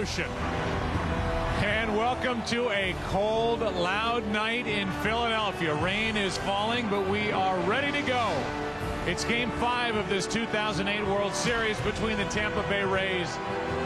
Revolution. And welcome to a cold, loud night in Philadelphia. Rain is falling, but we are ready to go. It's Game 5 of this 2008 World Series between the Tampa Bay Rays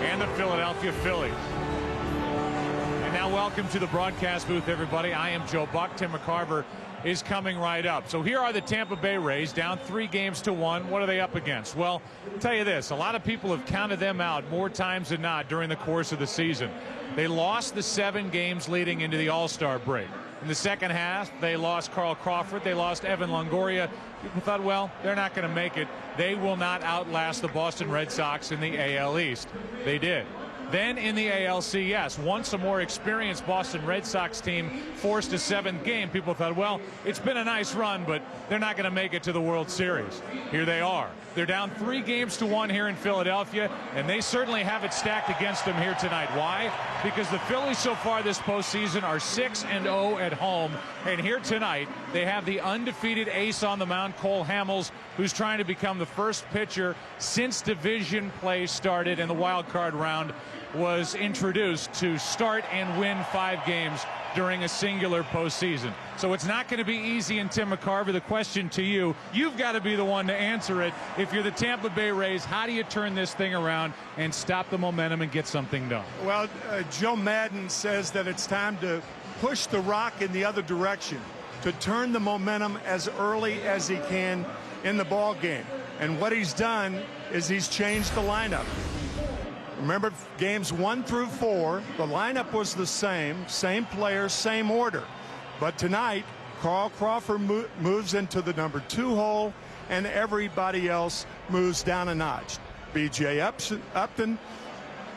and the Philadelphia Phillies. And now welcome to the broadcast booth, everybody. I am Joe Buck. Tim McCarver is coming right up. So here are the Tampa Bay Rays, down 3-1. What are they up against? Well, I'll tell you this, a lot of people have counted them out more times than not during the course of the season. They lost the 7 games leading into the All-Star break. In the second half, they lost Carl Crawford. They lost Evan Longoria. People thought, well, they're not going to make it. They will not outlast the Boston Red Sox in the AL East. They did. Then in the ALCS, once a more experienced Boston Red Sox team forced a 7th game, people thought, well, it's been a nice run, but they're not going to make it to the World Series. Here they are. They're down 3-1 here in Philadelphia, and they certainly have it stacked against them here tonight. Why? Because the Phillies so far this postseason are 6-0 at home, and here tonight they have the undefeated ace on the mound, Cole Hamels, who's trying to become the first pitcher since division play started and the wild card round was introduced to start and win 5 games during a singular postseason. So it's not going to be easy. And Tim McCarver, the question to you, you've got to be the one to answer it. If you're the Tampa Bay Rays, how do you turn this thing around and stop the momentum and get something done? Well, Joe Maddon says that it's time to push the rock in the other direction, to turn the momentum as early as he can in the ball game. And what he's done is he's changed the lineup. Remember, games 1 through 4, the lineup was the same players, same order. But tonight, Carl Crawford moves into the number 2 hole, and everybody else moves down a notch. B.J. Upton,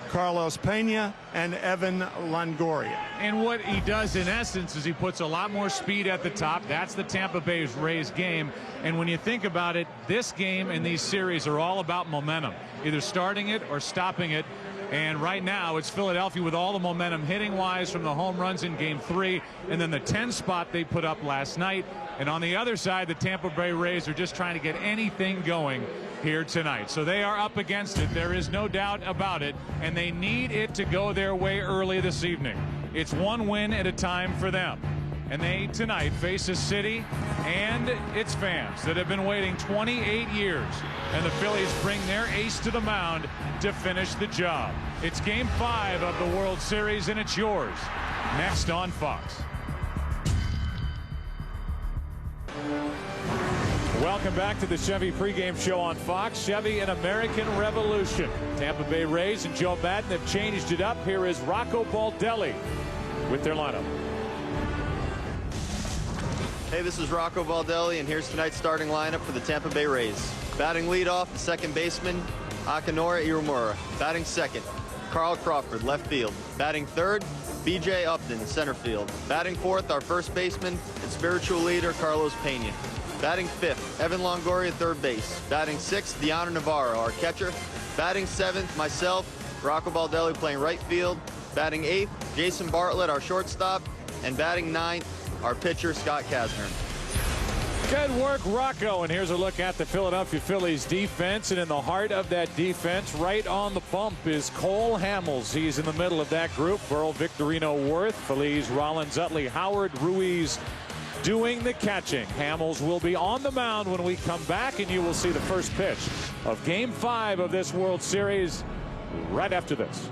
Carlos Pena, and Evan Longoria. And what he does in essence is he puts a lot more speed at the top. That's the Tampa Bay Rays game. And when you think about it, this game and these series are all about momentum, either starting it or stopping it. And right now it's Philadelphia with all the momentum hitting wise from the home runs in Game 3 and then the 10 spot they put up last night. And on the other side, the Tampa Bay Rays are just trying to get anything going here tonight. So they are up against it. There is no doubt about it. And they need it to go their way early this evening. It's one win at a time for them. And they tonight face a city and its fans that have been waiting 28 years. And the Phillies bring their ace to the mound to finish the job. It's Game 5 of the World Series, and it's yours next on Fox. Welcome back to the Chevy pregame show on Fox. Chevy, an American revolution. Tampa Bay Rays and Joe Maddon have changed it up. Here is Rocco Baldelli with their lineup. Hey, this is Rocco Baldelli, and here's tonight's starting lineup for the Tampa Bay Rays. Batting leadoff, the second baseman, Akinora Iwamura. Batting second, Carl Crawford, left field. Batting third, B.J. Upton, center field. Batting fourth, our first baseman and spiritual leader, Carlos Pena. Batting fifth, Evan Longoria, third base. Batting sixth, Deanna Navarro, our catcher. Batting seventh, myself, Rocco Baldelli, playing right field. Batting eighth, Jason Bartlett, our shortstop. And batting ninth, our pitcher, Scott Kasner. Good work, Rocco. And here's a look at the Philadelphia Phillies defense. And in the heart of that defense, right on the bump, is Cole Hamels. He's in the middle of that group. Burl, Victorino, Worth, Feliz, Rollins, Utley, Howard, Ruiz doing the catching. Hamels will be on the mound when we come back, and you will see the first pitch of Game 5 of this World Series right after this.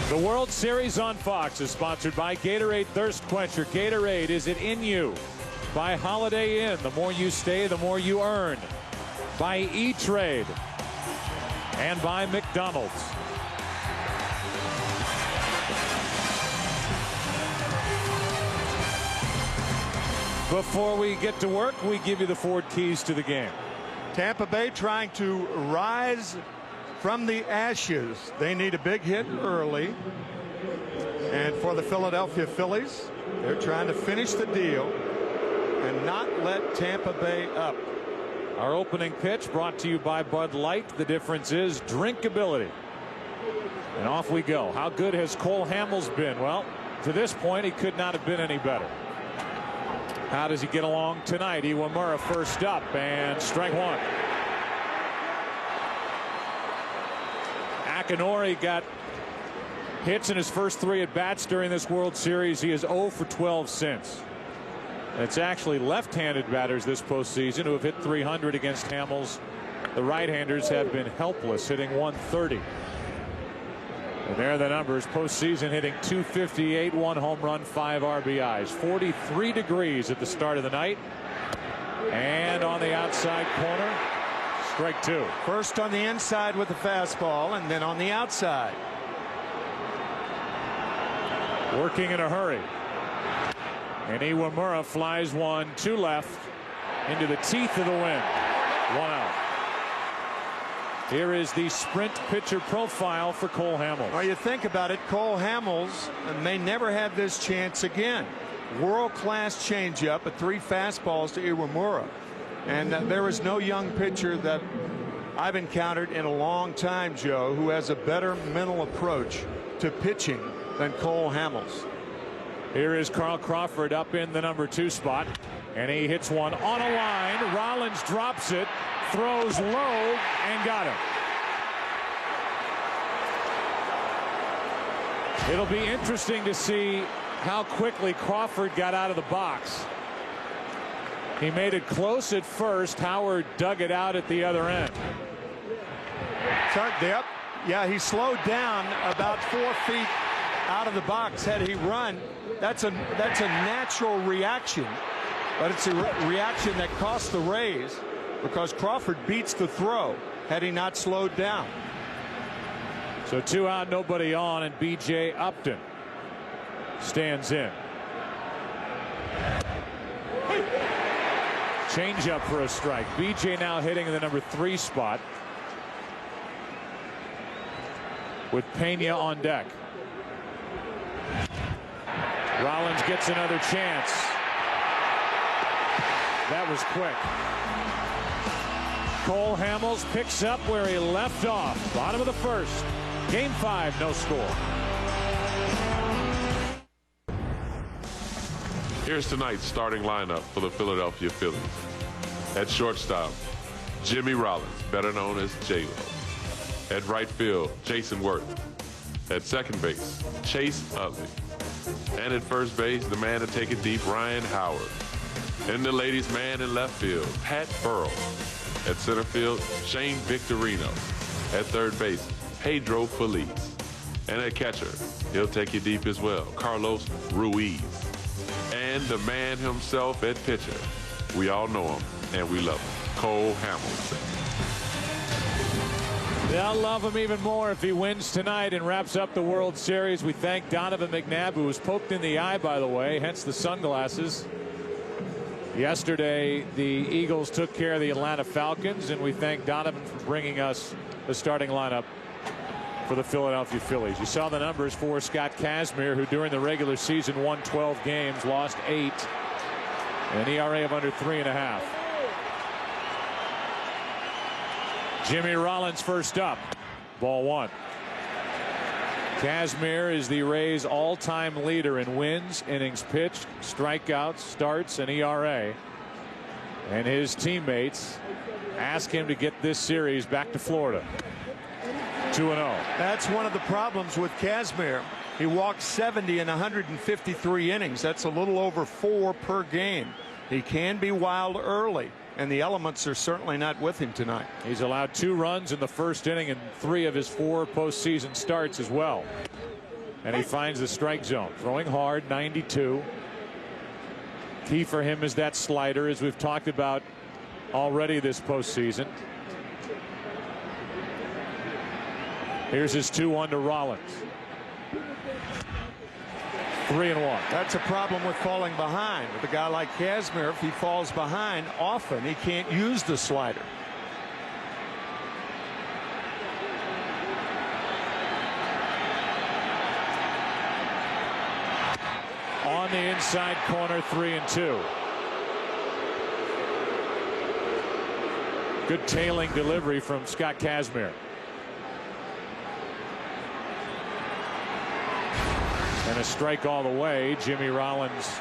The World Series on Fox is sponsored by Gatorade Thirst Quencher. Gatorade, is it in you? By Holiday Inn, the more you stay, the more you earn. By E-Trade. And by McDonald's. Before we get to work, we give you the Ford keys to the game. Tampa Bay trying to rise from the ashes. They need a big hit early. And for the Philadelphia Phillies, they're trying to finish the deal and not let Tampa Bay up. Our opening pitch brought to you by Bud Light. The difference is drinkability. And off we go. How good has Cole Hamels been? Well, to this point, he could not have been any better. How does he get along tonight? Iwamura first up, and strike one. Akinori got hits in his first 3 at-bats during this World Series. He is 0 for 12 since. It's actually left-handed batters this postseason who have hit 300 against Hamels. The right-handers have been helpless, hitting 130. And there are the numbers. Postseason hitting .258, 1 home run, 5 RBIs. 43 degrees at the start of the night. And on the outside corner, strike 2. First on the inside with the fastball, and then on the outside. Working in a hurry. And Iwamura flies one to left into the teeth of the wind. 1 out. Here is the sprint pitcher profile for Cole Hamels. Well, you think about it, Cole Hamels may never have this chance again. World-class changeup at 3 fastballs to Iwamura. And there is no young pitcher that I've encountered in a long time, Joe, who has a better mental approach to pitching than Cole Hamels. Here is Carl Crawford up in the number 2 spot, and he hits one on a line. Rollins drops it, throws low, and got him. It'll be interesting to see how quickly Crawford got out of the box. He made it close at first. Howard dug it out at the other end. Yep. Yeah, he slowed down about 4 feet out of the box. Had he run, that's a natural reaction, but it's a reaction that cost the Rays because Crawford beats the throw had he not slowed down. So 2 out, nobody on, and B.J. Upton stands in. Change up for a strike. B.J. now hitting in the number 3 spot with Pena on deck. Rollins gets another chance. That was quick. Cole Hamels picks up where he left off. Bottom of the first. Game 5, no score. Here's tonight's starting lineup for the Philadelphia Phillies. At shortstop, Jimmy Rollins, better known as J-Lo. At right field, Jason Worth. At second base, Chase Utley. And at first base, the man to take it deep, Ryan Howard. And the ladies' man in left field, Pat Burrell. At center field, Shane Victorino. At third base, Pedro Feliz. And at catcher, he'll take you deep as well, Carlos Ruiz. And the man himself at pitcher. We all know him and we love him, Cole Hamels. They'll love him even more if he wins tonight and wraps up the World Series. We thank Donovan McNabb, who was poked in the eye, by the way, hence the sunglasses. Yesterday, the Eagles took care of the Atlanta Falcons, and we thank Donovan for bringing us the starting lineup for the Philadelphia Phillies. You saw the numbers for Scott Kazmir, who during the regular season won 12 games, lost 8, an ERA of under 3.5. Jimmy Rollins first up. Ball 1. Kazmir is the Rays' all-time leader in wins, innings pitched, strikeouts, starts, and ERA. And his teammates ask him to get this series back to Florida. 2-0. That's one of the problems with Kazmir. He walked 70 in 153 innings. That's a little over 4 per game. He can be wild early, and the elements are certainly not with him tonight. He's allowed 2 runs in the first inning in 3 of his 4 postseason starts as well. And he finds the strike zone. Throwing hard, 92. Key for him is that slider, as we've talked about already this postseason. Here's his 2-1 to Rollins. 3-1. That's a problem with falling behind. With a guy like Kazmir, if he falls behind often, he can't use the slider. On the inside corner, 3-2. Good tailing delivery from Scott Kazmir. And a strike all the way. Jimmy Rollins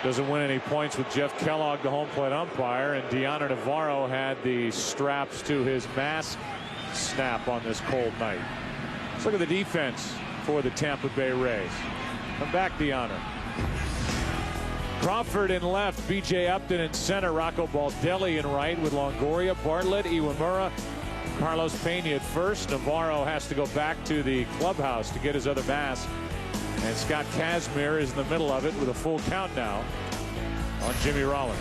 doesn't win any points with Jeff Kellogg, the home plate umpire, and Deanna Navarro had the straps to his mask snap on this cold night. Let's look at the defense for the Tampa Bay Rays. Come back, Deanna. Crawford in left, B.J. Upton in center, Rocco Baldelli in right with Longoria, Bartlett, Iwamura, Carlos Pena at first. Navarro has to go back to the clubhouse to get his other mask. And Scott Kazmir is in the middle of it with a full count now on Jimmy Rollins.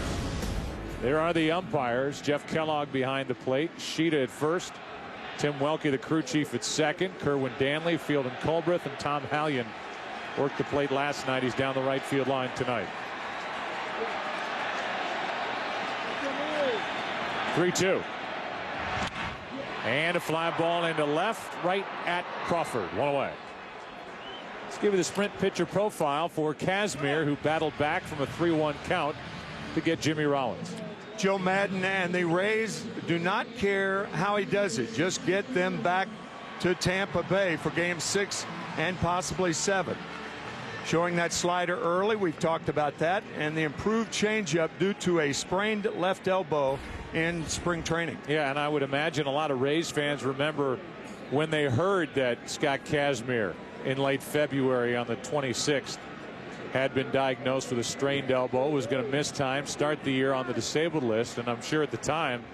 There are the umpires. Jeff Kellogg behind the plate. Sheeta at first. Tim Welke, the crew chief, at second. Kerwin Danley, Fielden Culbreth, and Tom Hallion worked the plate last night. He's down the right field line tonight. 3-2. And a fly ball into left, right at Crawford. One away. Let's give you the sprint pitcher profile for Kazmir, who battled back from a 3-1 count to get Jimmy Rollins. Joe Maddon and the Rays do not care how he does it. Just get them back to Tampa Bay for game 6 and possibly 7. Showing that slider early, we've talked about that, and the improved changeup due to a sprained left elbow in spring training. Yeah, and I would imagine a lot of Rays fans remember when they heard that Scott Kazmir in late February on the 26th had been diagnosed with a strained elbow, was going to miss time, start the year on the disabled list. And I'm sure at the time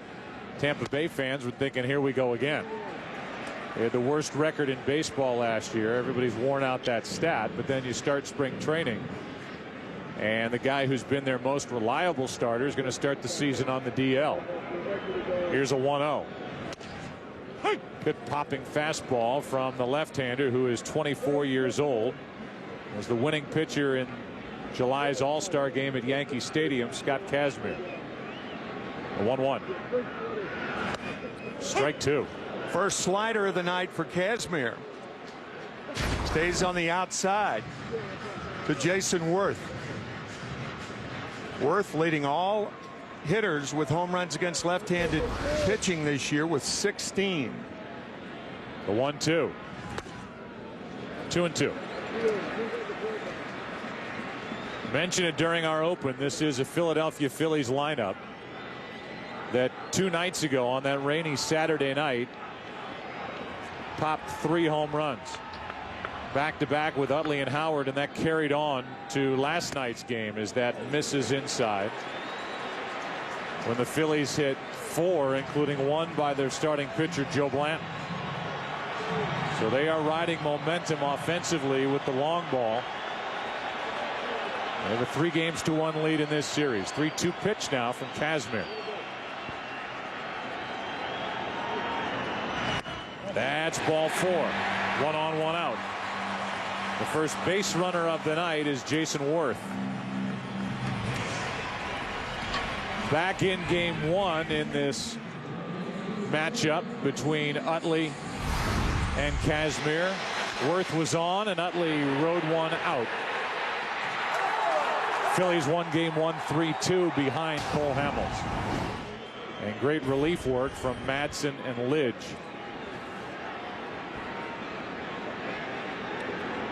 Tampa Bay fans were thinking, here we go again. They had the worst record in baseball last year. Everybody's worn out that stat, but then you start spring training and the guy who's been their most reliable starter is going to start the season on the DL. Here's a 1-0. Good popping fastball from the left-hander, who is 24 years old. Was the winning pitcher in July's All-Star game at Yankee Stadium, Scott Kazmir. A 1-1. Strike 2. First slider of the night for Kazmir. Stays on the outside to Jason Worth. Worth leading all hitters with home runs against left-handed pitching this year with 16. The 1-2. 2-2. Mentioned it during our open. This is a Philadelphia Phillies lineup that 2 nights ago on that rainy Saturday night popped 3 home runs back-to-back with Utley and Howard, and that carried on to last night's game as that misses inside when the Phillies hit 4, including 1 by their starting pitcher Joe Blanton. So they are riding momentum offensively with the long ball. They have a 3-1 lead in this series. 3-2 pitch now from Kazmir. That's ball 4. 1 on, 1 out. The first base runner of the night is Jason Worth. Back in game 1 in this matchup between Utley and Kazmir. Worth was on and Utley rode 1 out. Phillies won game 1 3-2 behind Cole Hamels. And great relief work from Madsen and Lidge.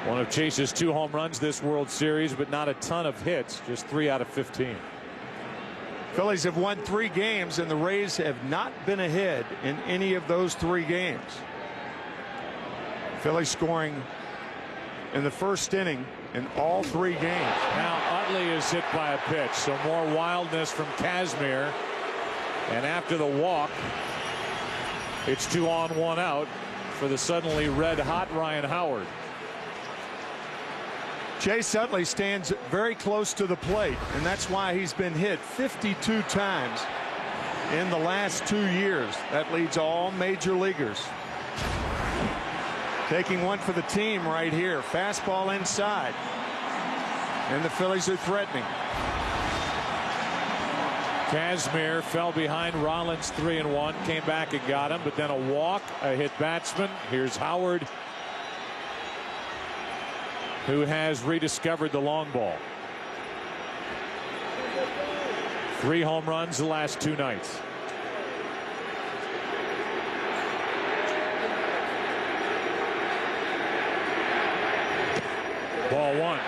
One of Chase's 2 home runs this World Series, but not a ton of hits, just 3 out of 15. Phillies have won 3 games, and the Rays have not been ahead in any of those 3 games. Phillies scoring in the first inning in all 3 games. Now Utley is hit by a pitch, so more wildness from Kazmir. And after the walk, it's 2 on, 1 out for the suddenly red-hot Ryan Howard. Chase Utley stands very close to the plate, and that's why he's been hit 52 times in the last 2 years. That leads all major leaguers. Taking one for the team right here. Fastball inside. And the Phillies are threatening. Kazmir fell behind Rollins 3-1, came back and got him, but then a walk, a hit batsman. Here's Howard, who has rediscovered the long ball. 3 home runs the last 2 nights. Ball 1.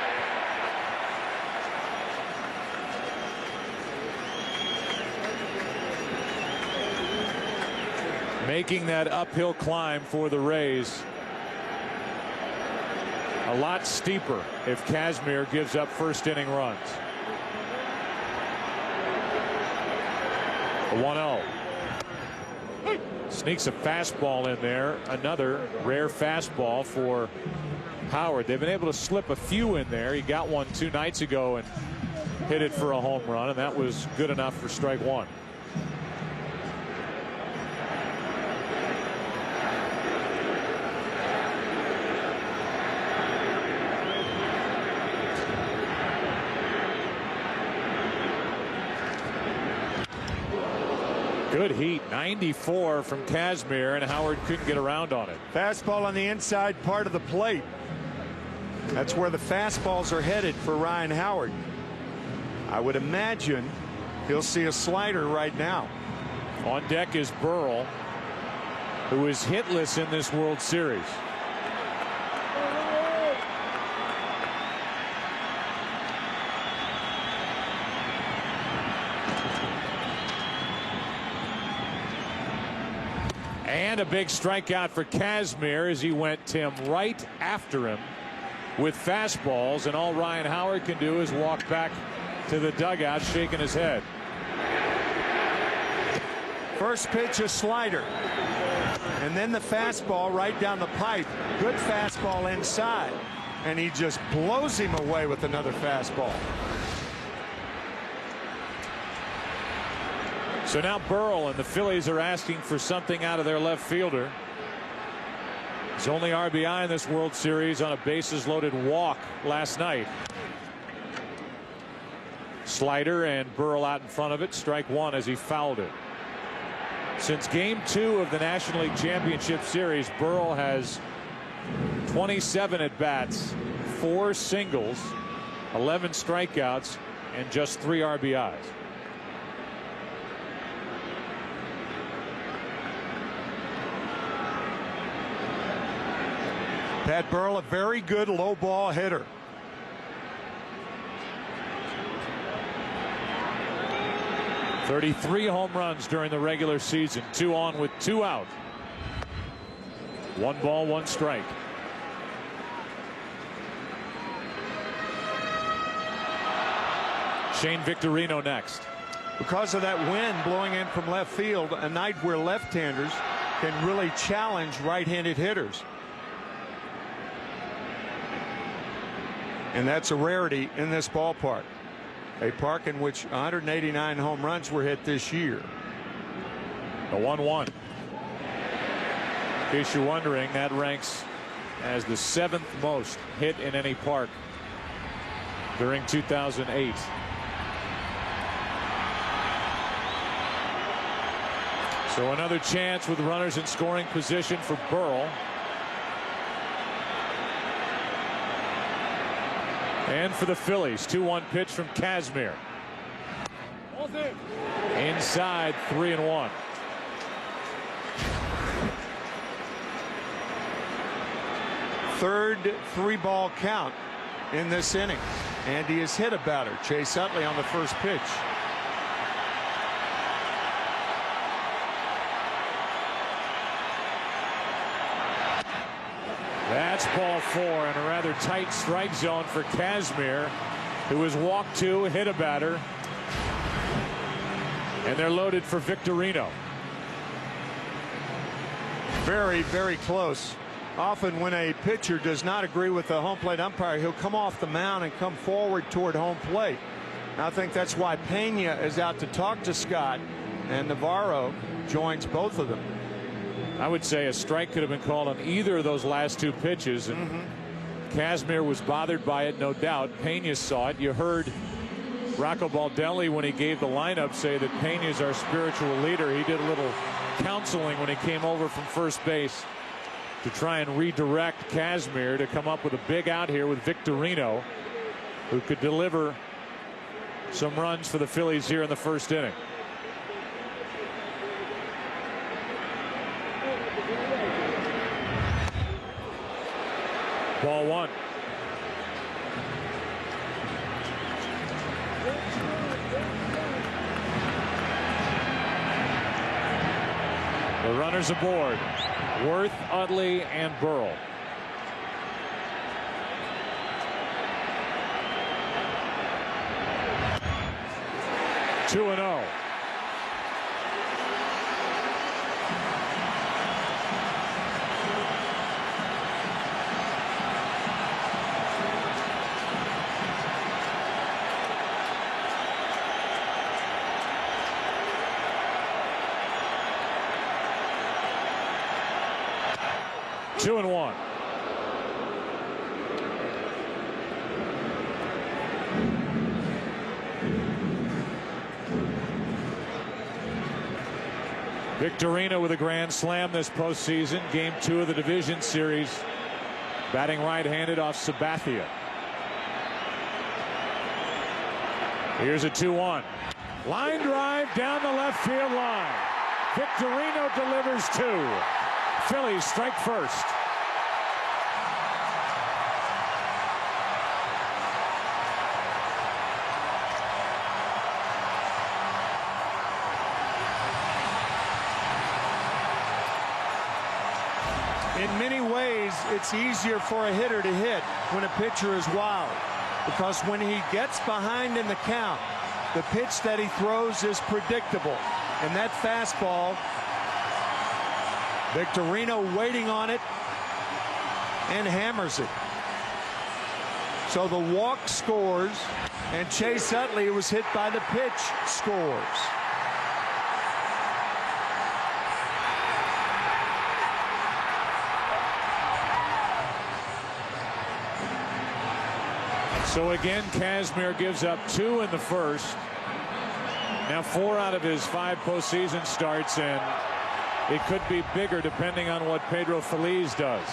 Making that uphill climb for the Rays a lot steeper if Kazmir gives up first inning runs. The 1-0. Sneaks a fastball in there. Another rare fastball for Howard. They've been able to slip a few in there. He got one 2 nights ago and hit it for a home run, and that was good enough for strike one. Good heat, 94 from Kazmir, and Howard couldn't get around on it. Fastball on the inside part of the plate. That's where the fastballs are headed for Ryan Howard. I would imagine he'll see a slider right now. On deck is Burrell, who is hitless in this World Series. And a big strikeout for Kazmir as he went, Tim, right after him with fastballs, and all Ryan Howard can do is walk back to the dugout shaking his head. First pitch, a slider, and then the fastball right down the pipe. Good fastball inside, and he just blows him away with another fastball. So now Burrell and the Phillies are asking for something out of their left fielder. His only RBI in this World Series on a bases loaded walk last night. Slider, and Burrell out in front of it. Strike one as he fouled it. Since game 2 of the National League Championship Series, Burrell has 27 at bats, 4 singles, 11 strikeouts, and just 3 RBIs. Pat Burrell, a very good low ball hitter. .33 home runs during the regular season. 2 on with 2 out. 1 ball, 1 strike. Shane Victorino next. Because of that wind blowing in from left field, a night where left-handers can really challenge right-handed hitters. And that's a rarity in this ballpark. A park in which 189 home runs were hit this year. The 1-1. In case you're wondering, that ranks as the 7th most hit in any park during 2008. So another chance with runners in scoring position for Burrell. And for the Phillies, 2-1 pitch from Kazmir. Inside, 3-1. Third 3-ball count in this inning. And he has hit a batter, Chase Utley, on the first pitch. That's ball 4 in a rather tight strike zone for Kazmir, who has walked 2, hit a batter, and they're loaded for Victorino. Very, very close. Often when a pitcher does not agree with the home plate umpire, he'll come off the mound and come forward toward home plate. And I think that's why Pena is out to talk to Scott, and Navarro joins both of them. I would say a strike could have been called on either of those last 2 pitches, and Kazmir was bothered by it, no doubt. Pena saw it. You heard Rocco Baldelli, when he gave the lineup, say that Pena is our spiritual leader. He did a little counseling when he came over from first base to try and redirect Kazmir to come up with a big out here with Victorino, who could deliver some runs for the Phillies here in the first inning. Ball 1. The runners aboard. Worth, Utley, and Burrell. 2-0. Two and one. Victorino with a grand slam this postseason. Game 2 of the division series. Batting right-handed off Sabathia. Here's a 2-1. Line drive down the left field line. Victorino delivers 2. Phillies strike first. In many ways, it's easier for a hitter to hit when a pitcher is wild, because when he gets behind in the count, the pitch that he throws is predictable. And that fastball, Victorino waiting on it and hammers it. So the walk scores, and Chase Utley, who was hit by the pitch, scores. So again, Kazmir gives up 2 in the first. Now 4 out of his 5 postseason starts, and it could be bigger depending on what Pedro Feliz does.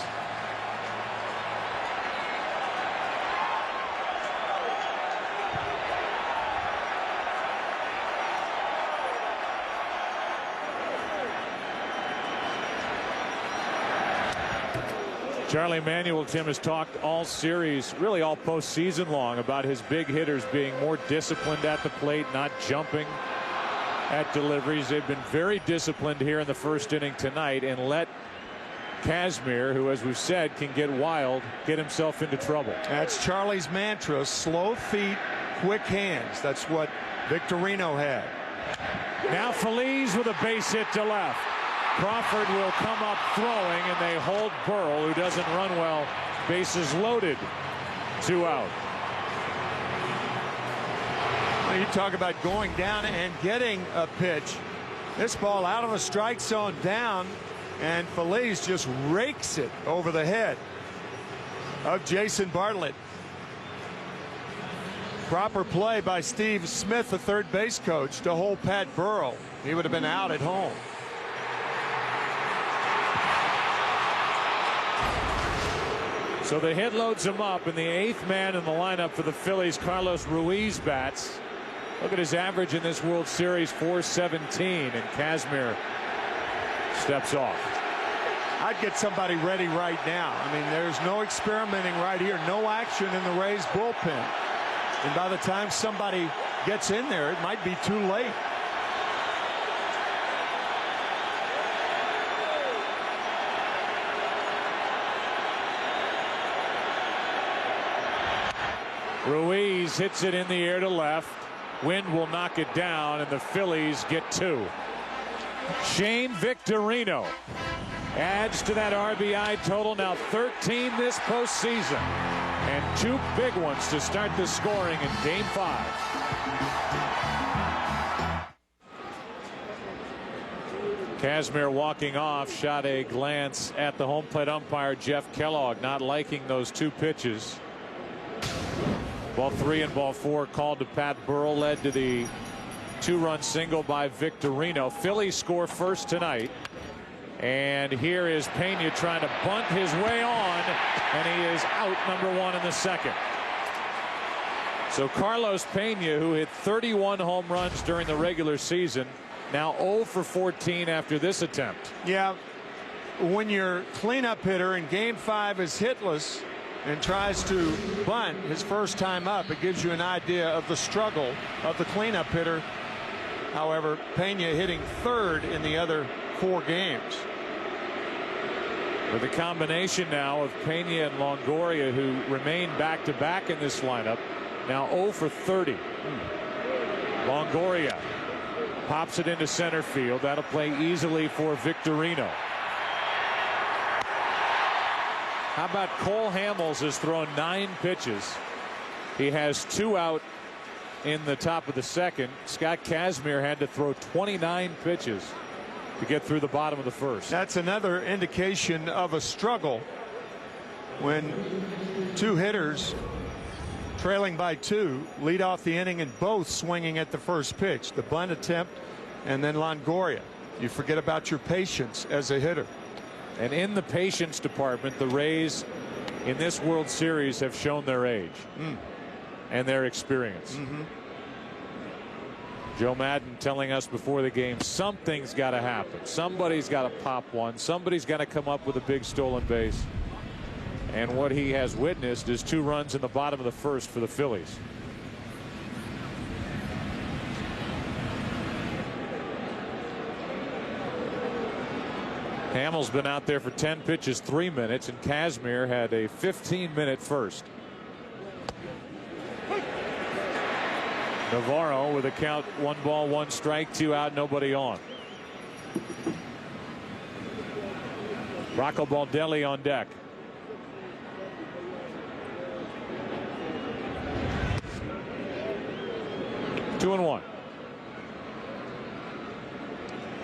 Charlie Manuel, Tim, has talked all series, really all postseason long, about his big hitters being more disciplined at the plate, not jumping at deliveries. They've been very disciplined here in the first inning tonight and let Kazmir, who, as we've said, can get wild, get himself into trouble. That's Charlie's mantra: slow feet, quick hands. That's what Victorino had. Now Feliz with a base hit to left. Crawford will come up throwing, and they hold Burrell, who doesn't run well. Bases loaded. 2 out. You talk about going down and getting a pitch. This ball out of the strike zone down, and Feliz just rakes it over the head of Jason Bartlett. Proper play by Steve Smith, the third base coach, to hold Pat Burrell. He would have been out at home. So the hit loads him up, and the 8th man in the lineup for the Phillies, Carlos Ruiz, bats. Look at his average in this World Series, .417, and Kazmir steps off. I'd get somebody ready right now. I mean, there's no experimenting right here. No action in the Rays bullpen. And by the time somebody gets in there, it might be too late. Ruiz hits it in the air to left. Wind will knock it down, and the Phillies get 2. Shane Victorino adds to that RBI total, now 13 this postseason, and 2 big ones to start the scoring in Game 5. Kazmir walking off, shot a glance at the home plate umpire Jeff Kellogg, not liking those 2 pitches. Ball 3 and ball 4 called to Pat Burrell, led to the 2-run single by Victorino. Phillies score first tonight, and here is Pena trying to bunt his way on, and he is out, number 1 in the second. So Carlos Pena, who hit 31 home runs during the regular season, now 0 for 14 after this attempt. Yeah, when your cleanup hitter in Game 5 is hitless and tries to bunt his first time up, it gives you an idea of the struggle of the cleanup hitter. However, Pena hitting 3rd in the other 4 games. With the combination now of Pena and Longoria, who remain back-to-back in this lineup, now 0 for 30. Longoria pops it into center field. That'll play easily for Victorino. How about Cole Hamels has thrown 9 pitches. He has 2 out in the top of the second. Scott Kazmir had to throw 29 pitches to get through the bottom of the first. That's another indication of a struggle when 2 hitters trailing by 2 lead off the inning and both swinging at the first pitch. The bunt attempt and then Longoria. You forget about your patience as a hitter. And in the patience department, the Rays in this World Series have shown their age and their experience. Joe Madden telling us before the game, something's got to happen. Somebody's got to pop one. Somebody's got to come up with a big stolen base. And what he has witnessed is 2 runs in the bottom of the first for the Phillies. Hamels been out there for 10 pitches, 3 minutes, and Kazmir had a 15-minute first. Navarro with a count, 1 ball, 1 strike, 2 out, nobody on. Rocco Baldelli on deck. Two and 1.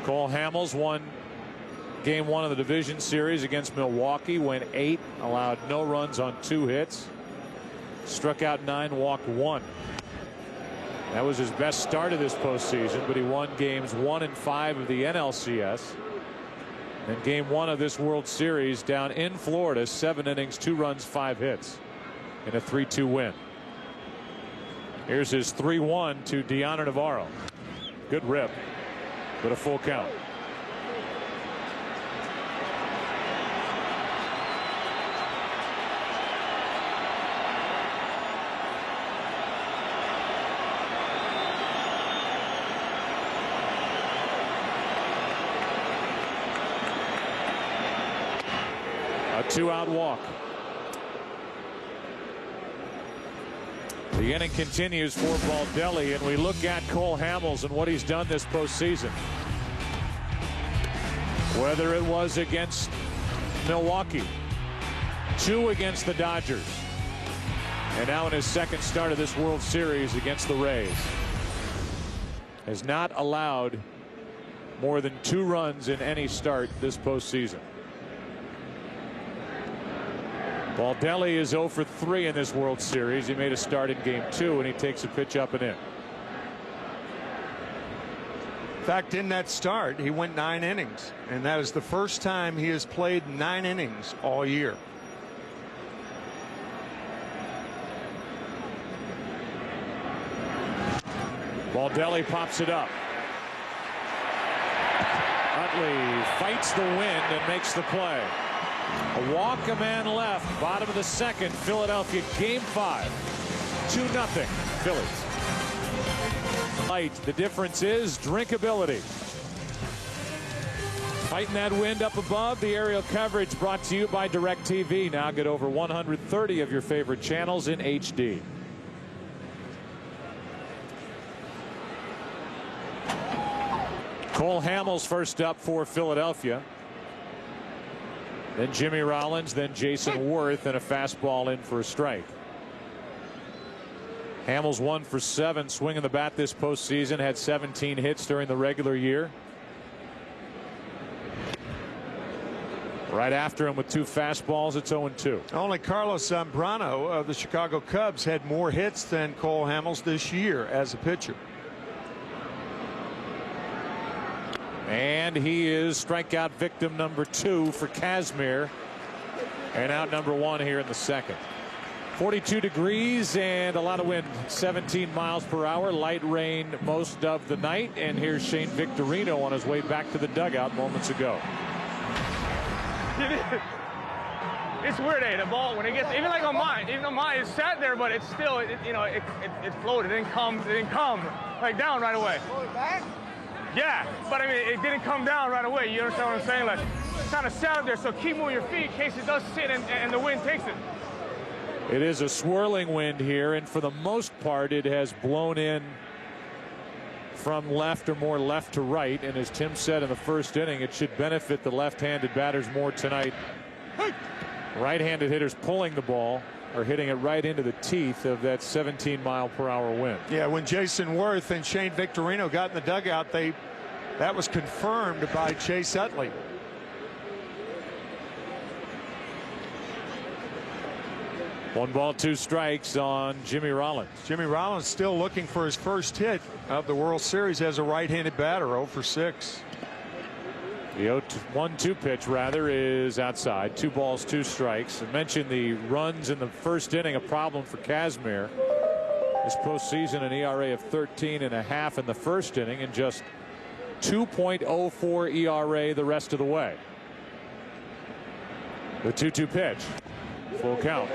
Cole Hamels won Game 1 of the division series against Milwaukee. Went 8, allowed no runs on 2 hits. Struck out 9, walked 1. That was his best start of this postseason, but he won games 1 and 5 of the NLCS. And game 1 of this World Series down in Florida, 7 innings, 2 runs, 5 hits in a 3-2 win. Here's his 3-1 to Deanna Navarro. Good rip, but a full count. A 2-out walk. The inning continues for Baldelli, and we look at Cole Hamels and what he's done this postseason. Whether it was against Milwaukee, 2 against the Dodgers, and now in his second start of this World Series against the Rays, has not allowed more than 2 runs in any start this postseason. Baldelli is 0 for 3 in this World Series. He made a start in game 2, and he takes a pitch up and in. In fact, in that start, he went 9 innings, and that is the first time he has played 9 innings all year. Baldelli pops it up. Utley fights the wind and makes the play. A walk, a man left, bottom of the second. Philadelphia game 5, 2-0 Phillies. Light. The difference is drinkability. Fighting that wind up above. The aerial coverage brought to you by DirecTV. Now get over 130 of your favorite channels in HD. Cole Hamels first up for Philadelphia. Then Jimmy Rollins, then Jason Worth, and a fastball in for a strike. Hamels 1 for 7 swinging the bat this postseason, had 17 hits during the regular year. Right after him with 2 fastballs, it's 0-2. Only Carlos Zambrano of the Chicago Cubs had more hits than Cole Hamels this year as a pitcher. And he is strikeout victim number 2 for Kazmir, and out number 1 here in the second. 42 degrees and a lot of wind, 17 miles per hour, light rain most of the night. And here's Shane Victorino on his way back to the dugout moments ago. It's weird, the ball when it gets even on mine, it sat there, but it's still, it floated. It didn't come like down right away. Yeah, but I mean, it didn't come down right away. You understand what I'm saying? Like, kind of sat up there, so keep moving your feet in case it does sit and the wind takes it. It is a swirling wind here, and for the most part, it has blown in from left or more left to right. And as Tim said in the first inning, it should benefit the left-handed batters more tonight. Right-handed hitters pulling the ball are hitting it right into the teeth of that 17-mile-per-hour wind. Yeah, when Jason Worth and Shane Victorino got in the dugout, that was confirmed by Chase Utley. One ball, two strikes on Jimmy Rollins. Jimmy Rollins still looking for his first hit of the World Series as a right-handed batter, 0 for 6. The 1-2 pitch, rather, is outside. 2 balls, 2 strikes. I mentioned the runs in the first inning, a problem for Kazmir. This postseason, an ERA of 13.5 in the first inning, and just 2.04 ERA the rest of the way. The 2-2 pitch. Full count.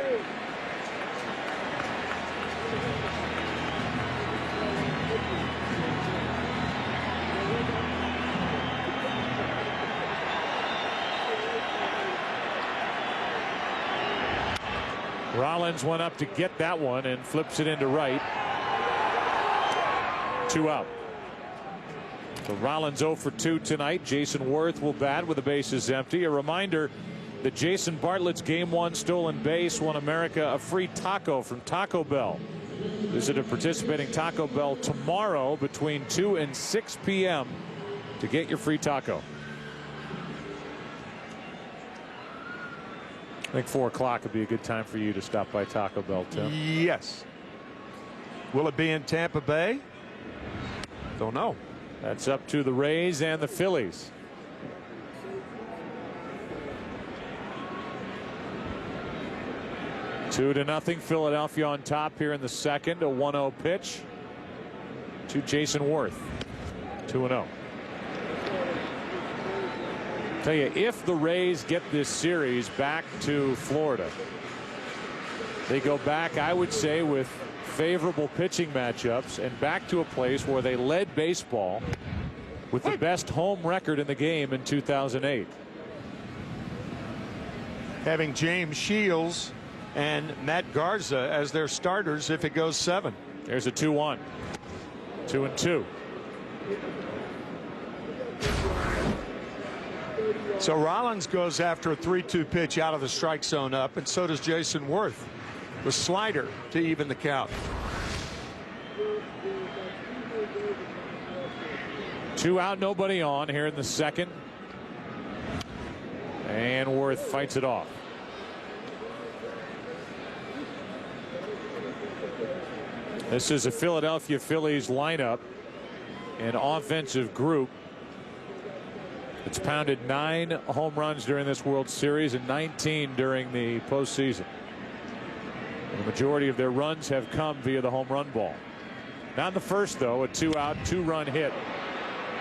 Rollins went up to get that one and flips it into right. 2 out. So Rollins 0 for 2 tonight. Jason Worth will bat with the bases empty. A reminder that Jason Bartlett's Game 1 stolen base won America a free taco from Taco Bell. Visit a participating Taco Bell tomorrow between 2 and 6 p.m. to get your free taco. I think 4 o'clock would be a good time for you to stop by Taco Bell, Tim. Yes. Will it be in Tampa Bay? Don't know. That's up to the Rays and the Phillies. Two to nothing. Philadelphia on top here in the second. A 1-0 pitch to Jason Worth. 2-0. Tell you, if the Rays get this series back to Florida, they go back, I would say, with favorable pitching matchups and back to a place where they led baseball with the best home record in the game in 2008. Having James Shields and Matt Garza as their starters if it goes 7. There's a 2-1. 2-2. So Rollins goes after a 3-2 pitch out of the strike zone up, and so does Jason Worth. The slider to even the count. 2 out, nobody on here in the second. And Worth fights it off. This is a Philadelphia Phillies lineup, an offensive group. It's pounded 9 home runs during this World Series and 19 during the postseason. The majority of their runs have come via the home run ball. Not in the first, though. A 2-out, 2-run hit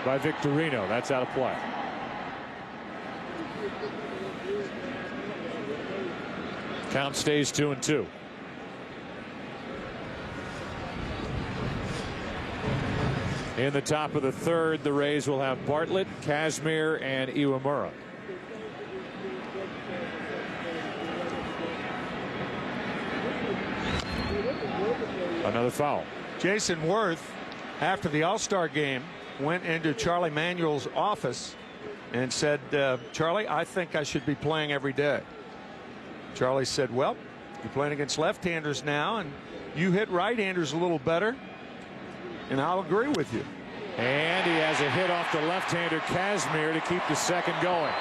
by Victorino. That's out of play. Count stays 2-2. In the top of the third, the Rays will have Bartlett, Kazmir, and Iwamura. Another foul. Jason Worth, after the All-Star game, went into Charlie Manuel's office and said, Charlie, I think I should be playing every day. Charlie said, well, you're playing against left-handers now, and you hit right-handers a little better, and I'll agree with you. And he has a hit off the left-hander Kazmir to keep the second going.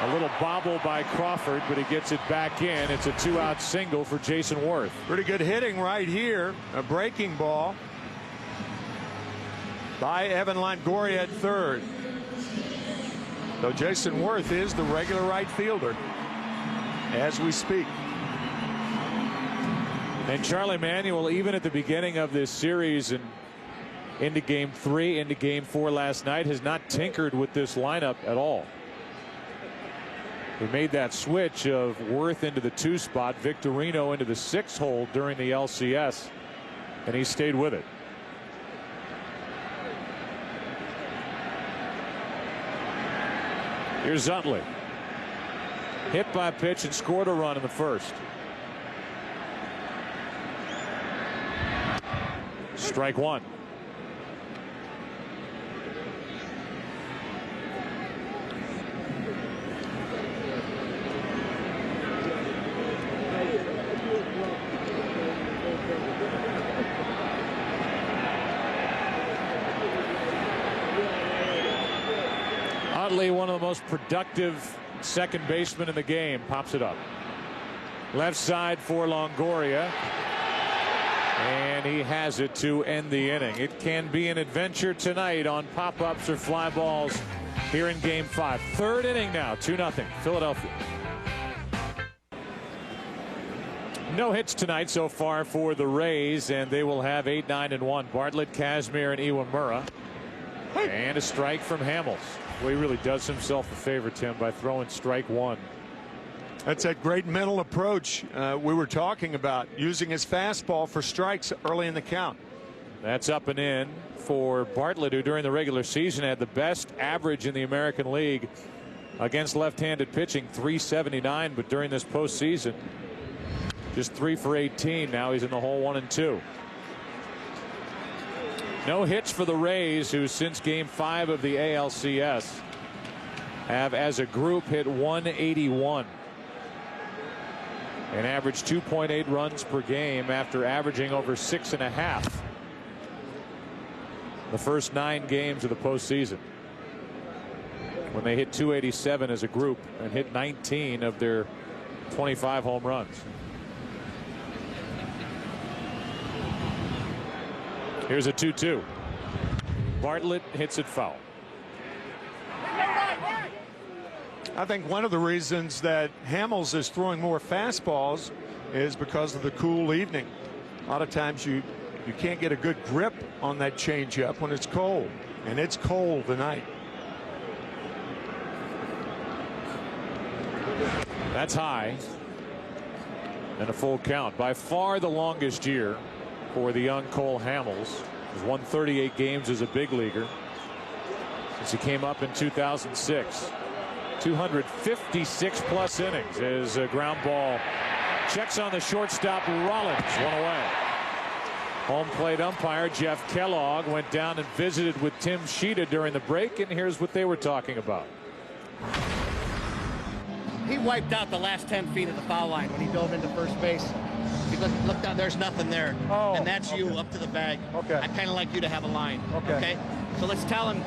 A little bobble by Crawford, but he gets it back in. It's a 2-out single for Jason Worth. Pretty good hitting right here. A breaking ball by Evan Longoria at third. So Jason Worth is the regular right fielder as we speak. And Charlie Manuel, even at the beginning of this series and into Game 3, into Game 4 last night, has not tinkered with this lineup at all. He made that switch of Worth into the 2 spot, Victorino into the 6 hole during the LCS, and he stayed with it. Here's Utley. Hit by pitch and scored a run in the first. Strike one. Utley, one of the most productive second baseman in the game, pops it up. Left side for Longoria. And he has it to end the inning. It can be an adventure tonight on pop-ups or fly balls here in Game 5. Third inning now, 2-0 Philadelphia. No hits tonight so far for the Rays, and they will have 8, 9, and 1. Bartlett, Kazmir, and Iwamura. And a strike from Hamels. Well, he really does himself a favor, Tim, by throwing strike one. That's that great mental approach we were talking about, using his fastball for strikes early in the count. That's up and in for Bartlett, who during the regular season had the best average in the American League against left-handed pitching, 379, but during this postseason, just 3 for 18. Now he's in the hole 1 and 2. No hits for the Rays, who since Game 5 of the ALCS have as a group hit 181 and averaged 2.8 runs per game after averaging over 6.5 the first 9 games of the postseason, when they hit 287 as a group and hit 19 of their 25 home runs. Here's a 2-2. Bartlett hits it foul. I think one of the reasons that Hamels is throwing more fastballs is because of the cool evening. A lot of times you can't get a good grip on that changeup when it's cold, and it's cold tonight. That's high and a full count. By far the longest year for the young Cole Hamels. He's won 38 games as a big leaguer since he came up in 2006. 256 plus innings as a ground ball checks on the shortstop. Rollins, one away. Home plate umpire Jeff Kellogg went down and visited with Tim Sheeta during the break, and here's what they were talking about. He wiped out the last 10 feet of the foul line when he dove into first base. He looked down, there's nothing there. Oh, and that's you up to the bag. Okay. I kind of like you to have a line. Okay. So let's tell him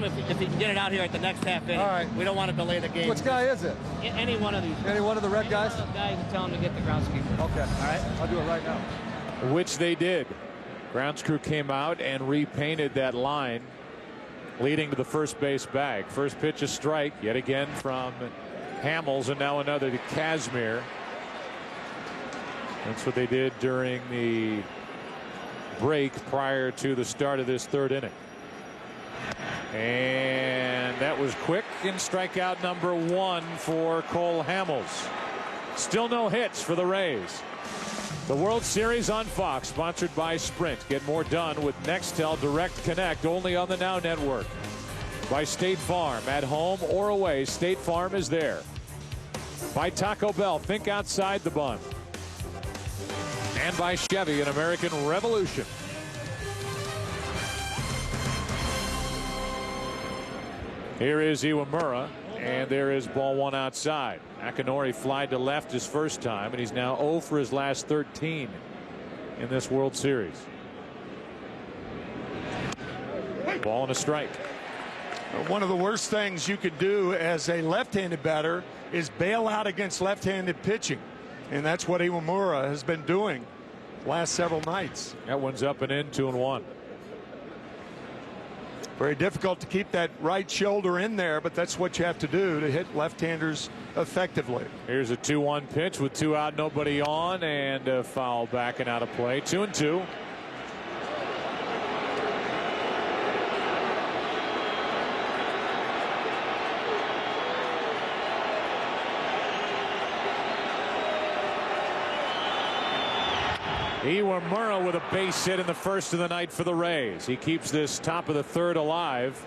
if he can get it out here at the next half inning. All right. We don't want to delay the game. Which guy is it? Any one of these. Any one of the red guys? One of the guys and tell him to get the groundskeeper. Okay. All right. I'll do it right now. Which they did. Grounds crew came out and repainted that line leading to the first base bag. First pitch a strike yet again from Hamels, and now another to Kazmir. That's what they did during the break prior to the start of this third inning. And that was quick, and strikeout number 1 for Cole Hamels. Still no hits for the Rays. The World Series on Fox, sponsored by Sprint. Get more done with Nextel Direct Connect, only on the Now Network. By State Farm, at home or away, State Farm is there. By Taco Bell, think outside the bun. And by Chevy, an American Revolution. Here is Iwamura, and there is ball 1 outside. Akinori flied to left his first time, and he's now 0 for his last 13 in this World Series. Ball and a strike. One of the worst things you could do as a left-handed batter is bail out against left-handed pitching, and that's what Iwamura has been doing last several nights. That one's up and in, 2-1. Very difficult to keep that right shoulder in there, but that's what you have to do to hit left-handers effectively. Here's a 2-1 pitch with 2 out, nobody on, and a foul back and out of play. 2-2. Iwamura with a base hit in the first of the night for the Rays. He keeps this top of the third alive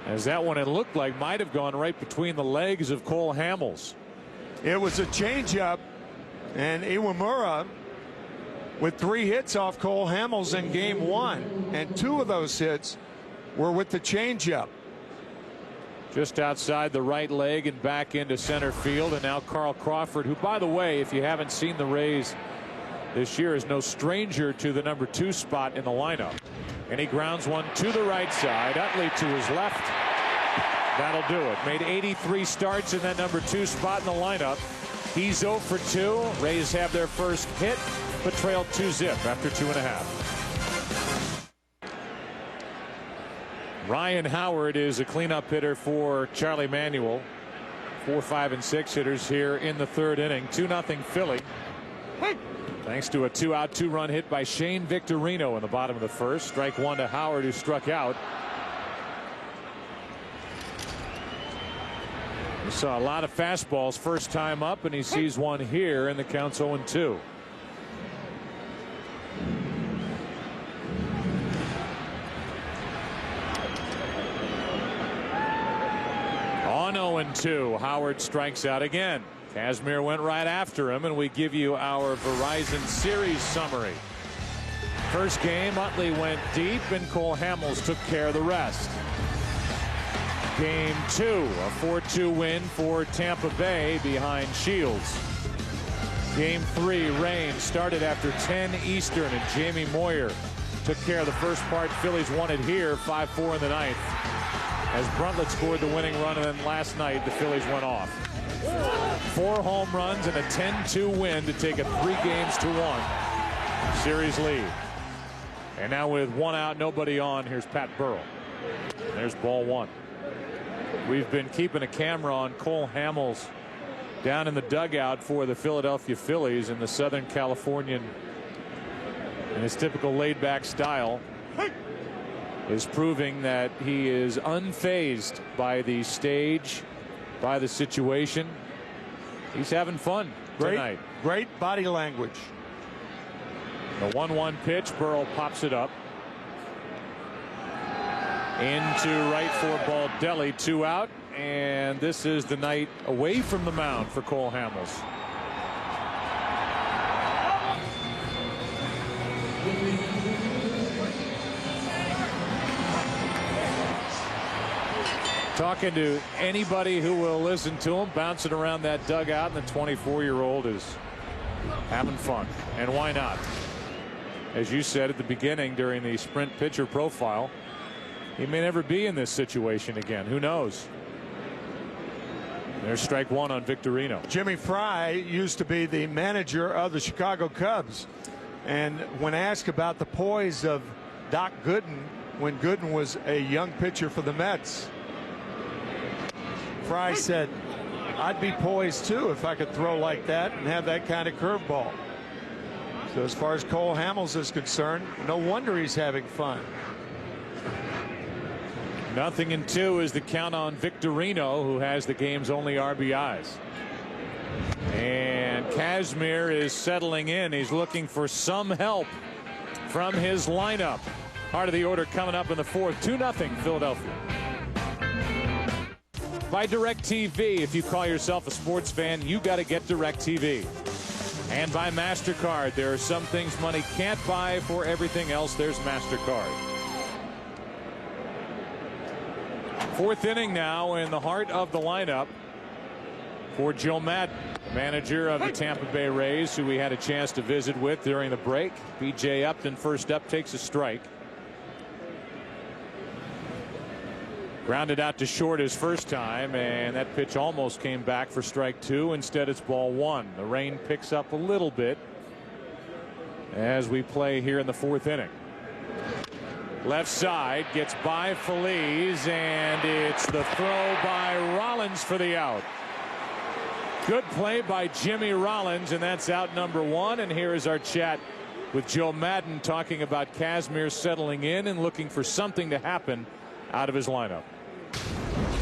As that one, it looked like, might have gone right between the legs of Cole Hamels. It was a changeup, and Iwamura with 3 hits off Cole Hamels in game 1, and 2 of those hits were with the changeup. Just outside the right leg and back into center field. And now Carl Crawford, who, by the way, if you haven't seen the Rays this year, is no stranger to the number 2 spot in the lineup. And he grounds one to the right side. Utley to his left. That'll do it. Made 83 starts in that number 2 spot in the lineup. He's 0 for 2. Rays have their first hit, but trailed 2-zip after 2.5. Ryan Howard is a cleanup hitter for Charlie Manuel. 4, 5, and 6 hitters here in the 3rd inning. 2-0 Philly. Thanks to a 2-out 2-run hit by Shane Victorino in the bottom of the 1st. Strike 1 to Howard, who struck out. We saw a lot of fastballs first time up, and he sees one here, and the count's 0-2. On 0-2, Howard strikes out again. Kazmir went right after him, and we give you our Verizon Series summary. First game, Utley went deep, and Cole Hamels took care of the rest. Game 2, a 4-2 win for Tampa Bay behind Shields. Game 3, rain started after 10 Eastern, and Jamie Moyer took care of the first part. Phillies won it here, 5-4 in the 9th. As Bruntlett scored the winning run, and then last night the Phillies went off. 4 home runs and a 10-2 win to take a 3-1 series lead. And now with 1 out, nobody on, here's Pat Burrell. There's ball 1. We've been keeping a camera on Cole Hamels down in the dugout for the Philadelphia Phillies, in the Southern Californian, in his typical laid-back style, is proving that he is unfazed by the stage, by the situation. He's having fun tonight. Great body language. The 1-1 pitch. Burrell pops it up into right for Baldelli. 2 out, and this is the night away from the mound for Cole Hamels. Talking to anybody who will listen to him, bouncing around that dugout, and the 24-year-old is having fun. And why not? As you said at the beginning during the sprint pitcher profile, he may never be in this situation again. Who knows? There's strike 1 on Victorino. Jimmy Fry used to be the manager of the Chicago Cubs, and when asked about the poise of Doc Gooden when Gooden was a young pitcher for the Mets, Fry said, I'd be poised too if I could throw like that and have that kind of curveball. So as far as Cole Hamels is concerned, no wonder he's having fun. 0-2 is the count on Victorino, who has the game's only RBIs. And Kazmir is settling in. He's looking for some help from his lineup. Part of the order coming up in the 4th. 2-0 Philadelphia. By DirecTV. If you call yourself a sports fan, you got to get DirecTV. And by MasterCard. There are some things money can't buy. For everything else, there's MasterCard. 4th inning now, in the heart of the lineup for Joe Maddon, manager of the Tampa Bay Rays, who we had a chance to visit with during the break. B.J. Upton, first up, takes a strike. Grounded out to short his first time, and that pitch almost came back for strike 2. Instead, it's ball 1. The rain picks up a little bit as we play here in the 4th inning. Left side, gets by Phillies, and it's the throw by Rollins for the out. Good play by Jimmy Rollins, and that's out number 1. And here is our chat with Joe Maddon, talking about Kazmir settling in and looking for something to happen out of his lineup.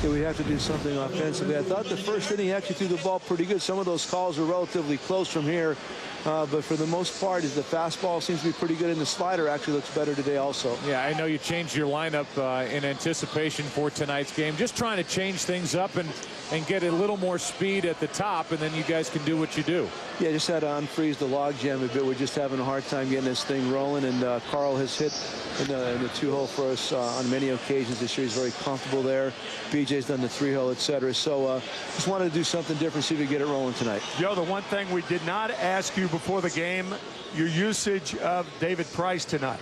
Yeah, we have to do something offensively. I thought the first inning actually threw the ball pretty good. Some of those calls were relatively close from here. But for the most part, the fastball seems to be pretty good, and the slider actually looks better today also. Yeah, I know you changed your lineup in anticipation for tonight's game. Just trying to change things up and get a little more speed at the top, and then you guys can do what you do. Yeah, just had to unfreeze the log jam a bit. We're just having a hard time getting this thing rolling, and Carl has hit in the 2-hole for us on many occasions this year. He's very comfortable there. BJ's done the 3-hole, etc. So just wanted to do something different, see if we get it rolling tonight. Joe, the one thing we did not ask you before the game, your usage of David Price tonight.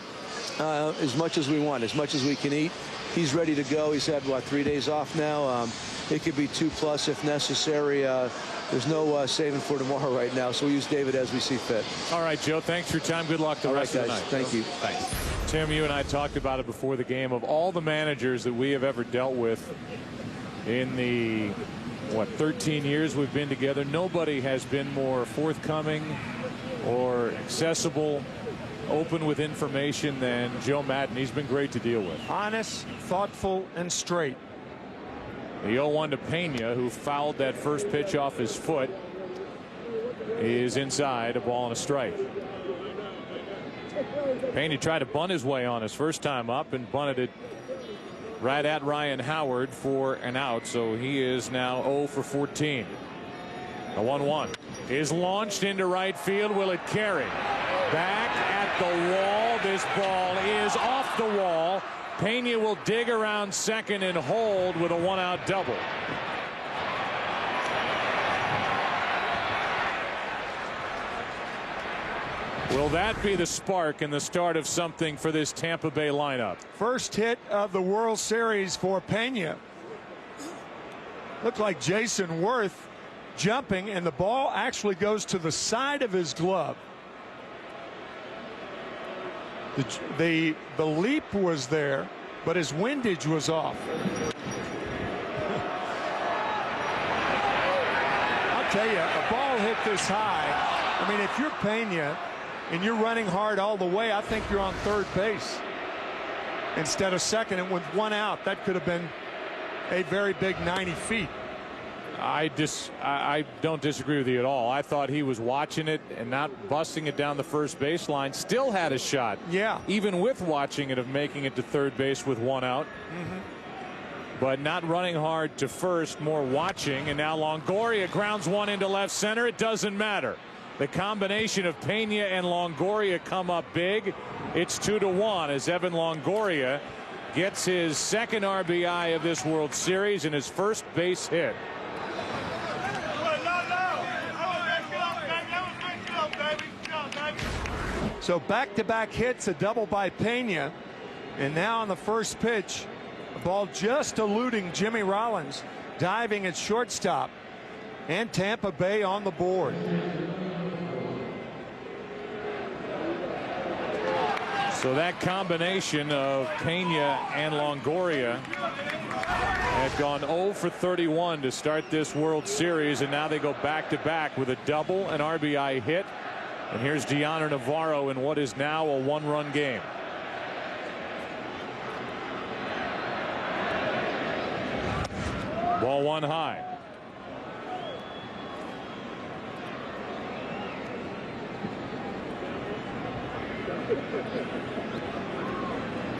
As much as we want, as much as we can eat. He's ready to go. He's had, what, 3 days off now. It could be 2+ if necessary. There's no saving for tomorrow right now, so we'll use David as we see fit. All right, Joe, thanks for your time. Good luck the rest of the night. Thank you. Thanks. Tim, you and I talked about it before the game. Of all the managers that we have ever dealt with in the, 13 years we've been together, nobody has been more forthcoming or accessible, open with information than Joe Maddon. He's been great to deal with. Honest, thoughtful, and straight. The 0-1 to Pena, who fouled that first pitch off his foot, is inside, a ball and a strike. Pena tried to bunt his way on his first time up and bunted it right at Ryan Howard for an out, so he is now 0 for 14. The 1-1 is launched into right field. Will it carry? Back at the wall. This ball is off the wall. Pena will dig around second and hold with a 1-out double. Will that be the spark and the start of something for this Tampa Bay lineup? First hit of the World Series for Pena. Looked like Jason Worth jumping, and the ball actually goes to the side of his glove. The leap was there, but his windage was off. I'll tell you, a ball hit this high. I mean, if you're Pena and you're running hard all the way, I think you're on third base instead of second. And with 1 out, that could have been a very big 90 feet. I don't disagree with you at all. I thought he was watching it and not busting it down the first baseline. Still had a shot. Yeah. Even with watching it, of making it to third base with 1 out. But not running hard to first, more watching. And now Longoria grounds one into left center. It doesn't matter. The combination of Pena and Longoria come up big. It's 2-1 as Evan Longoria gets his second RBI of this World Series and his first base hit. So back-to-back hits, a double by Pena, and now on the first pitch, the ball just eluding Jimmy Rollins, diving at shortstop, and Tampa Bay on the board. So that combination of Pena and Longoria have gone 0 for 31 to start this World Series, and now they go back-to-back with a double, an RBI hit. And here's Gianna Navarro in what is now a 1-run game. Ball 1 high.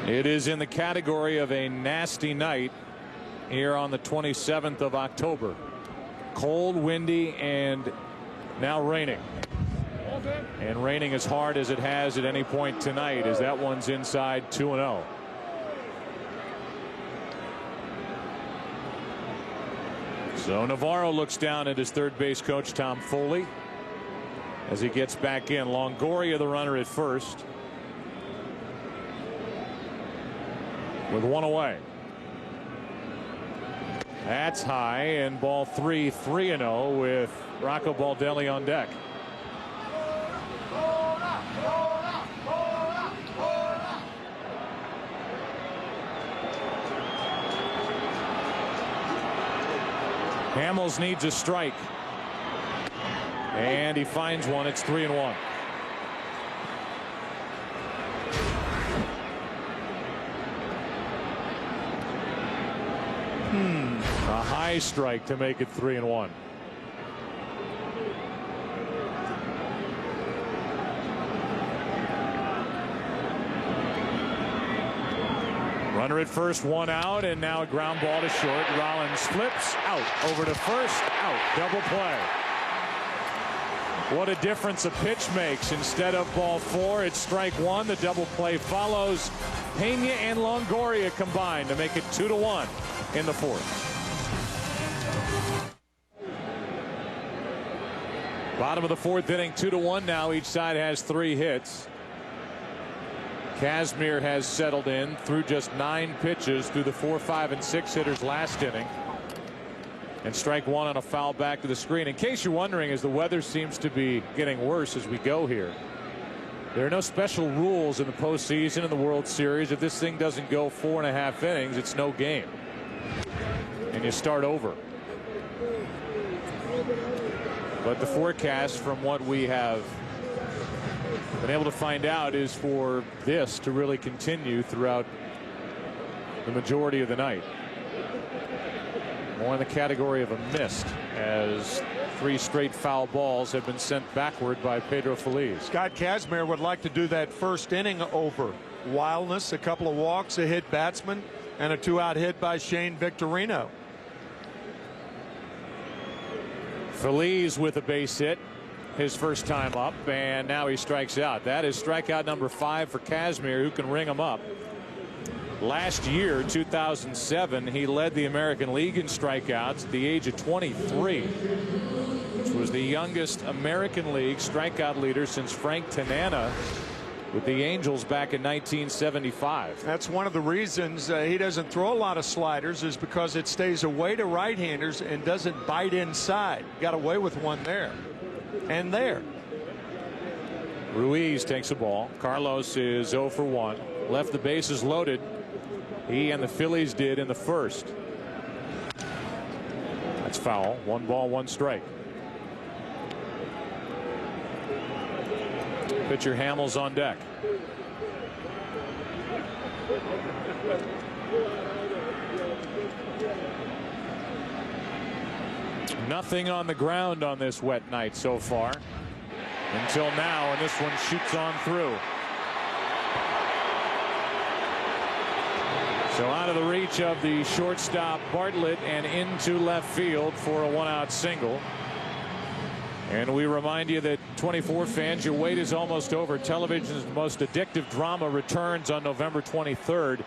It is in the category of a nasty night here on the 27th of October. Cold, windy, and now raining. And raining as hard as it has at any point tonight, as that one's inside 2-0. So Navarro looks down at his third base coach Tom Foley as he gets back in. Longoria the runner at first with 1 away. That's high, and ball 3, 3-0 with Rocco Baldelli on deck. Hamels needs a strike, and he finds one. It's 3-1. A high strike to make it 3-1. Runner at first, one out, and now a ground ball to short. Rollins flips out over to first, out, double play. What a difference a pitch makes. Instead of ball 4, it's strike 1. The double play follows. Pena and Longoria combined to make it 2-1 in the 4th. Bottom of the 4th inning, 2-1 now. Each side has 3 hits. Kazmir has settled in through just 9 pitches through the 4, 5, and 6 hitters last inning. And strike 1 on a foul back to the screen. In case you're wondering, as the weather seems to be getting worse as we go here, there are no special rules in the postseason in the World Series. If this thing doesn't go 4.5 innings, it's no game. And you start over. But the forecast from what we have been able to find out is for this to really continue throughout the majority of the night. More in the category of a mist, as 3 straight foul balls have been sent backward by Pedro Feliz. Scott Kazmir would like to do that first inning over. Wildness, a couple of walks, a hit batsman, and a 2-out hit by Shane Victorino. Feliz with a base hit, his first time up, and now he strikes out. That is strikeout number 5 for Kazmir, who can ring him up. Last year, 2007, he led the American League in strikeouts at the age of 23, which was the youngest American League strikeout leader since Frank Tanana with the Angels back in 1975. That's one of the reasons he doesn't throw a lot of sliders, is because it stays away to right-handers and doesn't bite inside. Got away with one there and there. Ruiz takes a ball. Carlos is 0 for 1. Left the bases loaded. He and the Phillies did in the first. That's foul. 1 ball, 1 strike. Pitcher Hamels on deck. Nothing on the ground on this wet night so far until now, and this one shoots on through. So out of the reach of the shortstop Bartlett and into left field for a 1-out single. And we remind you that 24 fans, your wait is almost over. Television's most addictive drama returns on November 23rd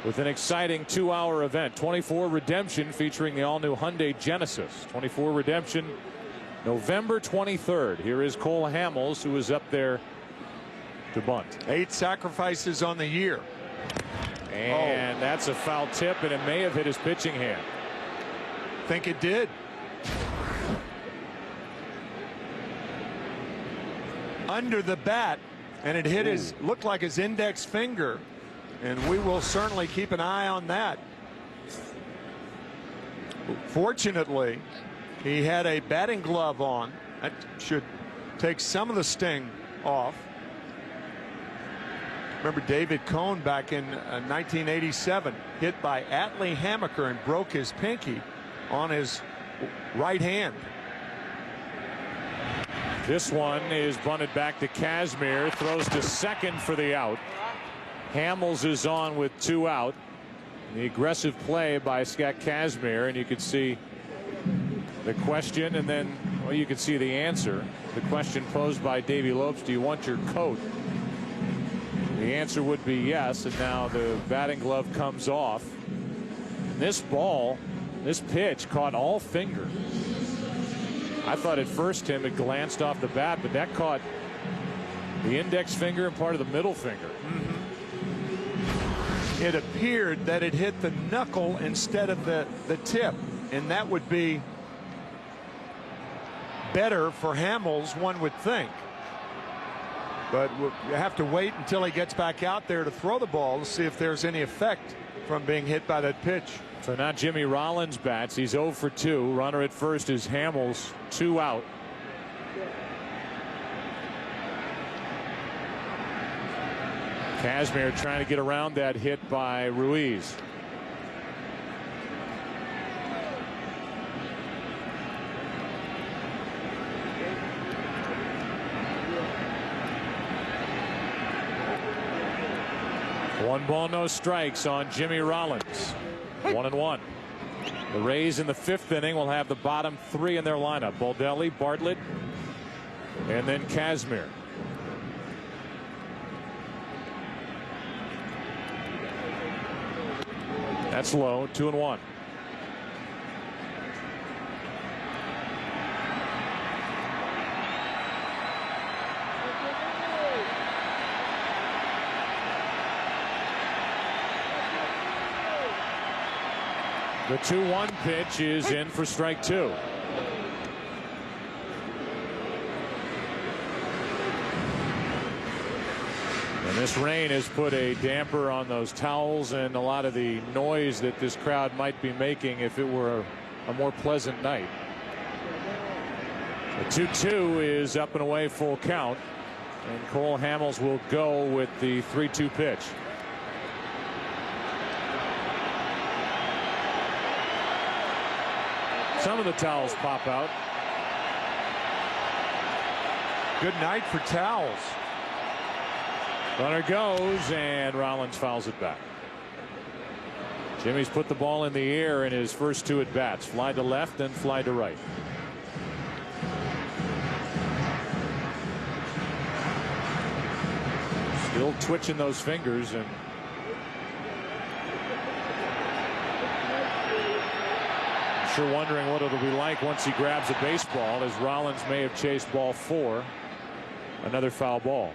with an exciting 2-hour event. 24 Redemption, featuring the all-new Hyundai Genesis. 24 Redemption, November 23rd. Here is Cole Hamels, who is up there to bunt. 8 sacrifices on the year. And that's a foul tip, and it may have hit his pitching hand. Think it did. Under the bat, and it hit his, looked like his index finger, and we will certainly keep an eye on that. Fortunately, he had a batting glove on. That should take some of the sting off. Remember David Cohn back in 1987, hit by Atlee Hammaker and broke his pinky on his right hand. This one is bunted back to Kazmir, throws to second for the out. Hamels is on with 2 out. The aggressive play by Scott Kazmir, and you can see the question, and then, well, you can see the answer. The question posed by Davey Lopes: do you want your coat? The answer would be yes, and now the batting glove comes off. And this ball, this pitch, caught all finger. I thought at first, Tim, it glanced off the bat, but that caught the index finger and part of the middle finger. It appeared that it hit the knuckle instead of the tip, and that would be better for Hamels, one would think. But we'll have to wait until he gets back out there to throw the ball to see if there's any effect from being hit by that pitch. So now Jimmy Rollins bats. He's 0 for 2. Runner at first is Hamels, 2 out. Kazmir trying to get around that hit by Ruiz. One ball, no strikes on Jimmy Rollins. 1-1. The Rays in the 5th inning will have the bottom 3 in their lineup: Baldelli, Bartlett, and then Kazmir. That's low. 2-1. The 2-1 pitch is in for strike 2. And this rain has put a damper on those towels and a lot of the noise that this crowd might be making if it were a more pleasant night. The 2-2 is up and away, full count, and Cole Hamels will go with the 3-2 pitch. Some of the towels pop out. Good night for towels. Runner goes, and Rollins fouls it back. Jimmy's put the ball in the air in his first 2 at bats. Fly to left and fly to right. Still twitching those fingers, and sure wondering what it'll be like once he grabs a baseball, as Rollins may have chased ball 4. Another foul ball.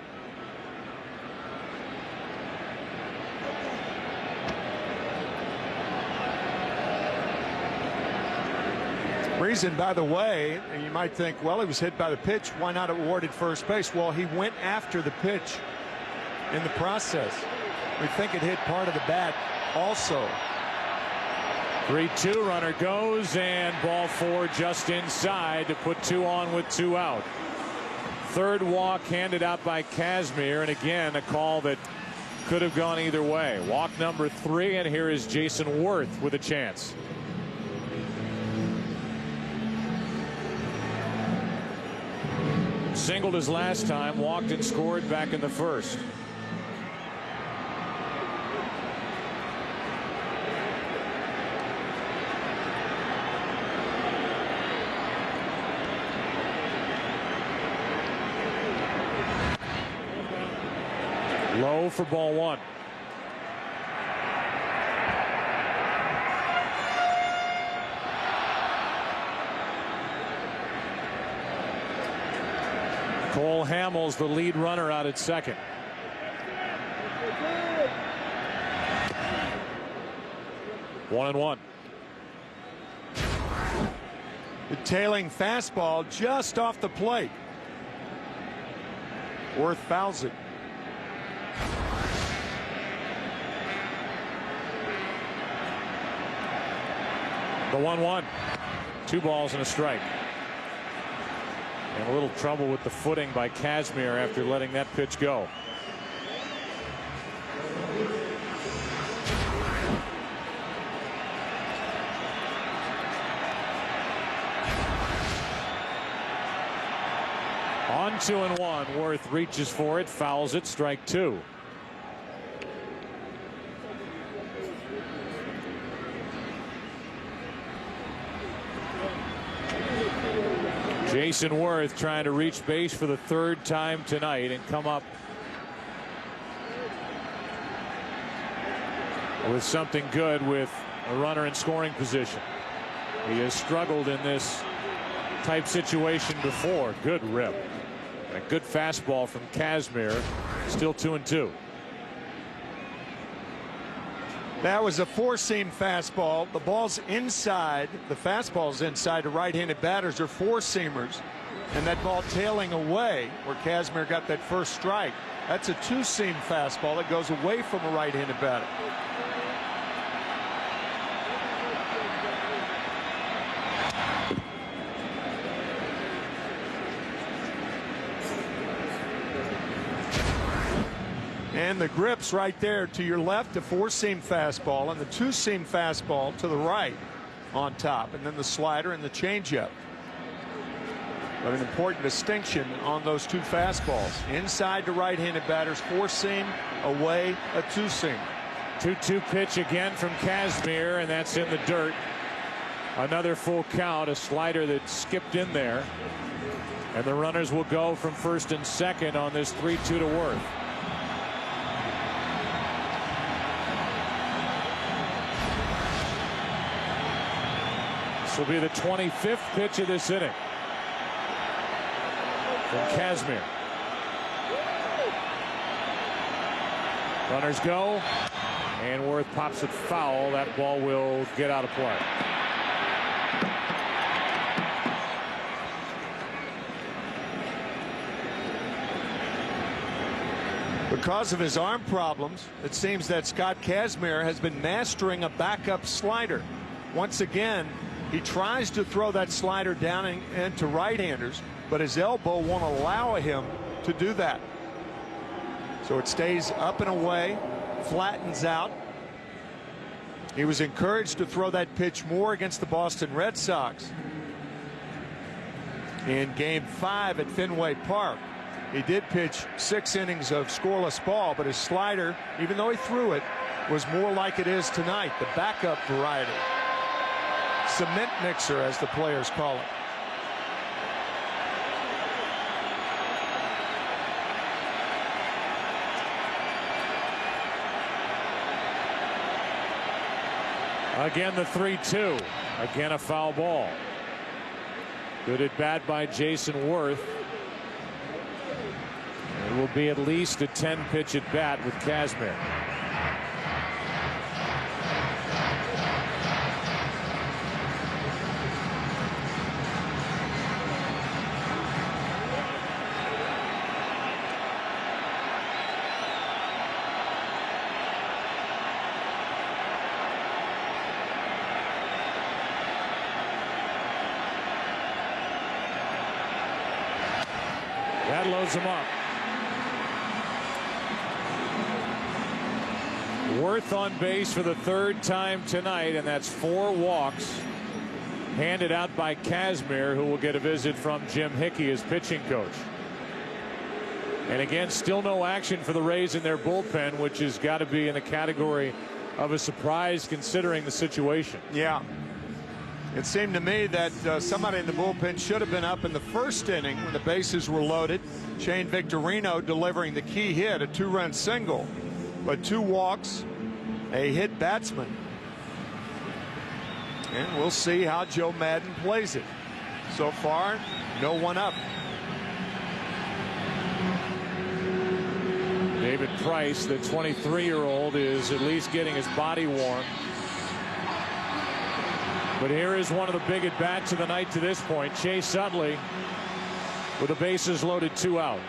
Reason, by the way, and you might think, well, he was hit by the pitch, why not awarded first base? Well, he went after the pitch in the process. We think it hit part of the bat also. 3-2, runner goes, and ball 4 just inside to put 2 on with 2 out. Third walk handed out by Kazmir, and again a call that could have gone either way. Walk number 3, and here is Jason Worth with a chance. Singled his last time, walked and scored back in the first. Low for ball 1. Cole Hamels, the lead runner, out at second. One and one. The tailing fastball just off the plate. Worth fouls it. The 1-1. 2 balls and a strike. And a little trouble with the footing by Kazmir after letting that pitch go. On 2-1. Worth reaches for it, fouls it, strike 2. Jason Worth trying to reach base for the 3rd time tonight and come up with something good with a runner in scoring position. He has struggled in this type situation before. Good rip. And a good fastball from Kazmir. Still 2-2. That was a 4-seam fastball. The ball's inside. The fastball's inside to right-handed batters or 4-seamers. And that ball tailing away where Kazmir got that first strike. That's a 2-seam fastball that goes away from a right-handed batter. And the grip's right there to your left, a 4-seam fastball, and the 2-seam fastball to the right on top, and then the slider and the changeup. But an important distinction on those two fastballs. Inside to right-handed batters, 4-seam, away a 2-seam. 2-2 pitch again from Kazmir, and that's in the dirt. Another full count, a slider that skipped in there. And the runners will go from first and second on this 3-2 to Worth. This will be the 25th pitch of this inning from Kazmir. Runners go, and Worth pops it foul. That ball will get out of play. Because of his arm problems, it seems that Scott Kazmir has been mastering a backup slider. Once again, he tries to throw that slider down into right-handers, but his elbow won't allow him to do that. So it stays up and away, flattens out. He was encouraged to throw that pitch more against the Boston Red Sox in Game 5 at Fenway Park. He did pitch 6 innings of scoreless ball, but his slider, even though he threw it, was more like it is tonight, the backup variety. Cement mixer, as the players call it. Again, the 3-2. Again, a foul ball. Good at bat by Jason Worth. It will be at least a 10-pitch at bat with Kazmir. That loads him up. Worth on base for the 3rd time tonight, and that's 4 walks handed out by Kazmir, who will get a visit from Jim Hickey, his pitching coach. And again, still no action for the Rays in their bullpen, which has got to be in the category of a surprise considering the situation. Yeah. It seemed to me that somebody in the bullpen should have been up in the first inning when the bases were loaded. Shane Victorino delivering the key hit, a 2-run single. But 2 walks, a hit batsman. And we'll see how Joe Madden plays it. So far, no one up. David Price, the 23-year-old, is at least getting his body warm. But here is one of the big at-bats of the night to this point. Chase Utley with the bases loaded, 2 out.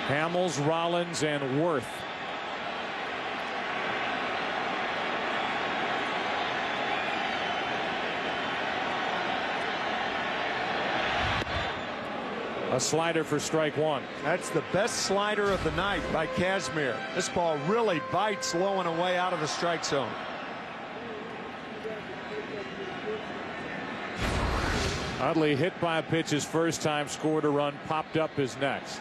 Hamels, Rollins, and Worth. A slider for strike 1. That's the best slider of the night by Kazmir. This ball really bites low and away out of the strike zone. Utley hit by a pitch his first time, scored a run, popped up his next.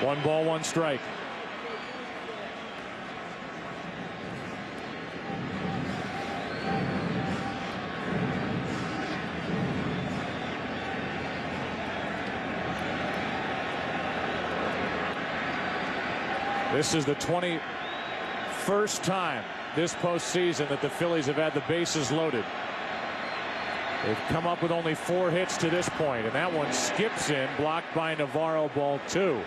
One ball, one strike. This is the 21st time this postseason that the Phillies have had the bases loaded. They've come up with only 4 hits to this point, and that one skips in, blocked by Navarro, ball 2.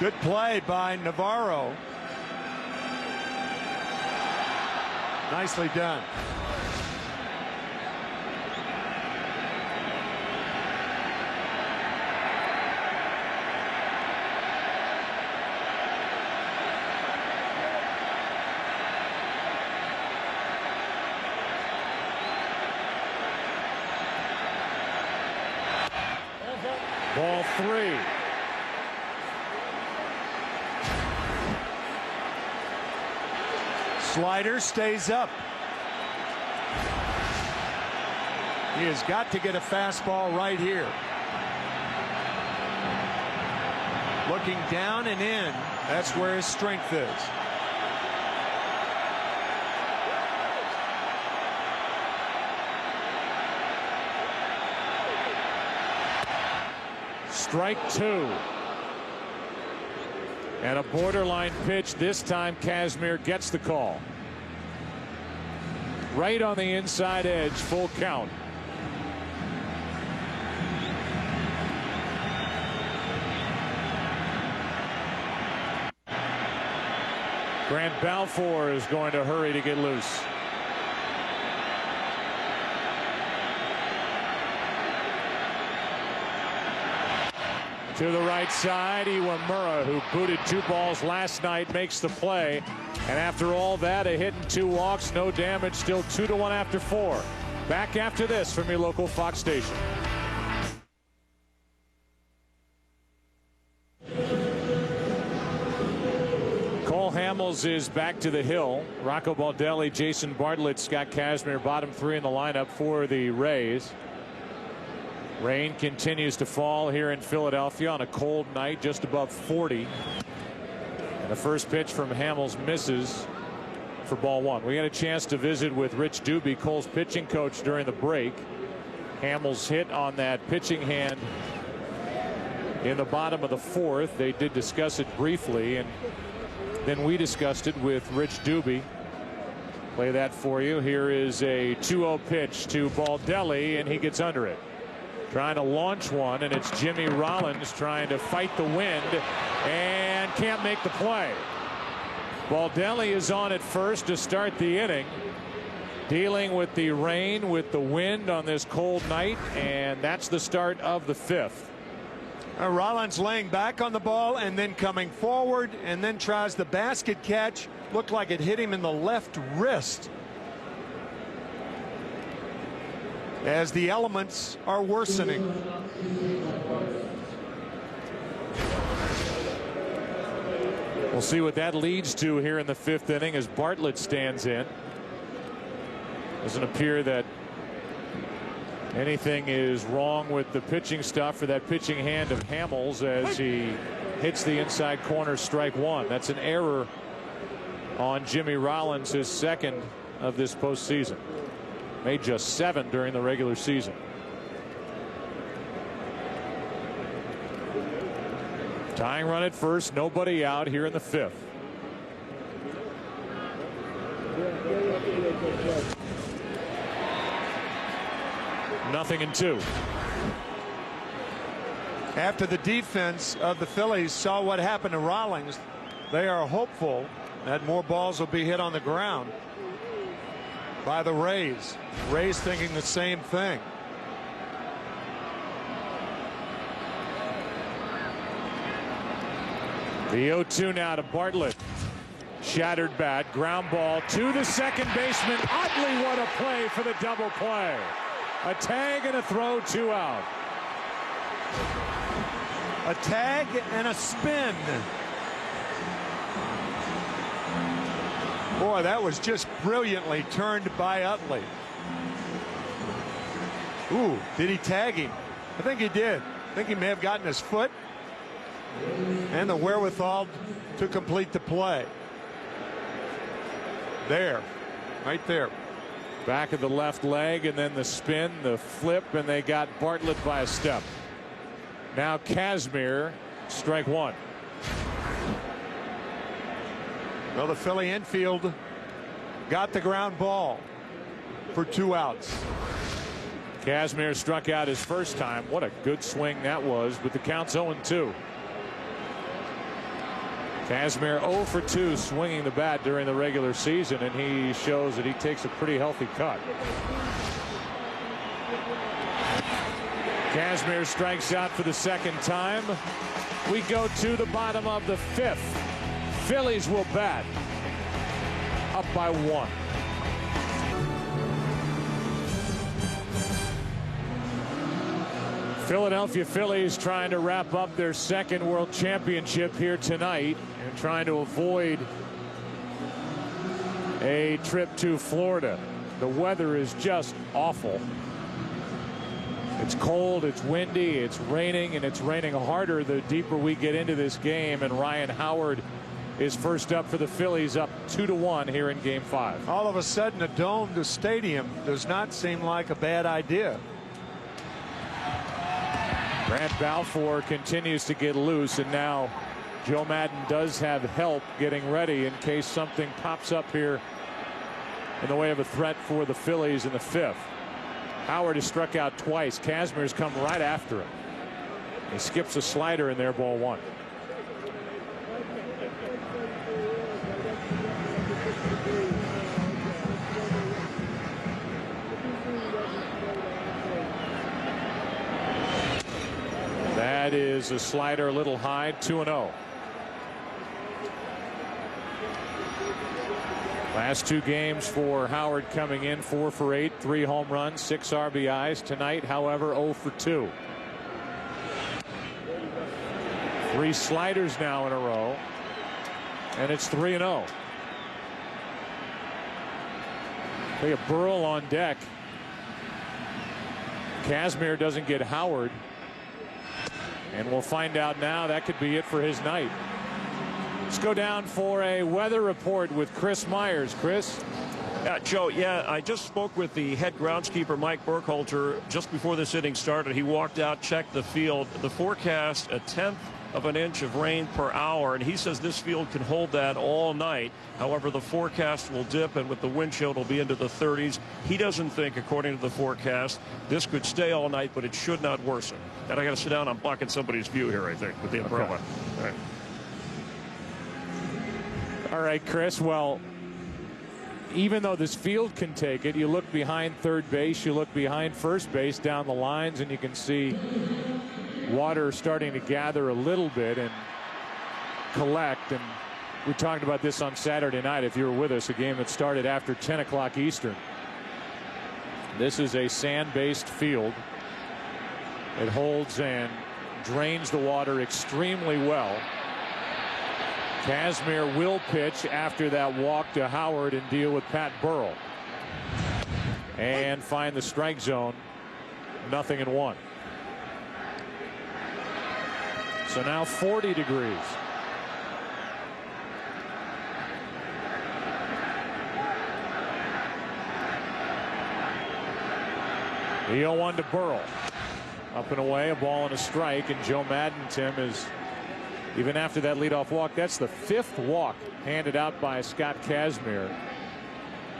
Good play by Navarro. Nicely done. Ball 3. Slider stays up. He has got to get a fastball right here. Looking down and in. That's where his strength is. Strike 2. And a borderline pitch. This time Kazmir gets the call. Right on the inside edge, full count. Grant Balfour is going to hurry to get loose. To the right side, Iwamura, who booted 2 balls last night, makes the play. And after all that, a hit and 2 walks, no damage, still 2-1 after 4. Back after this from your local Fox station. Cole Hamels is back to the hill. Rocco Baldelli, Jason Bartlett, Scott Kazmir, bottom 3 in the lineup for the Rays. Rain continues to fall here in Philadelphia on a cold night, just above 40. And the first pitch from Hamels misses for ball 1. We had a chance to visit with Rich Doobie, Cole's pitching coach, during the break. Hamels hit on that pitching hand in the bottom of the 4th. They did discuss it briefly, and then we discussed it with Rich Doobie. Play that for you. Here is a 2-0 pitch to Baldelli, and he gets under it. Trying to launch one, and it's Jimmy Rollins trying to fight the wind and can't make the play. Baldelli is on at first to start the inning, dealing with the rain, with the wind on this cold night, and that's the start of the 5th. Rollins laying back on the ball and then coming forward and then tries the basket catch. Looked like it hit him in the left wrist. As the elements are worsening. We'll see what that leads to here in the 5th inning as Bartlett stands in. Doesn't appear that anything is wrong with the pitching stuff for that pitching hand of Hamels as he hits the inside corner, strike 1. That's an error on Jimmy Rollins, his 2nd of this postseason. Made just 7 during the regular season. Tying run at first, nobody out here in the 5th. Nothing in 2. After the defense of the Phillies saw what happened to Rollins, they are hopeful that more balls will be hit on the ground by the Rays. Rays thinking the same thing. The 0-2 now to Bartlett. Shattered bat, ground ball to the second baseman. Oddly, what a play for the double play. A tag and a throw, 2 out. A tag and a spin. Boy, that was just brilliantly turned by Utley. Ooh, did he tag him? I think he did. I think he may have gotten his foot and the wherewithal to complete the play. There, right there. Back of the left leg, and then the spin, the flip, and they got Bartlett by a step. Now Kazmir, strike 1. Well, the Philly infield got the ground ball for 2 outs. Kazmir struck out his first time. What a good swing that was, but the count's 0-2. Kazmir 0 for 2 swinging the bat during the regular season, and he shows that he takes a pretty healthy cut. Kazmir strikes out for the 2nd time. We go to the bottom of the 5th. Phillies will bat up by 1. Philadelphia Phillies trying to wrap up their second World Championship here tonight and trying to avoid a trip to Florida. The weather is just awful. It's cold, it's windy, it's raining, and it's raining harder the deeper we get into this game. And Ryan Howard is first up for the Phillies, up 2-1 here in Game 5. All of a sudden, a domed stadium does not seem like a bad idea. Grant Balfour continues to get loose, and now Joe Maddon does have help getting ready in case something pops up here in the way of a threat for the Phillies in the 5th. Howard has struck out twice. Kazmir's come right after him. He skips a slider in there, ball 1. That is a slider a little high, 2-0. Last 2 games for Howard coming in, 4 for 8, 3 home runs, 6 RBIs. Tonight, however, 0 for 2. 3 sliders now in a row, and it's 3-0. They have Burrell on deck. Kazmir doesn't get Howard. And we'll find out now. That could be it for his night. Let's go down for a weather report with Chris Myers. Chris? Joe, I just spoke with the head groundskeeper, Mike Burkhalter, just before this inning started. He walked out, checked the field. The forecast, 1/10 of an inch of rain per hour, and he says this field can hold that all night. However, the forecast will dip, and with the wind chill, it'll be into the 30s. He doesn't think, according to the forecast, this could stay all night, but it should not worsen. And I got to sit down. I'm blocking somebody's view here, I think, with the umbrella. Okay. All right, Chris. Well, even though this field can take it, you look behind third base, you look behind first base down the lines, and you can see water starting to gather a little bit and collect. And we talked about this on Saturday night, if you were with us, a game that started after 10 o'clock Eastern. This is a sand-based field. It holds and drains the water extremely well. Kazmir will pitch after that walk to Howard and deal with Pat Burrell. And find the strike zone. 0-1. So now 40 degrees. The 0-1 to Burrell. Up and away, a ball and a strike, and Joe Maddon, Tim, is, even after that leadoff walk, that's the 5th walk handed out by Scott Kazmir,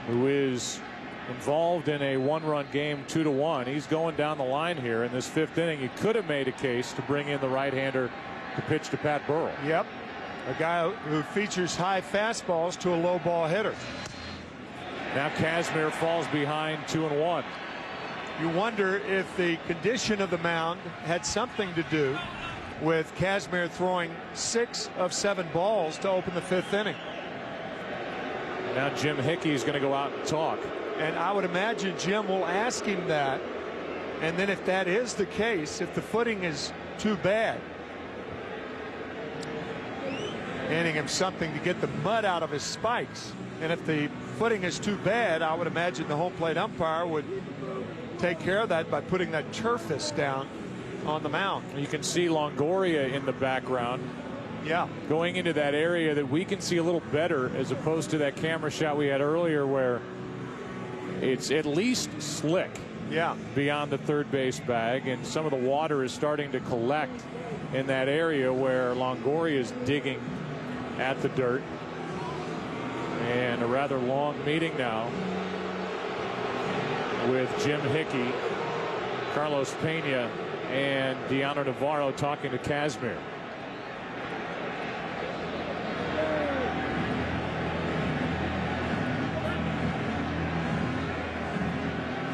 who is involved in a 1-run game, 2-1. He's going down the line here in this 5th inning. He could have made a case to bring in the right-hander to pitch to Pat Burrell. Yep, a guy who features high fastballs to a low ball hitter. Now Kazmir falls behind, 2-1. You wonder if the condition of the mound had something to do with Kazmir throwing 6 of 7 balls to open the 5th inning. Now Jim Hickey is going to go out and talk. And I would imagine Jim will ask him that. And then if that is the case, if the footing is too bad, handing him something to get the mud out of his spikes. And if the footing is too bad, I would imagine the home plate umpire would take care of that by putting that turfist down on the mound. You can see Longoria in the background. Yeah. Going into that area that we can see a little better, as opposed to that camera shot we had earlier where it's at least slick. Yeah. Beyond the third base bag, and some of the water is starting to collect in that area where Longoria is digging at the dirt. And a rather long meeting now with Jim Hickey, Carlos Pena, and Deano Navarro talking to Kazmir.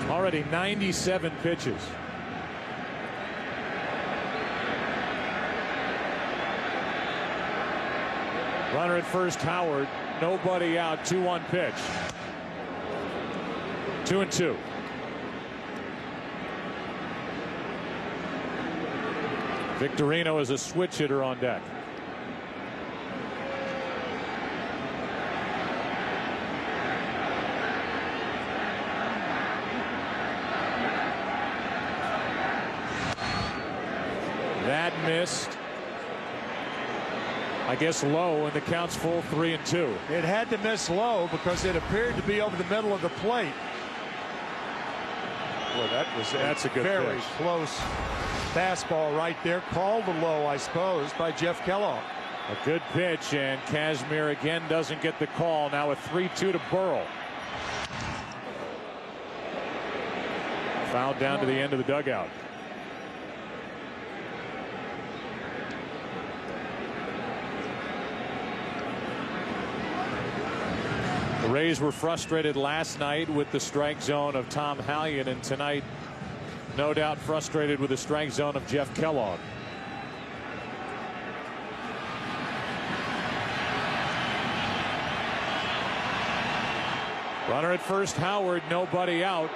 Already 97 pitches. Runner at first, Howard. Nobody out. 2-1 pitch. 2-2. Victorino is a switch hitter on deck. That missed. I guess low, and the count's full 3-2. It had to miss low because it appeared to be over the middle of the plate. Well, that's a good very pitch. Close fastball right there. Called the low, I suppose, by Jeff Kellogg. A good pitch, and Kazmir again doesn't get the call. Now a 3-2 to Burrell. Fouled down to the end of the dugout. The Rays were frustrated last night with the strike zone of Tom Hallion, and tonight, no doubt, frustrated with the strike zone of Jeff Kellogg. Runner at first, Howard, nobody out,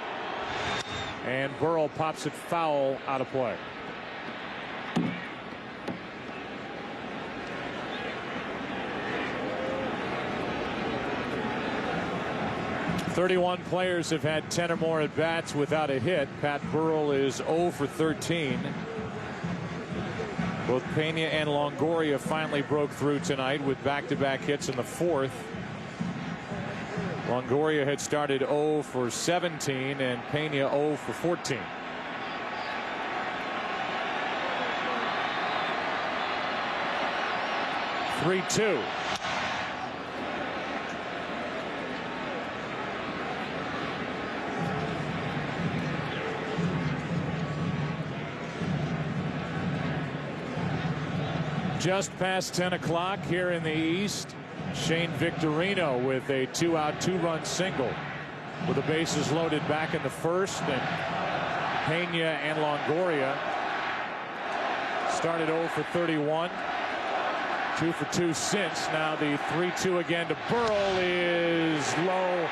and Burrell pops it foul out of play. .31 players have had 10 or more at bats without a hit. Pat Burrell is 0 for 13. Both Pena and Longoria finally broke through tonight with back-to-back hits in the fourth. Longoria had started 0 for 17 and Pena 0 for 14. (3-2). Just past 10 o'clock here in the East. Shane Victorino with a 2-out, 2-run single with the bases loaded back in the first, and Pena and Longoria started 0 for 31, 2 for 2 since. Now the 3-2 again to Burrell is low,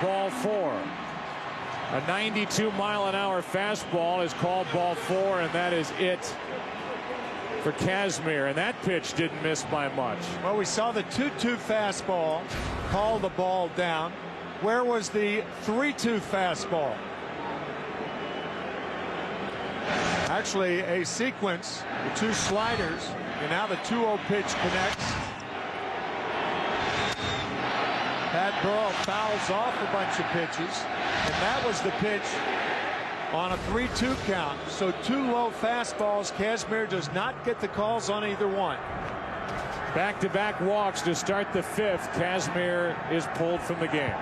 ball 4. A 92-mile-an-hour fastball is called ball 4, and that is it for Kazmir, and that pitch didn't miss by much. Well, we saw the 2-2 fastball call the ball down. Where was the 3-2 fastball? Actually, a sequence, the 2 sliders, and now the 2-0 pitch connects. Pat Burrell fouls off a bunch of pitches, and that was the pitch on a 3-2 count. So 2 low fastballs. Kazmir does not get the calls on either one. Back-to-back walks to start the fifth. Kazmir is pulled from the game.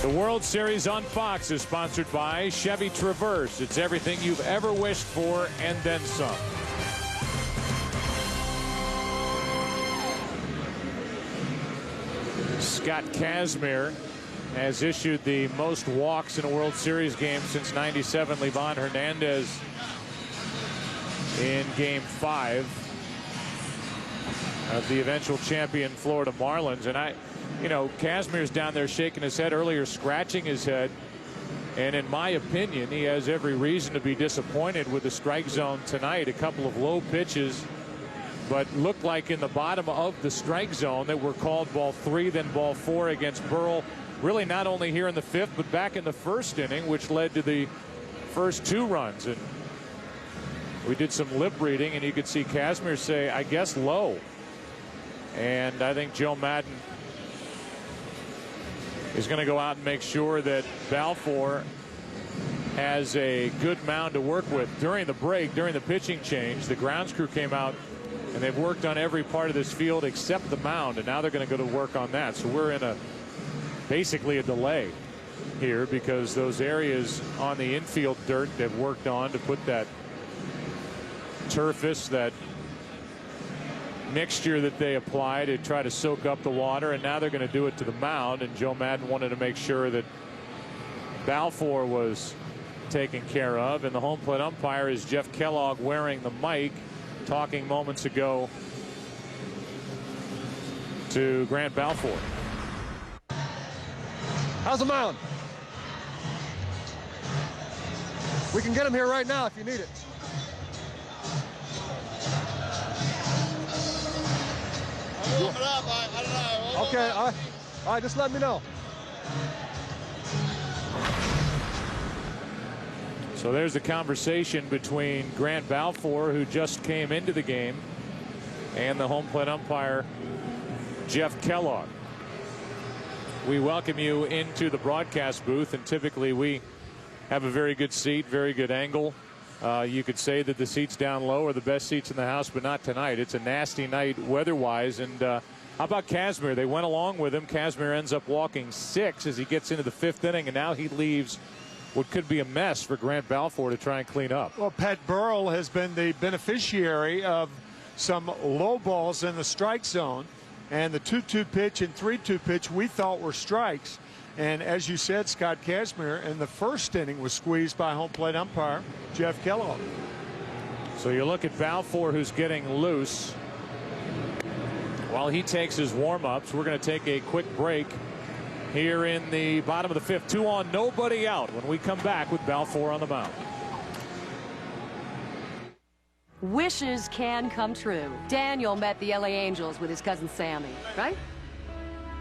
The World Series on Fox is sponsored by Chevy Traverse. It's everything you've ever wished for and then some. Scott Kazmir has issued the most walks in a World Series game since '97. Livan Hernandez in Game 5 of the eventual champion Florida Marlins. And Kazmir's down there shaking his head earlier, scratching his head. And in my opinion, he has every reason to be disappointed with the strike zone tonight. A couple of low pitches, but looked like in the bottom of the strike zone that were called ball 3, then ball 4 against Burrell. Really not only here in the fifth, but back in the first inning, which led to the first 2 runs. And we did some lip reading, and you could see Kazmir say, I guess, low. And I think Joe Madden is going to go out and make sure that Balfour has a good mound to work with. During the break, during the pitching change, the grounds crew came out, and they've worked on every part of this field except the mound, and now they're going to go to work on that. So we're in basically a delay here, because those areas on the infield dirt they've worked on to put that turfus, that mixture that they apply to try to soak up the water, and now they're going to do it to the mound. And Joe Madden wanted to make sure that Balfour was taken care of, and the home plate umpire is Jeff Kellogg, wearing the mic, talking moments ago to Grant Balfour. How's the mound? We can get him here right now if you need it. warm it up. I don't know. Okay, all right, just let me know. So there's the conversation between Grant Balfour, who just came into the game, and the home plate umpire, Jeff Kellogg. We welcome you into the broadcast booth, and typically we have a very good seat, very good angle. You could say that the seats down low are the best seats in the house, but not tonight. It's a nasty night weather-wise. And how about Kazmir? They went along with him. Kazmir ends up walking 6 as he gets into the 5th inning, and now he leaves what could be a mess for Grant Balfour to try and clean up. Well, Pat Burrell has been the beneficiary of some low balls in the strike zone, and the 2-2 pitch and 3-2 pitch we thought were strikes. And as you said, Scott Kazmir in the first inning was squeezed by home plate umpire Jeff Kellogg. So you look at Balfour, who's getting loose while he takes his warm-ups. We're going to take a quick break here in the bottom of the 5th. 2 on, nobody out when we come back with Balfour on the mound. Wishes can come true. Daniel met the LA Angels with his cousin Sammy, right?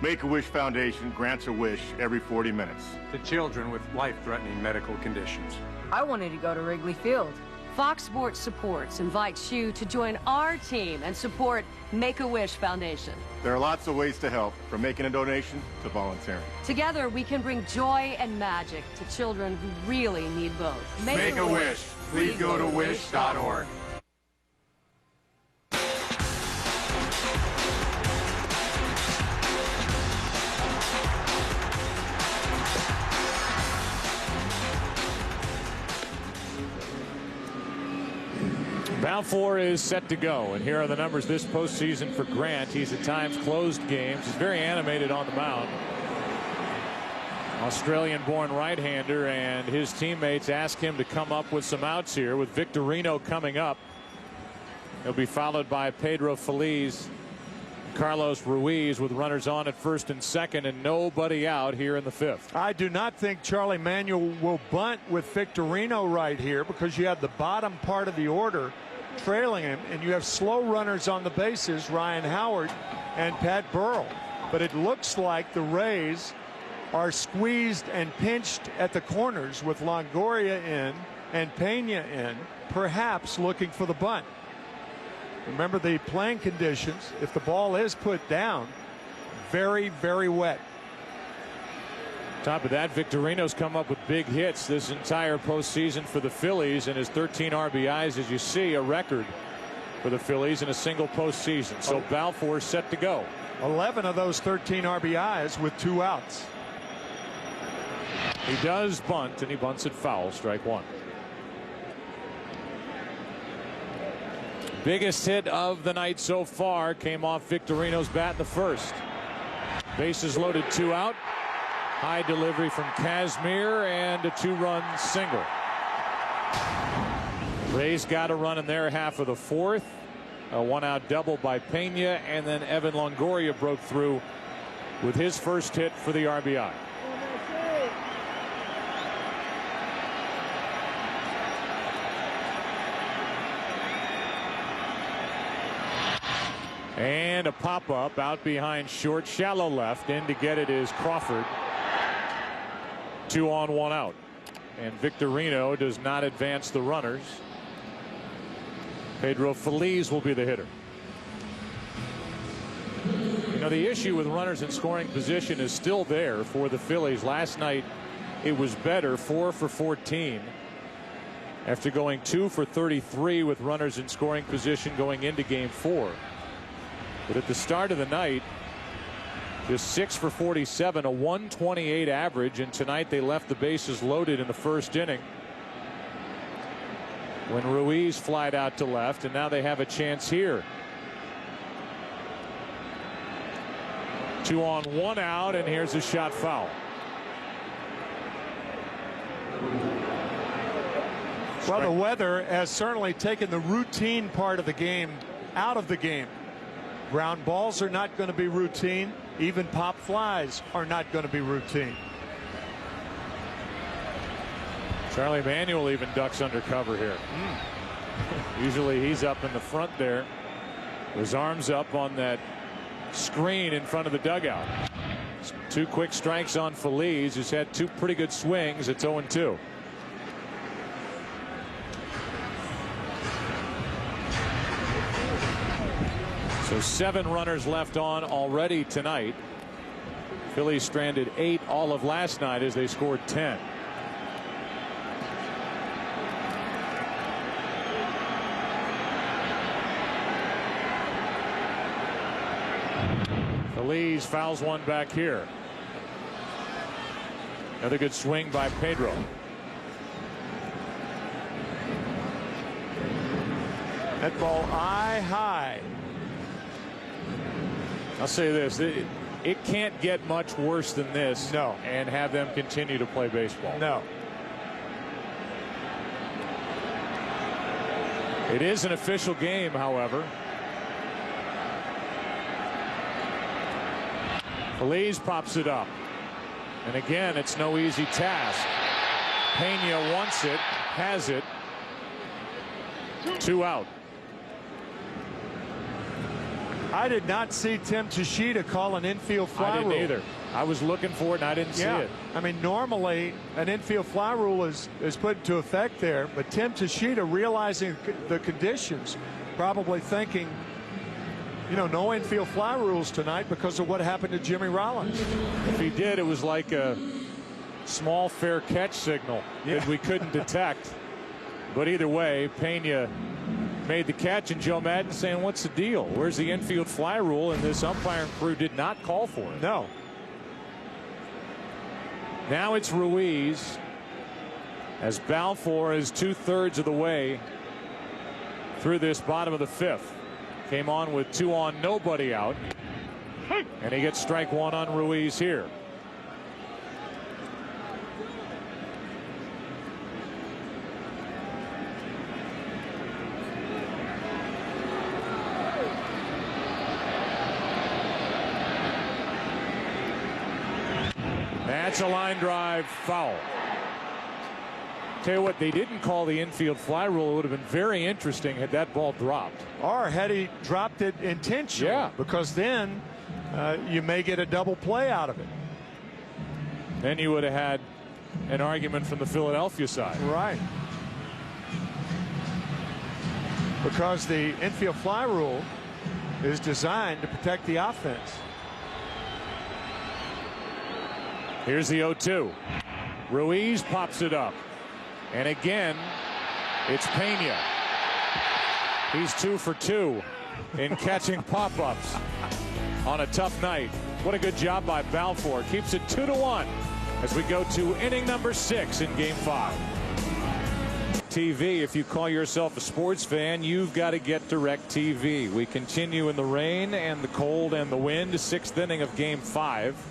Make-A-Wish Foundation grants a wish every 40 minutes. To children with life-threatening medical conditions. I wanted to go to Wrigley Field. Fox Sports Supports invites you to join our team and support Make-A-Wish Foundation. There are lots of ways to help, from making a donation to volunteering. Together, we can bring joy and magic to children who really need both. Make-A-Wish. Please go to wish.org. Balfour is set to go, and here are the numbers this postseason for Grant. He's at times closed games. He's very animated on the mound. Australian-born right-hander, and his teammates ask him to come up with some outs here, with Victorino coming up. He'll be followed by Pedro Feliz, Carlos Ruiz, with runners on at first and second, and nobody out here in the 5th. I do not think Charlie Manuel will bunt with Victorino right here, because you have the bottom part of the order trailing him, and you have slow runners on the bases, Ryan Howard and Pat Burrell. But it looks like the Rays are squeezed and pinched at the corners, with Longoria in and Pena in, perhaps looking for the bunt. Remember the playing conditions. If the ball is put down, very, very wet. Top of that, Victorino's come up with big hits this entire postseason for the Phillies, and his 13 RBIs, as you see, a record for the Phillies in a single postseason. So Balfour set to go. 11 of those 13 RBIs with 2 outs. He does bunt, and he bunts it foul, strike 1. Biggest hit of the night so far came off Victorino's bat in the 1st. Bases loaded, 2 out. High delivery from Kazmir and a 2-run single. Rays got a run in their half of the 4th. A 1-out double by Pena, and then Evan Longoria broke through with his first hit for the RBI. And a pop-up out behind short, shallow left. In to get it is Crawford. 2 on, 1 out. And Victorino does not advance the runners. Pedro Feliz will be the hitter. You know, the issue with runners in scoring position is still there for the Phillies. Last night it was better, 4 for 14. After going 2 for 33 with runners in scoring position going into game 4. But at the start of the night, just 6 for 47, a 128 average, and tonight they left the bases loaded in the 1st inning when Ruiz flied out to left, and now they have a chance here. 2 on, 1 out, and here's a shot foul. Well, the weather has certainly taken the routine part of the game out of the game. Ground balls are not going to be routine. Even pop flies are not going to be routine. Charlie Manuel even ducks under cover here. Usually he's up in the front there. His arms up on that screen in front of the dugout. 2 quick strikes on Phillies, who's had 2 pretty good swings. It's 0-2. So 7 runners left on already tonight. Phillies stranded 8 all of last night as they scored 10. Phillies fouls one back here. Another good swing by Pedro. That ball eye high. I'll say this, it can't get much worse than this. No. And have them continue to play baseball. No. It is an official game, however. Phillies pops it up. And again, it's no easy task. Pena wants it, has it. 2 out. I did not see Tim Tschida call an infield fly rule. I didn't either. I was looking for it and I didn't see it. I mean, normally an infield fly rule is put into effect there, but Tim Tschida, realizing the conditions, probably thinking, you know, no infield fly rules tonight because of what happened to Jimmy Rollins. If he did, it was like a small fair catch signal that we couldn't detect. But either way, Pena made the catch, and Joe Madden saying, what's the deal? Where's the infield fly rule? And this umpiring crew did not call for it. No. Now it's Ruiz as Balfour is 2/3 of the way through this bottom of the 5th. Came on with 2 on, nobody out. And he gets strike 1 on Ruiz here. That's a line drive foul. Tell you what, they didn't call the infield fly rule. It would have been very interesting had that ball dropped. Or had he dropped it intentionally. Yeah. Because then you may get a double play out of it. Then you would have had an argument from the Philadelphia side. Right. Because the infield fly rule is designed to protect the offense. Here's the 0-2. Ruiz pops it up. And again, it's Pena. He's 2 for 2 in catching pop-ups on a tough night. What a good job by Balfour. Keeps it 2-1 as we go to inning number 6 in Game 5. TV, if you call yourself a sports fan, you've got to get DirecTV. We continue in the rain and the cold and the wind. 6th inning of Game 5.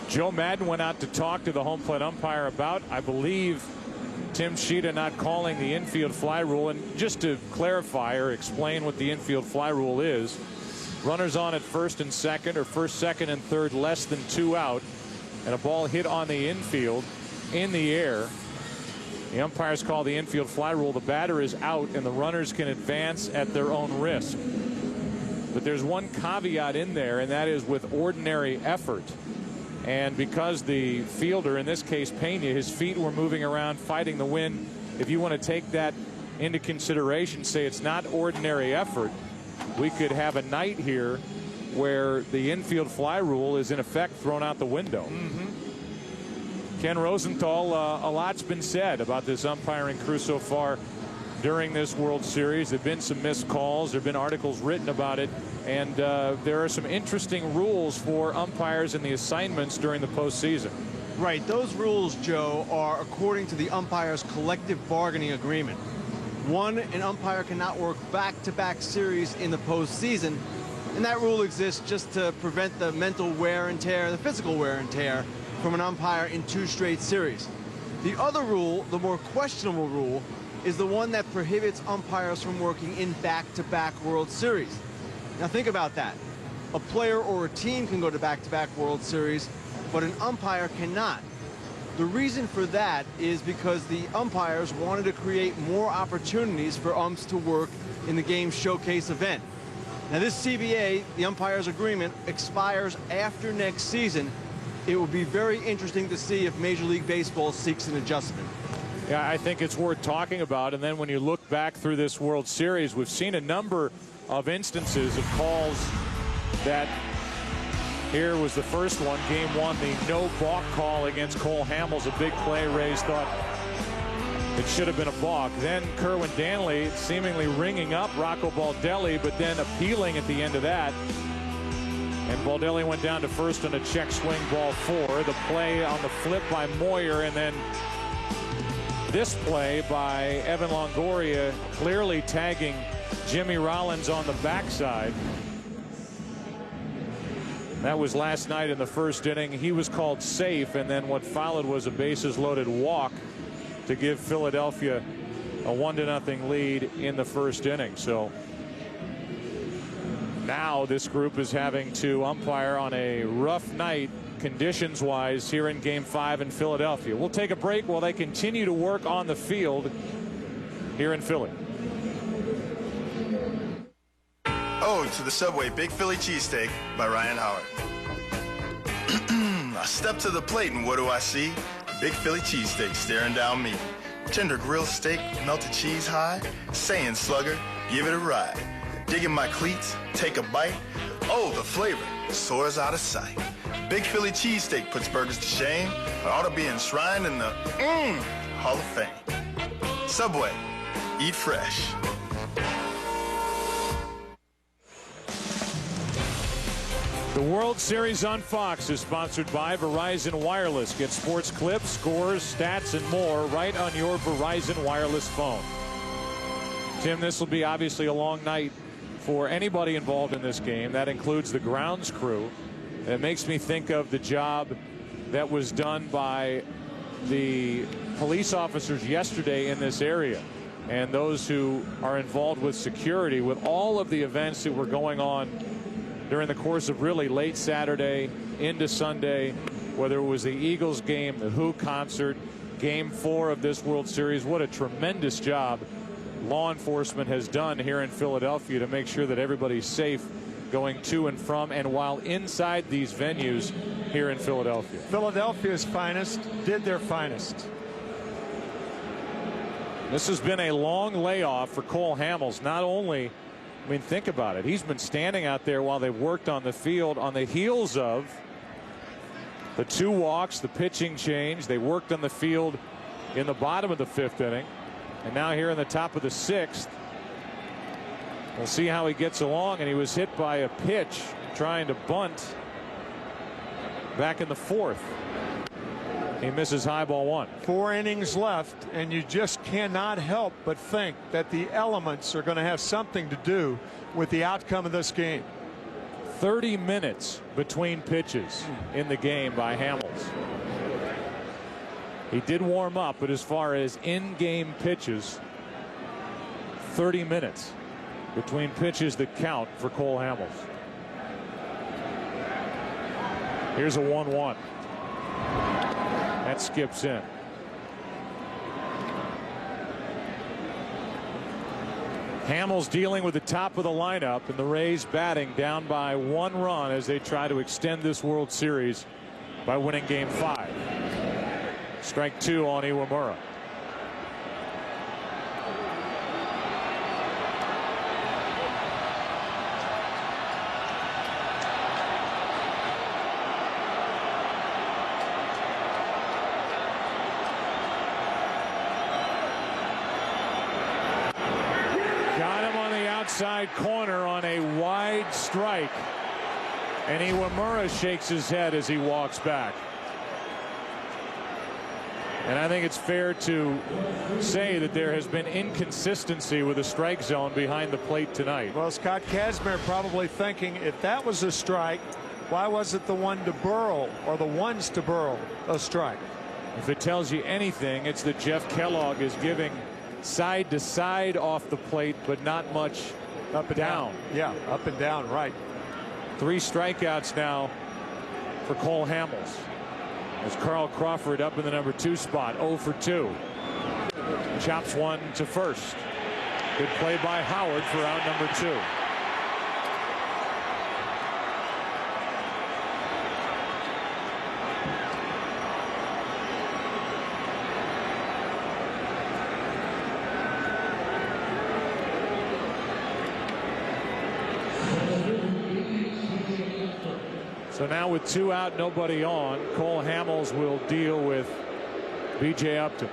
Joe Madden went out to talk to the home plate umpire about, I believe, Tim Tschida not calling the infield fly rule. And just to clarify or explain what the infield fly rule is, runners on at first and second, or first, second, and third, less than 2 out, and a ball hit on the infield in the air. The umpires call the infield fly rule. The batter is out and the runners can advance at their own risk. But there's one caveat in there, and that is with ordinary effort. And because the fielder, in this case Pena, his feet were moving around fighting the wind, if you want to take that into consideration, say it's not ordinary effort, we could have a night here where the infield fly rule is in effect thrown out the window. Ken Rosenthal, a lot's been said about this umpiring crew so far during this World Series. There have been some missed calls. There have been articles written about it. And there are some interesting rules for umpires and the assignments during the postseason. Right. Those rules, Joe, are according to the umpires' collective bargaining agreement. One, an umpire cannot work back-to-back series in the postseason. And that rule exists just to prevent the mental wear and tear, the physical wear and tear from an umpire in 2 straight series. The other rule, the more questionable rule, is the one that prohibits umpires from working in back-to-back World Series. Now think about that. A player or a team can go to back-to-back World Series, but an umpire cannot. The reason for that is because the umpires wanted to create more opportunities for umps to work in the game's showcase event. Now this CBA, the umpires agreement, expires after next season. It will be very interesting to see if Major League Baseball seeks an adjustment. Yeah, I think it's worth talking about. And then when you look back through this World Series, we've seen a number of instances of calls that, here was the first one, game 1, the no balk call against Cole Hamels, a big play. Rays thought it should have been a balk. Then Kerwin Danley seemingly ringing up Rocco Baldelli, but then appealing at the end of that. And Baldelli went down to first on a check swing, ball 4. The play on the flip by Moyer, and then this play by Evan Longoria clearly tagging Jimmy Rollins on the backside. That was last night in the first inning. He was called safe, and then what followed was a bases loaded walk to give Philadelphia a 1-0 lead in the first inning. So now this group is having to umpire on a rough night conditions wise here in game 5 in Philadelphia. We'll take a break while they continue to work on the field here in Philly. Oh, to the Subway Big Philly Cheesesteak by Ryan Howard. I step to the plate and what do I see? A big Philly cheesesteak staring down me. Tender grilled steak, melted cheese high, saying slugger, give it a ride. Digging my cleats, take a bite. Oh, the flavor soars out of sight. Big Philly cheesesteak puts burgers to shame, but ought to be enshrined in the Hall of Fame. Subway, eat fresh. The World Series on Fox is sponsored by Verizon Wireless. Get sports clips, scores, stats, and more right on your Verizon Wireless phone. Tim, this will be obviously a long night for anybody involved in this game. That includes the grounds crew. It makes me think of the job that was done by the police officers yesterday in this area and those who are involved with security, with all of the events that were going on during the course of really late Saturday into Sunday, whether it was the Eagles game, the Who concert, game 4 of this World Series. What a tremendous job law enforcement has done here in Philadelphia to make sure that everybody's safe going to and from and while inside these venues here in Philadelphia. Philadelphia's finest did their finest. This has been a long layoff for Cole Hamels. Not only, I mean, think about it. He's been standing out there while they've worked on the field on the heels of the 2 walks, the pitching change. They worked on the field in the bottom of the 5th inning. And now here in the top of the 6th. We'll see how he gets along. And he was hit by a pitch trying to bunt back in the 4th. He misses high ball 1. 4 innings left, and you just cannot help but think that the elements are going to have something to do with the outcome of this game. 30 minutes between pitches in the game by Hamels. He did warm up, but as far as in-game pitches, 30 minutes between pitches that count for Cole Hamels. Here's a 1-1. That skips in. Hamels dealing with the top of the lineup, and the Rays batting down by 1 run as they try to extend this World Series by winning game 5. Strike 2 on Iwamura. Outside corner on a wide strike, and Iwamura shakes his head as he walks back. And I think it's fair to say that there has been inconsistency with the strike zone behind the plate tonight. Well, Scott Kazmir probably thinking, if that was a strike, why was it the one to Burrell or the ones to Burrell a strike? If it tells you anything, it's that Jeff Kellogg is giving side to side off the plate, but not much up and down. Yeah, up and down, right. 3 strikeouts now for Cole Hamels. As Carl Crawford up in the number 2 spot, 0 for 2. Chops one to first. Good play by Howard for out number 2. So now with 2 out, nobody on, Cole Hamels will deal with B.J. Upton.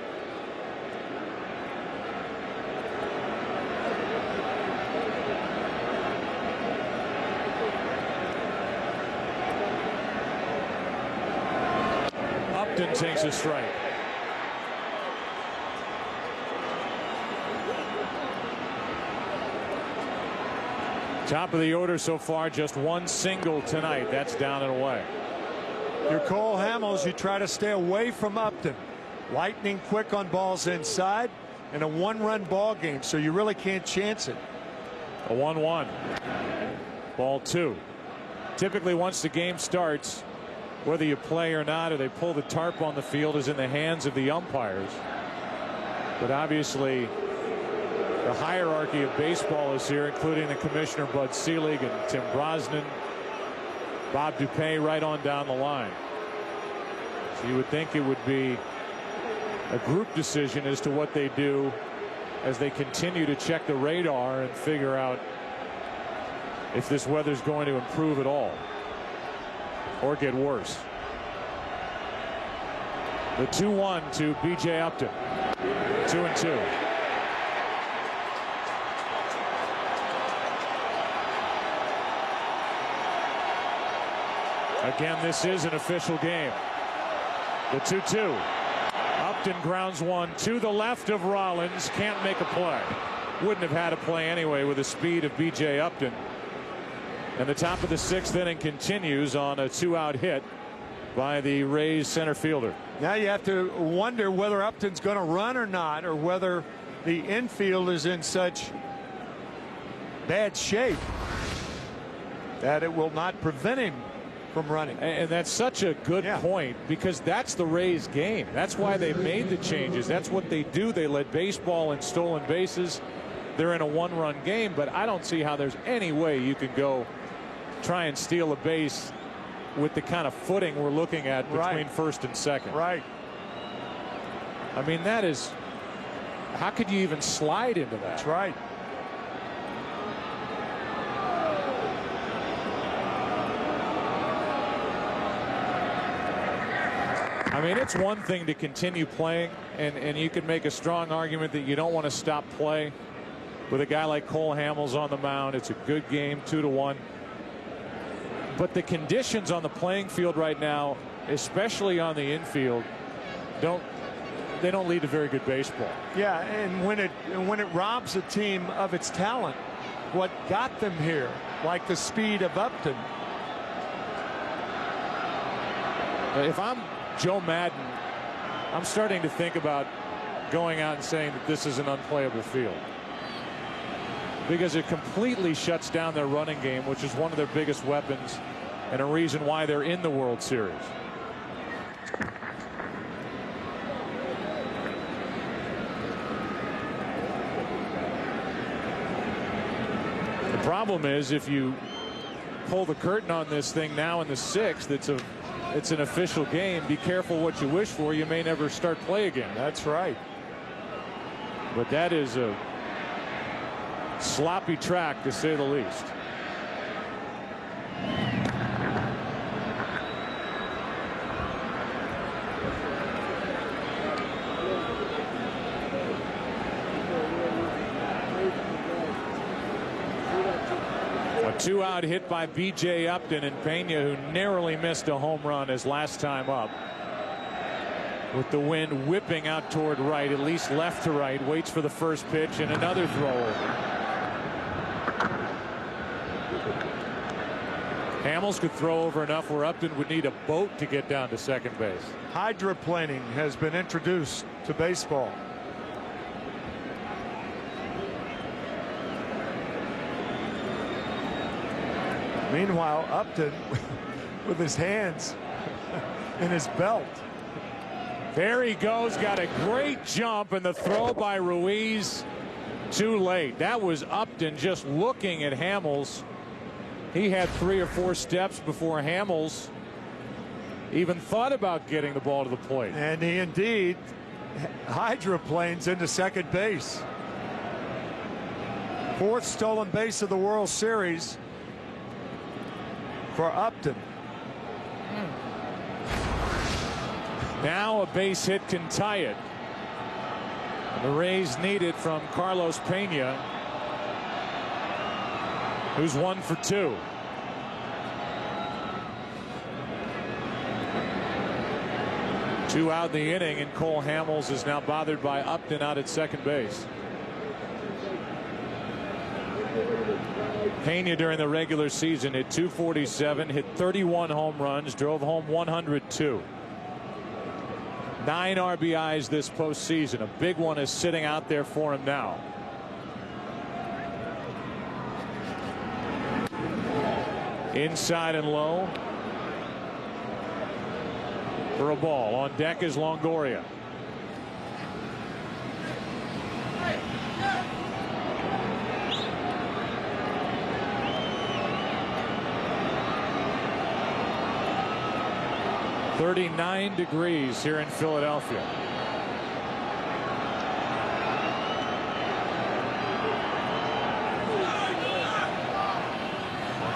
Upton takes a strike. Top of the order so far, just 1 single tonight. That's down and away. You're Cole Hamels, you try to stay away from Upton. Lightning quick on balls inside, and a 1-run ball game, so you really can't chance it. A 1-1. Ball 2. Typically, once the game starts, whether you play or not, or they pull the tarp on the field, is in the hands of the umpires. But obviously, the hierarchy of baseball is here, including the commissioner Bud Selig and Tim Brosnan, Bob Dupay, right on down the line. So you would think it would be a group decision as to what they do as they continue to check the radar and figure out if this weather's going to improve at all or get worse. The 2-1 to B.J. Upton. 2-2. Again, this is an official game. The 2-2. Upton grounds one to the left of Rollins. Can't make a play. Wouldn't have had a play anyway with the speed of B.J. Upton. And the top of the 6th inning continues on a 2-out hit by the Rays center fielder. Now you have to wonder whether Upton's going to run or not, or whether the infield is in such bad shape that it will not prevent him from running. And that's such a good point, because that's the Rays game. That's why they made the changes. That's what they do. They let baseball and stolen bases. They're in a 1-run game, but I don't see how there's any way you can go try and steal a base with the kind of footing we're looking at between first and second. Right. I mean, that is, how could you even slide into that? That's right. I mean, it's one thing to continue playing, and you can make a strong argument that you don't want to stop play with a guy like Cole Hamels on the mound. It's a good game, 2-1. But the conditions on the playing field right now, especially on the infield, don't lead to very good baseball. Yeah, and when it robs a team of its talent, what got them here, like the speed of Upton. If I'm Joe Madden, I'm starting to think about going out and saying that this is an unplayable field, because it completely shuts down their running game, which is one of their biggest weapons and a reason why they're in the World Series. The problem is, if you pull the curtain on this thing now in the 6th, it's an official game. Be careful what you wish for. You may never start play again. That's right. But that is a sloppy track, to say the least. A 2-out hit by B.J. Upton, and Pena, who narrowly missed a home run his last time up. With the wind whipping out toward right, at least left to right, waits for the first pitch and another throw over. Hamels could throw over enough where Upton would need a boat to get down to second base. Hydroplaning has been introduced to baseball. Meanwhile, Upton with his hands in his belt. There he goes, got a great jump, and the throw by Ruiz too late. That was Upton just looking at Hamels. He had 3 or 4 steps before Hamels even thought about getting the ball to the plate. And he indeed hydroplanes into second base. 4th stolen base of the World Series for Upton. Now a base hit can tie it. The Rays need it from Carlos Pena, who's 1 for 2. Two out in the inning, and Cole Hamels is now bothered by Upton out at second base. Pena during the regular season hit .247, hit 31 home runs, drove home 102. 9 RBIs this postseason. A big one is sitting out there for him now. Inside and low for a ball. On deck is Longoria. .39 degrees here in Philadelphia.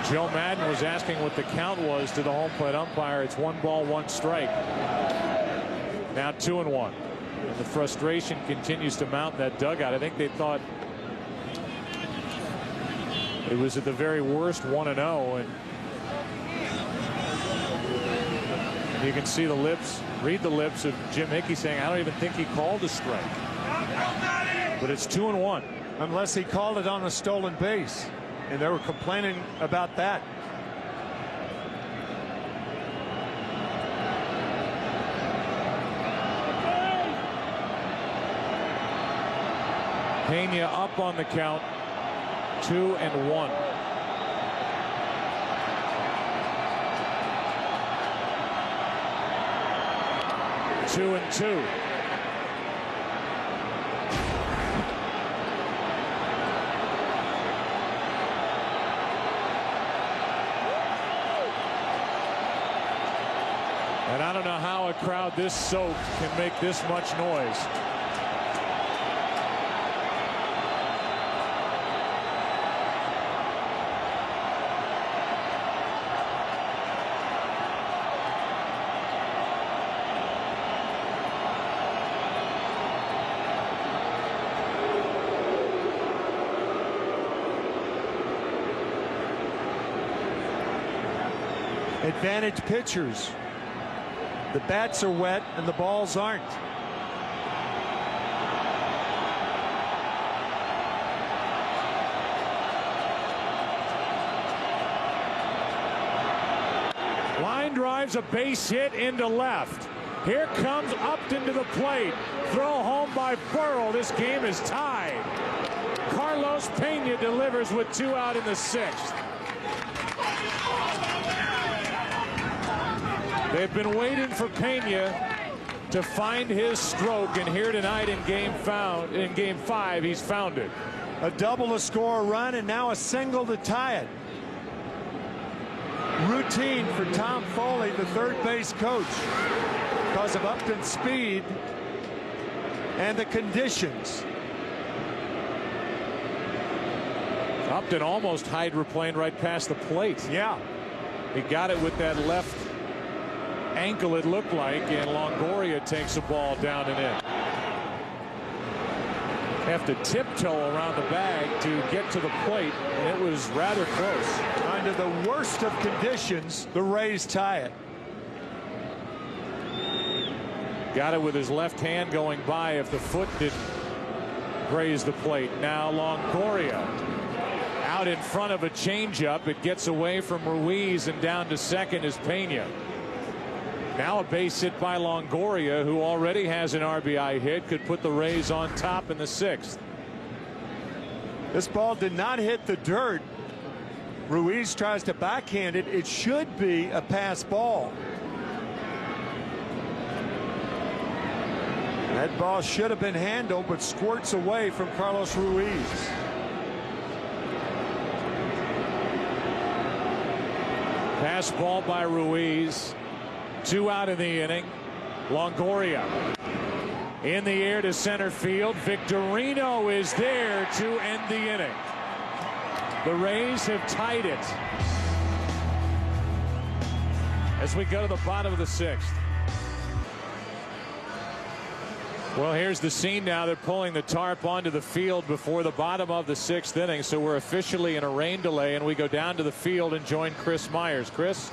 Joe Madden was asking what the count was to the home plate umpire. It's 1 ball, 1 strike. Now 2-1. And the frustration continues to mount in that dugout. I think they thought it was at the very worst 1-0, and you can see the lips, read the lips of Jim Hickey saying, I don't even think he called a strike. But it's 2-1. Unless he called it on a stolen base. And they were complaining about that. Pena up on the count, 2-1. Two and two. And I don't know how a crowd this soaked can make this much noise. Advantage pitchers. The bats are wet and the balls aren't. Line drives a base hit into left. Here comes Upton to the plate. Throw home by Burrell. This game is tied. Carlos Pena delivers with 2 out in the 6th. They've been waiting for Pena to find his stroke, and here tonight in Game 5, he's found it. A double to score a run, and now a single to tie it. Routine for Tom Foley, the third base coach, because of Upton's speed and the conditions. Upton almost hydroplaned right past the plate. Yeah. He got it with that left ankle, it looked like, and Longoria takes a ball down and in. Have to tiptoe around the bag to get to the plate, and it was rather close. Under the worst of conditions, the Rays tie it. Got it with his left hand going by if the foot didn't graze the plate. Now Longoria out in front of a changeup. It gets away from Ruiz, and down to second is Pena. Now a base hit by Longoria, who already has an RBI hit, could put the Rays on top in the 6th. This ball did not hit the dirt. Ruiz tries to backhand it. It should be a pass ball. That ball should have been handled, but squirts away from Carlos Ruiz. Pass ball by Ruiz. 2 out in the inning. Longoria in the air to center field. Victorino is there to end the inning. The Rays have tied it as we go to the bottom of the 6th. Well, here's the scene now. They're pulling the tarp onto the field before the bottom of the 6th inning. So we're officially in a rain delay, and we go down to the field and join Chris Myers. Chris?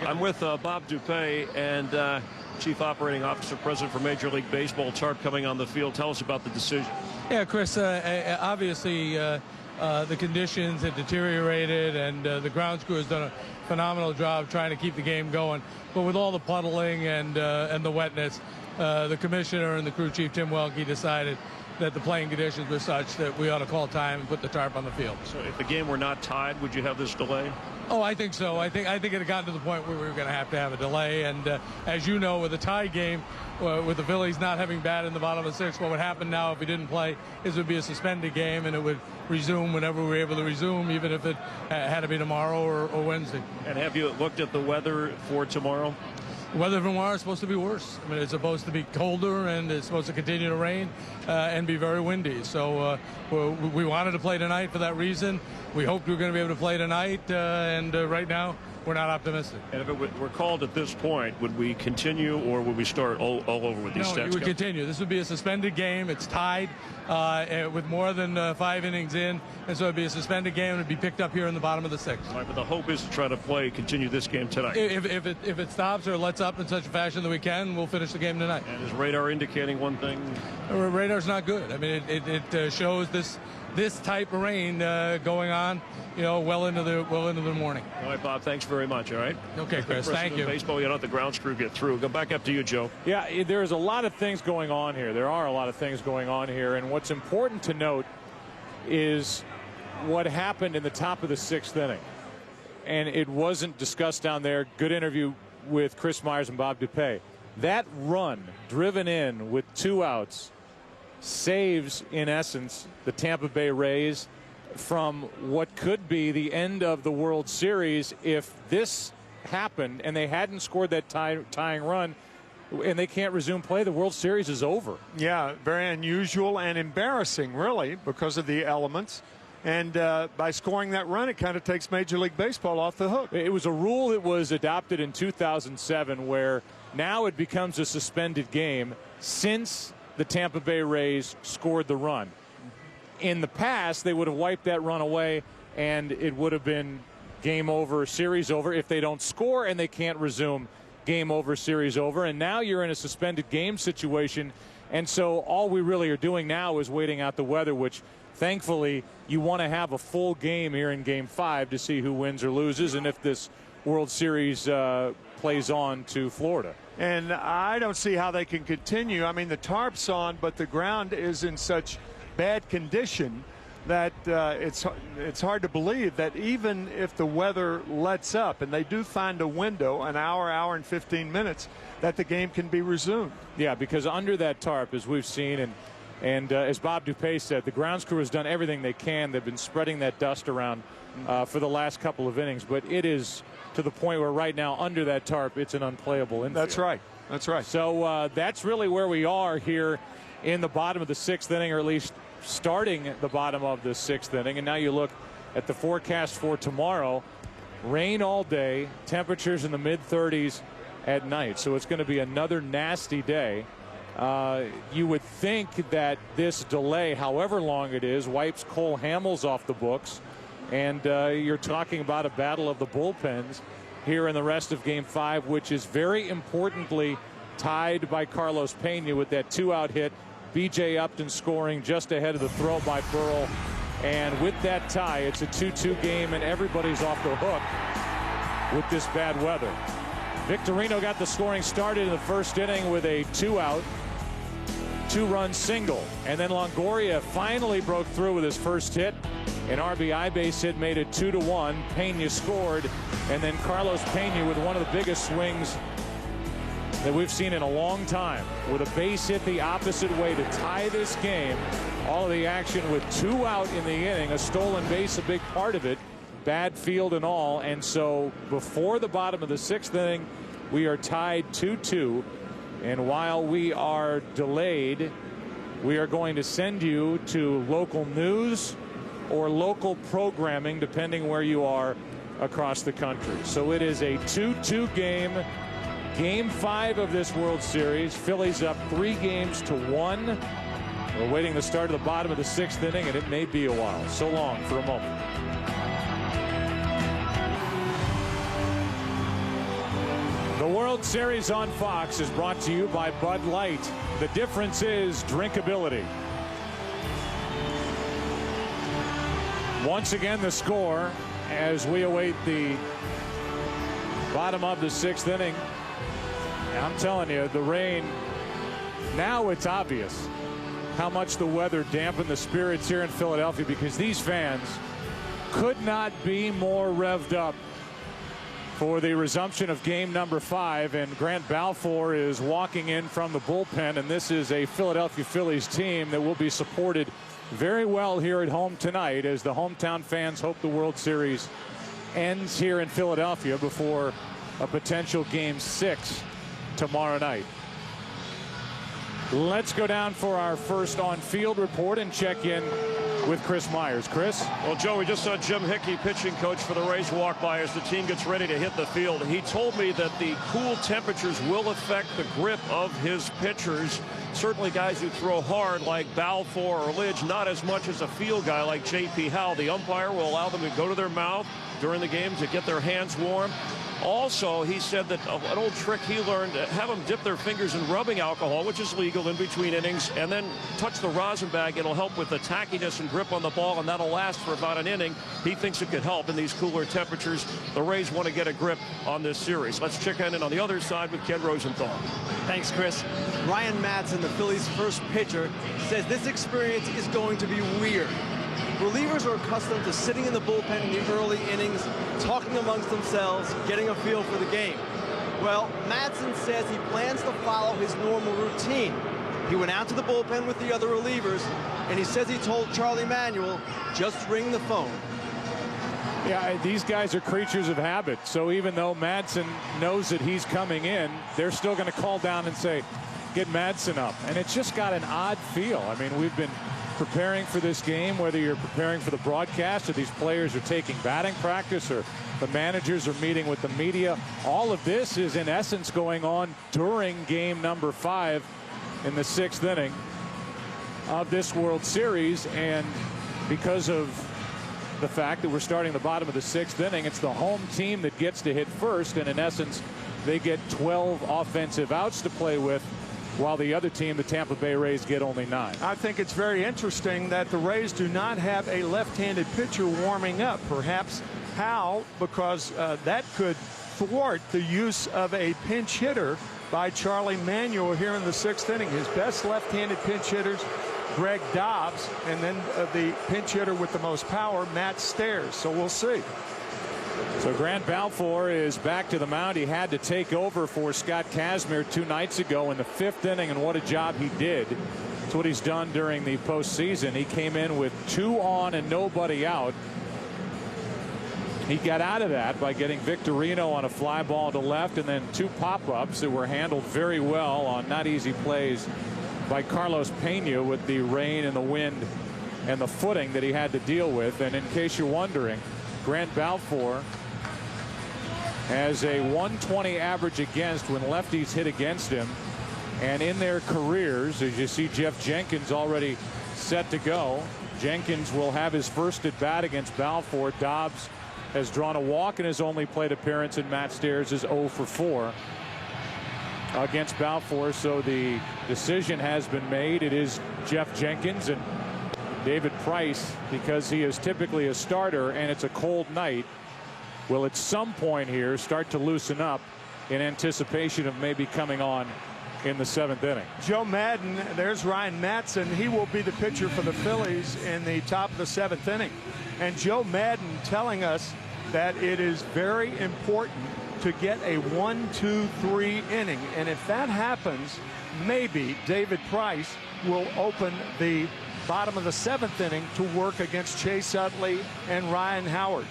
I'm with Bob Dupay and Chief Operating Officer, President for Major League Baseball. Tarp coming on the field. Tell us about the decision. Yeah, Chris, obviously the conditions had deteriorated, and the grounds crew has done a phenomenal job trying to keep the game going. But with all the puddling and the wetness, the commissioner and the crew chief, Tim Welke, decided that the playing conditions were such that we ought to call time and put the tarp on the field. So if the game were not tied, would you have this delay? Oh, I think so. I think it had gotten to the point where we were going to have a delay. And as you know, with a tie game, with the Phillies not having batted in the bottom of the 6th, what would happen now if we didn't play is it would be a suspended game, and it would resume whenever we were able to resume, even if it had to be tomorrow or Wednesday. And have you looked at the weather for tomorrow? The weather for tomorrow is supposed to be worse. I mean, it's supposed to be colder, and it's supposed to continue to rain and be very windy. So we wanted to play tonight for that reason. We hoped we were going to be able to play tonight, and right now we're not optimistic. And if it were called at this point, would we continue, or would we start all over with these stats? No, we would continue. This would be a suspended game. It's tied with more than 5 innings in, and so it would be a suspended game, and it would be picked up here in the bottom of the 6th. All right, but the hope is to try to continue this game tonight. If it stops or lets up in such a fashion that we can, we'll finish the game tonight. And is radar indicating one thing? Radar's not good. I mean, it shows this type of rain going on, well into the morning. All right, Bob, thanks very much. All right. Okay, Chris, thank you. Baseball, you let the grounds crew get through. Go back up to you, Joe. Yeah, there's a lot of things going on here. There are a lot of things going on here, and what's important to note is what happened in the top of the 6th inning. And it wasn't discussed down there. Good interview with Chris Myers and Bob Dupay. That run driven in with 2 outs saves, in essence, the Tampa Bay Rays from what could be the end of the World Series if this happened and they hadn't scored that tying run and they can't resume play. The World Series is over. Yeah, very unusual and embarrassing, really, because of the elements. And by scoring that run, it kind of takes Major League Baseball off the hook. It was a rule that was adopted in 2007 where now it becomes a suspended game since the Tampa Bay Rays scored the run. In the past, they would have wiped that run away, and it would have been game over, series over. If they don't score and they can't resume, game over, series over. And now you're in a suspended game situation, and so all we really are doing now is waiting out the weather, which thankfully you want to have a full game here in Game 5 to see who wins or loses and if this World Series plays on to Florida. And I don't see how they can continue. I mean, the tarp's on, but the ground is in such bad condition that it's hard to believe that even if the weather lets up and they do find a window, an hour and 15 minutes, that the game can be resumed. Yeah, because under that tarp, as we've seen, and as Bob Dupay said, the grounds crew has done everything they can. They've been spreading that dust around for the last couple of innings, but it is to the point where right now under that tarp, it's an unplayable infield. That's right. That's right. So that's really where we are here in the bottom of the 6th inning, or at least starting at the bottom of the 6th inning. And now you look at the forecast for tomorrow. Rain all day, temperatures in the mid-30s at night. So it's going to be another nasty day. You would think that this delay, however long it is, wipes Cole Hamels off the books. And you're talking about a battle of the bullpens here in the rest of Game 5, which is very importantly tied by Carlos Pena with that 2-out hit. B.J. Upton scoring just ahead of the throw by Burrell. And with that tie, it's a 2-2 game, and everybody's off the hook with this bad weather. Victorino got the scoring started in the first inning with a 2-out, 2-run single. And then Longoria finally broke through with his first hit. An RBI base hit made it 2-1. Pena scored, and then Carlos Pena with one of the biggest swings that we've seen in a long time, with a base hit the opposite way to tie this game. All of the action with 2 out in the inning, a stolen base a big part of it, bad field and all. And so before the bottom of the 6th inning, we are tied 2-2. And while we are delayed, we are going to send you to local news or local programming, depending where you are across the country. So it is a 2-2 game Game 5 of this World Series. Phillies up 3-1. We're waiting the start of the bottom of the 6th inning, and it may be a while. So long for a moment. The World Series on Fox is brought to you by Bud Light. The difference is drinkability. Once again, the score as we await the bottom of the 6th inning. I'm telling you, the rain, now it's obvious how much the weather dampened the spirits here in Philadelphia, because these fans could not be more revved up for the resumption of game number 5. And Grant Balfour is walking in from the bullpen, and this is a Philadelphia Phillies team that will be supported very well here at home tonight, as the hometown fans hope the World Series ends here in Philadelphia before a potential game 6 tomorrow night. Let's go down for our first on-field report and check in with Chris Myers. Chris? Well, Joe, we just saw Jim Hickey, pitching coach for the Rays, walk by as the team gets ready to hit the field. He told me that the cool temperatures will affect the grip of his pitchers. Certainly guys who throw hard like Balfour or Lidge, not as much as a field guy like J.P. Howell. The umpire will allow them to go to their mouth during the game to get their hands warm. Also, he said that an old trick he learned, have them dip their fingers in rubbing alcohol, which is legal in between innings, and then touch the rosin bag. It'll help with the tackiness and grip on the ball, and that'll last for about an inning. He thinks it could help in these cooler temperatures. The Rays want to get a grip on this series. Let's check in on the other side with Ken Rosenthal. Thanks, Chris. Ryan Madson, the Phillies' first pitcher, says this experience is going to be weird. Relievers are accustomed to sitting in the bullpen in the early innings, talking amongst themselves, getting a feel for the game. Well, Madson says he plans to follow his normal routine. He went out to the bullpen with the other relievers, and he says he told Charlie Manuel, just ring the phone. Yeah, these guys are creatures of habit. So even though Madson knows that he's coming in, they're still going to call down and say, get Madson up. And it's just got an odd feel. I mean, we've been preparing for this game, whether you're preparing for the broadcast or these players are taking batting practice or the managers are meeting with the media. All of this is in essence going on during game number 5 in the 6th inning of this World Series. And because of the fact that we're starting the bottom of the 6th inning, it's the home team that gets to hit first, and in essence they get 12 offensive outs to play with, while the other team, the Tampa Bay Rays, get only 9. I think it's very interesting that the Rays do not have a left-handed pitcher warming up. Perhaps how, because that could thwart the use of a pinch hitter by Charlie Manuel here in the 6th inning. His best left-handed pinch hitters, Greg Dobbs, and then the pinch hitter with the most power, Matt Stairs. So we'll see. So Grant Balfour is back to the mound. He had to take over for Scott Kazmir 2 nights ago in the 5th inning, and what a job he did. It's what he's done during the postseason. He came in with 2 on and nobody out. He got out of that by getting Victorino on a fly ball to left, and then 2 pop-ups that were handled very well on not easy plays by Carlos Pena with the rain and the wind and the footing that he had to deal with. And in case you're wondering, Grant Balfour has a 120 average against when lefties hit against him. And in their careers, as you see Jeff Jenkins already set to go, Jenkins will have his first at bat against Balfour. Dobbs has drawn a walk in his only plate appearance, and Matt Stairs is 0 for 4 against Balfour. So the decision has been made. It is Jeff Jenkins, and David Price, because he is typically a starter and it's a cold night, will at some point here start to loosen up in anticipation of maybe coming on in the 7th inning. Joe Madden, there's Ryan Madson. He will be the pitcher for the Phillies in the top of the 7th inning. And Joe Madden telling us that it is very important to get a 1-2-3 inning. And if that happens, maybe David Price will open the bottom of the 7th inning to work against Chase Utley and Ryan Howard.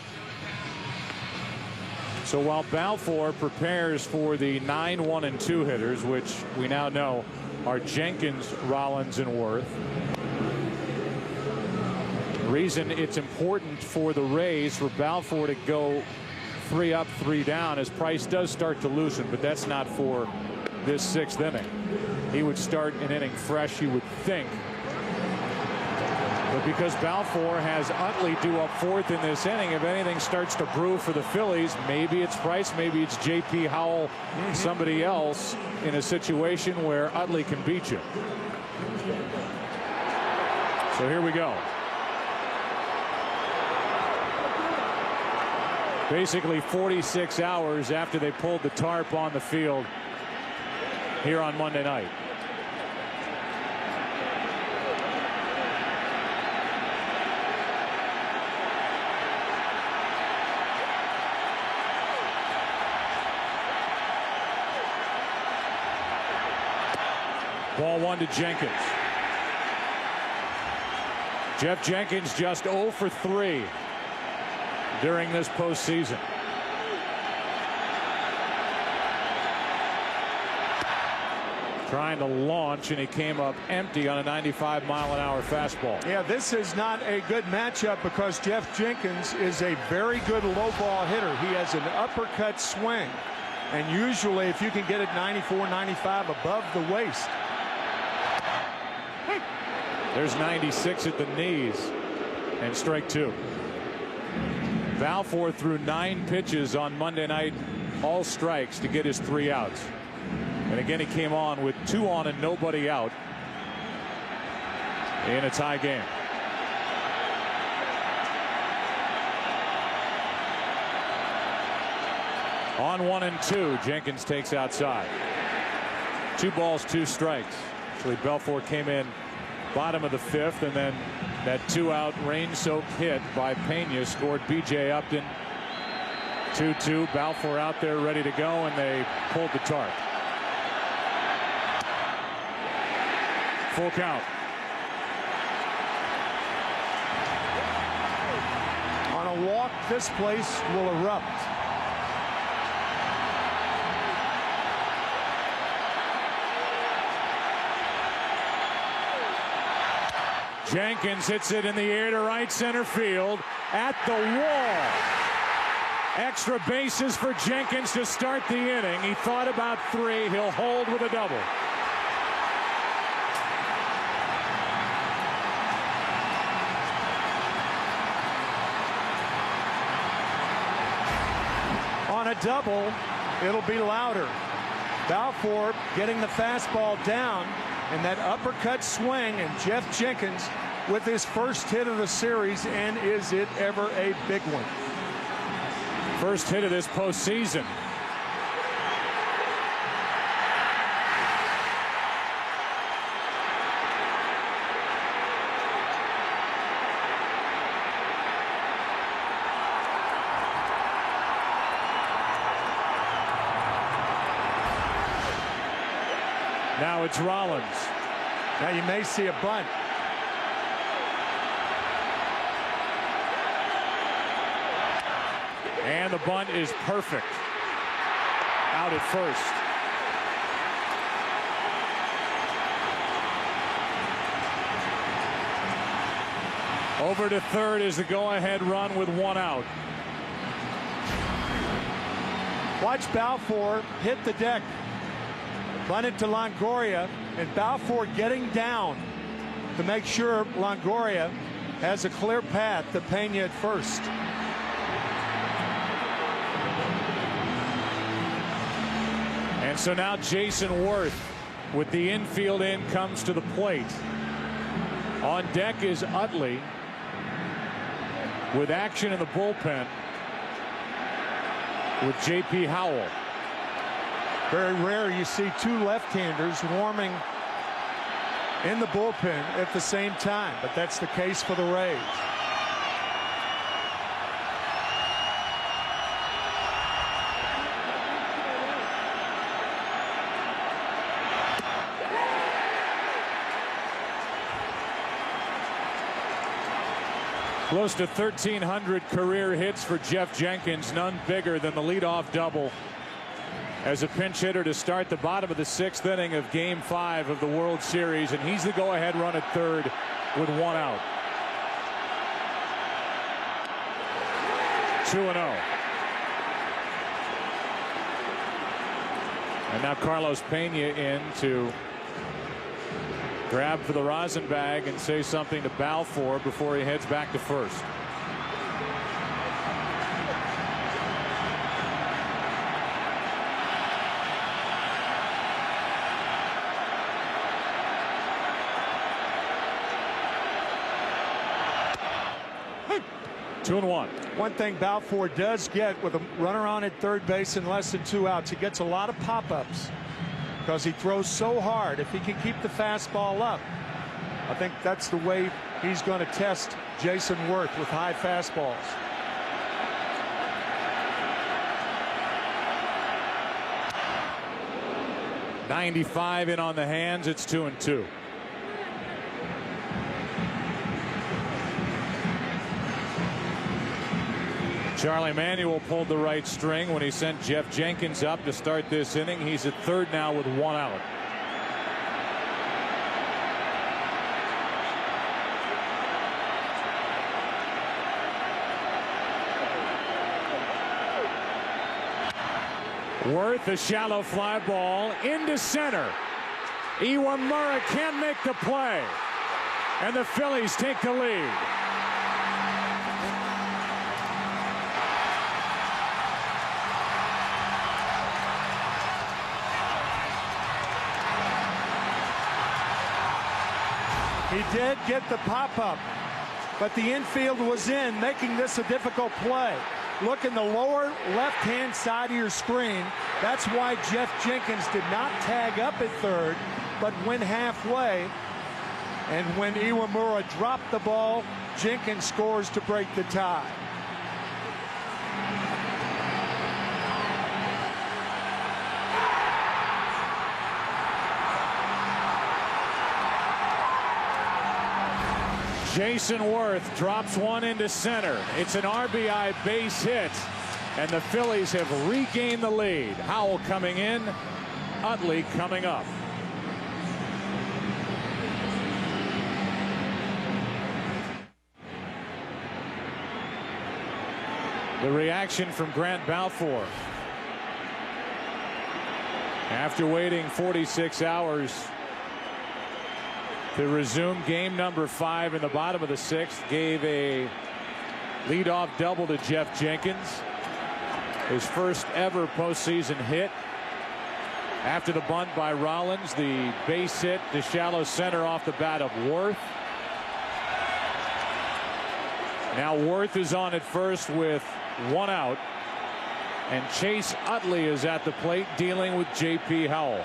So while Balfour prepares for the 9, 1, and 2 hitters, which we now know are Jenkins, Rollins, and Worth. The reason it's important for the Rays for Balfour to go 3 up, 3 down as Price does start to loosen, but that's not for this 6th inning. He would start an inning fresh, you would think. But because Balfour has Utley due up 4th in this inning, if anything starts to brew for the Phillies, maybe it's Price, maybe it's J.P. Howell, somebody else in a situation where Utley can beat you. So here we go. Basically 46 hours after they pulled the tarp on the field here on Monday night. Ball 1 to Jenkins. Jeff Jenkins just 0 for 3 during this postseason. Trying to launch, and he came up empty on a 95-mile-an-hour fastball. Yeah, this is not a good matchup because Jeff Jenkins is a very good low ball hitter. He has an uppercut swing, and usually if you can get it 94, 95 above the waist. There's 96 at the knees, and strike 2. Balfour threw 9 pitches on Monday night, all strikes to get his 3 outs. And again, he came on with 2 on and nobody out in a tie game. On 1 and 2, Jenkins takes outside. 2 balls, 2 strikes. Actually, Balfour came in bottom of the 5th, and then that 2-out rain-soaked hit by Pena scored B.J. Upton. 2-2. Balfour out there ready to go, and they pulled the tarp. Full count. On a walk, this place will erupt. Jenkins hits it in the air to right center field at the wall. Extra bases for Jenkins to start the inning. He thought about 3. He'll hold with a double. On a double, it'll be louder. Balfour getting the fastball down, and that uppercut swing, and Jeff Jenkins with his first hit of the series, and is it ever a big one? First hit of this postseason. Now it's Rollins. Now you may see a bunt. And the bunt is perfect. Out at first. Over to third is the go-ahead run with 1 out. Watch Balfour hit the deck. Bunted to Longoria, and Balfour getting down to make sure Longoria has a clear path to Pena at first. And so now Jason Worth with the infield in comes to the plate. On deck is Utley with action in the bullpen with J.P. Howell. Very rare you see 2 left-handers warming in the bullpen at the same time, but that's the case for the Rays. Close to 1,300 career hits for Jeff Jenkins, none bigger than the leadoff double as a pinch hitter to start the bottom of the 6th inning of Game 5 of the World Series, and he's the go-ahead run at third with 1 out. 2-0. And now Carlos Pena in to grab for the rosin bag and say something to Balfour before he heads back to first. Two and one. One thing Balfour does get with a runner on at third base and less than 2 outs, he gets a lot of pop-ups because he throws so hard. If he can keep the fastball up, I think that's the way he's going to test Jason Worth with high fastballs. .95 in on the hands. It's 2-2. Charlie Manuel pulled the right string when he sent Jeff Jenkins up to start this inning. He's at third now with 1 out. Worth, a shallow fly ball into center. Iwamura can't make the play, and the Phillies take the lead. He did get the pop-up, but the infield was in, making this a difficult play. Look in the lower left-hand side of your screen. That's why Jeff Jenkins did not tag up at third, but went halfway. And when Iwamura dropped the ball, Jenkins scores to break the tie. Jason Worth drops one into center. It's an RBI base hit, and the Phillies have regained the lead. Howell coming in, Utley coming up. The reaction from Grant Balfour. After waiting 46 hours to resume game number 5 in the bottom of the 6th, gave a leadoff double to Jeff Jenkins, his first ever postseason hit. After the bunt by Rollins, the base hit to shallow center off the bat of Worth. Now Worth is on at first with 1 out, and Chase Utley is at the plate dealing with J.P. Howell.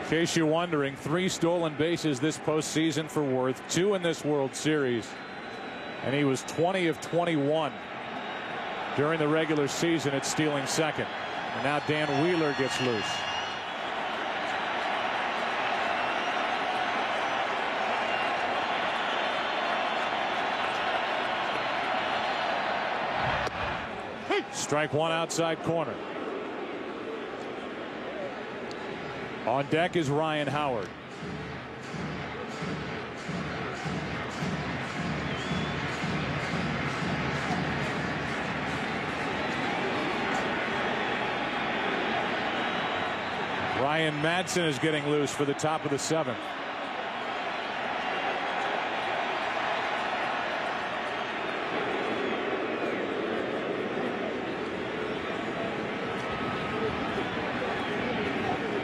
In case you're wondering, 3 stolen bases this postseason for Worth, 2 in this World Series, and he was 20 of 21 during the regular season at stealing second. And now Dan Wheeler gets loose. Strike 1 outside corner. On deck is Ryan Howard. Ryan Madsen is getting loose for the top of the 7th.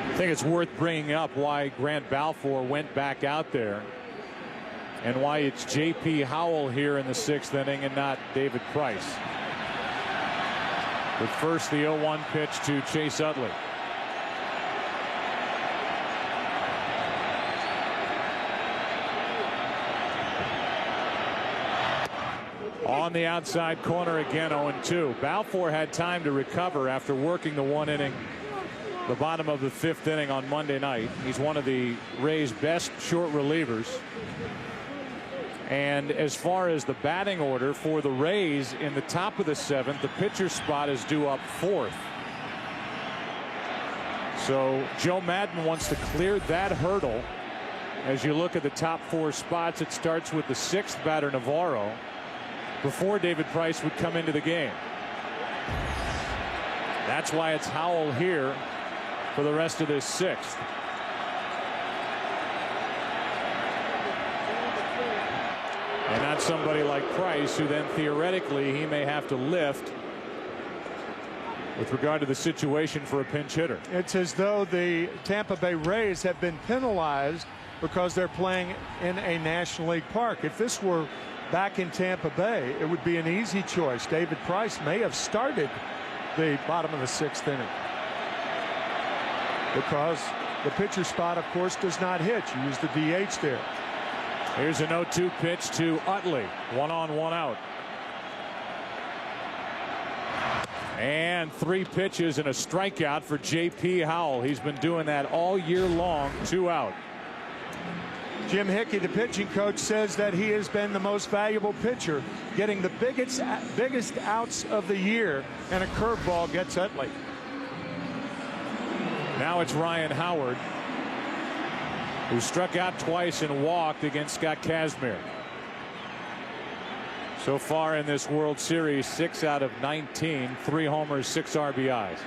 I think it's worth bringing up why Grant Balfour went back out there and why it's J.P. Howell here in the 6th inning and not David Price. But first, the 0-1 pitch to Chase Utley. On the outside corner again, 0-2. Balfour had time to recover after working the 1 inning, the bottom of the 5th inning on Monday night. He's one of the Rays' best short relievers. And as far as the batting order for the Rays in the top of the 7th, the pitcher spot is due up 4th. So Joe Maddon wants to clear that hurdle As you look at the top 4 spots, it starts with the 6th batter, Navarro, before David Price would come into the game. That's why it's Howell here for the rest of this 6th. And not somebody like Price, who then theoretically he may have to lift with regard to the situation for a pinch hitter. It's as though the Tampa Bay Rays have been penalized because they're playing in a National League park. If this were back in Tampa Bay, it would be an easy choice. David Price may have started the bottom of the 6th inning, because the pitcher spot, of course, does not hit. You use the DH there. Here's an 0-2 pitch to Utley. 1 on, 1 out. And 3 pitches and a strikeout for J.P. Howell. He's been doing that all year long. 2 out. Jim Hickey, the pitching coach, says that he has been the most valuable pitcher, getting the biggest outs of the year, and a curveball gets Utley. Now it's Ryan Howard, who struck out twice and walked against Scott Kazmir. So far in this World Series, 6 out of 19, 3 homers, 6 RBIs.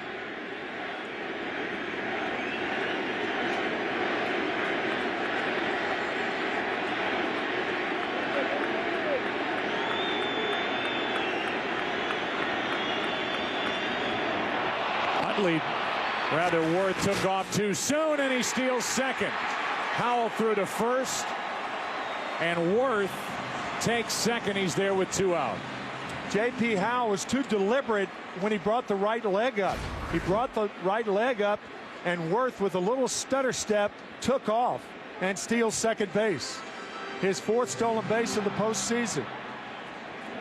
Utley, rather, Worth took off too soon, and he steals second. Howell threw to first, and Worth takes second. He's there with 2 out. J.P. Howell was too deliberate when he brought the right leg up. He brought the right leg up, and Worth, with a little stutter step, took off and steals second base. His 4th stolen base of the postseason.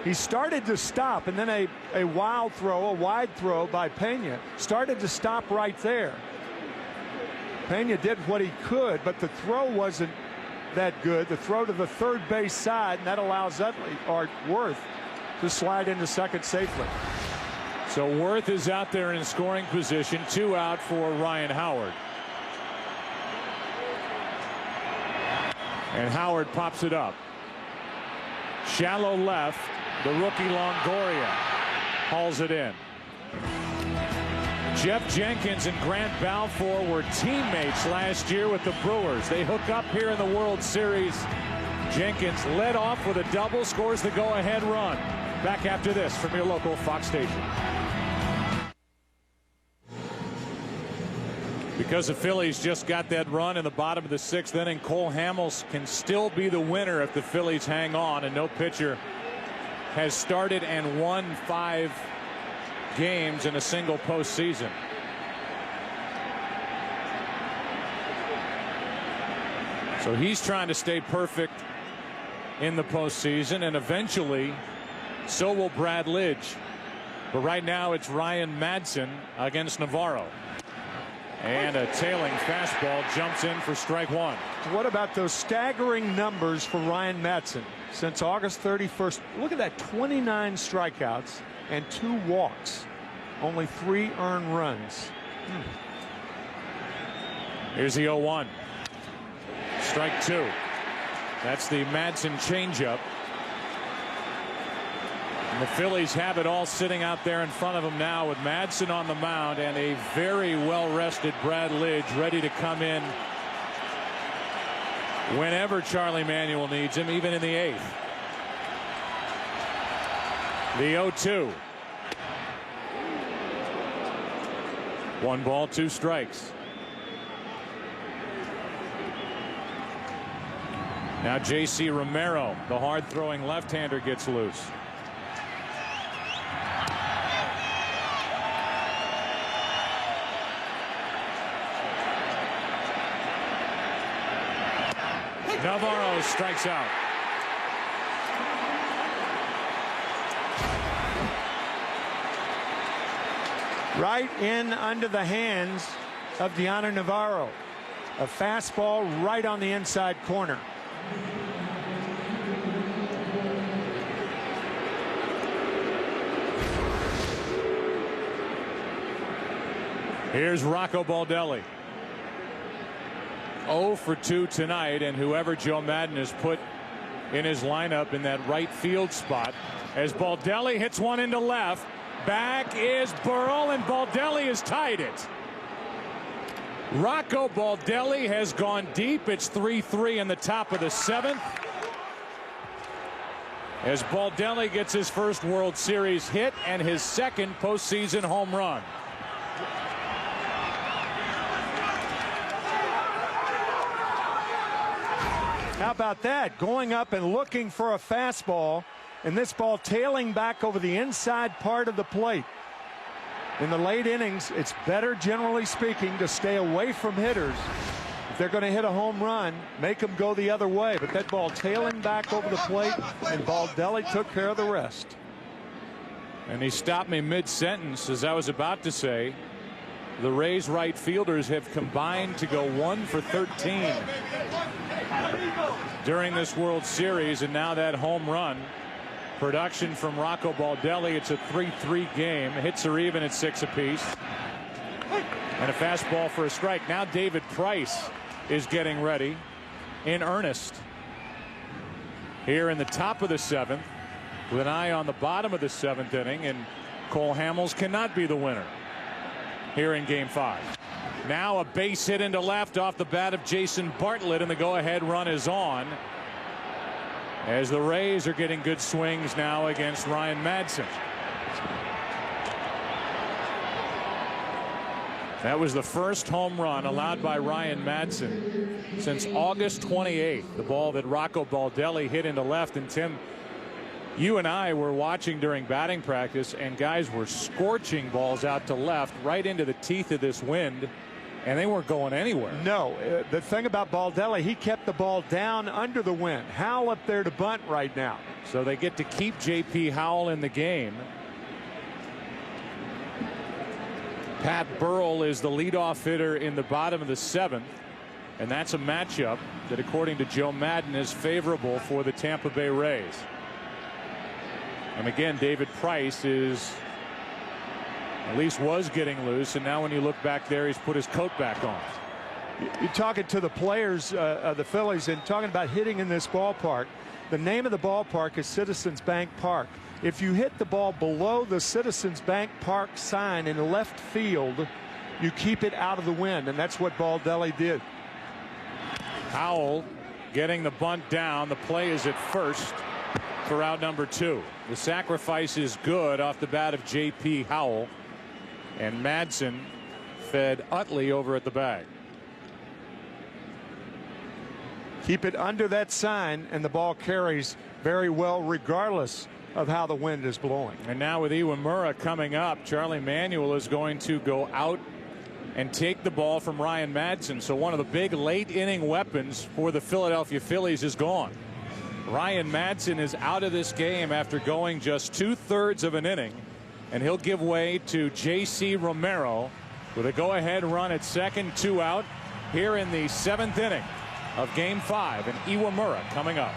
He started to stop, and then a wild throw, a wide throw by Pena, started to stop right there. Pena did what he could, but the throw wasn't that good. The throw to the 3rd base side, and that allows Utley, or Worth, to slide into second safely. So Worth is out there in scoring position. 2 out for Ryan Howard. And Howard pops it up. Shallow left. The rookie Longoria hauls it in. Jeff Jenkins and Grant Balfour were teammates last year with the Brewers. They hook up here in the World Series. Jenkins led off with a double, scores the go-ahead run. Back after this from your local Fox station. Because the Phillies just got that run in the bottom of the 6th inning, Cole Hamels can still be the winner if the Phillies hang on, and no pitcher has started and won 5 games in a single postseason. So he's trying to stay perfect in the postseason, and eventually so will Brad Lidge. But right now it's Ryan Madson against Navarro. And a tailing fastball jumps in for strike 1. What about those staggering numbers for Ryan Madson? Since August 31st, look at that, 29 strikeouts and 2 walks. Only 3 earned runs. Here's the 0-1. Strike 2. That's the Madson changeup. And the Phillies have it all sitting out there in front of them now, with Madson on the mound and a very well-rested Brad Lidge ready to come in whenever Charlie Manuel needs him, even in the 8th. The 0-2. 1 ball, 2 strikes. Now J.C. Romero, the hard-throwing left-hander, gets loose. Navarro strikes out. Right in under the hands of Deanna Navarro. A fastball right on the inside corner. Here's Rocco Baldelli. 0 for 2 tonight, and whoever Joe Maddon has put in his lineup in that right field spot, as Baldelli hits one into left. Back is Burrell, and Baldelli has tied it. Rocco Baldelli has gone deep. It's 3-3 in the top of the 7th. As Baldelli gets his first World Series hit and his second postseason home run. How about that? Going up and looking for a fastball, and this ball tailing back over the inside part of the plate. In the late innings, it's better, generally speaking, to stay away from hitters. If they're going to hit a home run, make them go the other way. But that ball tailing back over the plate, and Baldelli took care of the rest. And he stopped me mid-sentence, as I was about to say. The Rays right fielders have combined to go 1 for 13 during this World Series, and now that home run production from Rocco Baldelli. It's a 3-3 game. Hits are even at 6 apiece, and a fastball for a strike. Now David Price is getting ready in earnest here in the top of the 7th, with an eye on the bottom of the 7th inning, and Cole Hamels cannot be the winner here in Game 5. Now a base hit into left off the bat of Jason Bartlett, and the go-ahead run is on, as the Rays are getting good swings now against Ryan Madson. That was the first home run allowed by Ryan Madson since August 28th. The ball that Rocco Baldelli hit into left. And Tim, you and I were watching during batting practice, and guys were scorching balls out to left right into the teeth of this wind, and they weren't going anywhere. No, the thing about Baldelli, he kept the ball down under the wind. Howell up there to bunt right now. So they get to keep J.P. Howell in the game. Pat Burrell is the leadoff hitter in the bottom of the 7th, and that's a matchup that, according to Joe Maddon, is favorable for the Tampa Bay Rays. And again, David Price is, at least was getting loose, and now when you look back there, he's put his coat back on. You're talking to the players of the Phillies and talking about hitting in this ballpark. The name of the ballpark is Citizens Bank Park. If you hit the ball below the Citizens Bank Park sign in the left field, you keep it out of the wind, and that's what Baldelli did. Howell getting the bunt down. The play is at first for out number 2. The sacrifice is good off the bat of J.P. Howell, and Madsen fed Utley over at the bag. Keep it under that sign, and the ball carries very well regardless of how the wind is blowing. And now with Iwamura coming up, Charlie Manuel is going to go out and take the ball from Ryan Madsen. So one of the big late inning weapons for the Philadelphia Phillies is gone. Ryan Madsen is out of this game after going just 2/3 of an inning, and he'll give way to J.C. Romero with a go-ahead run at second, 2 out here in the 7th inning of Game 5, and Iwamura coming up.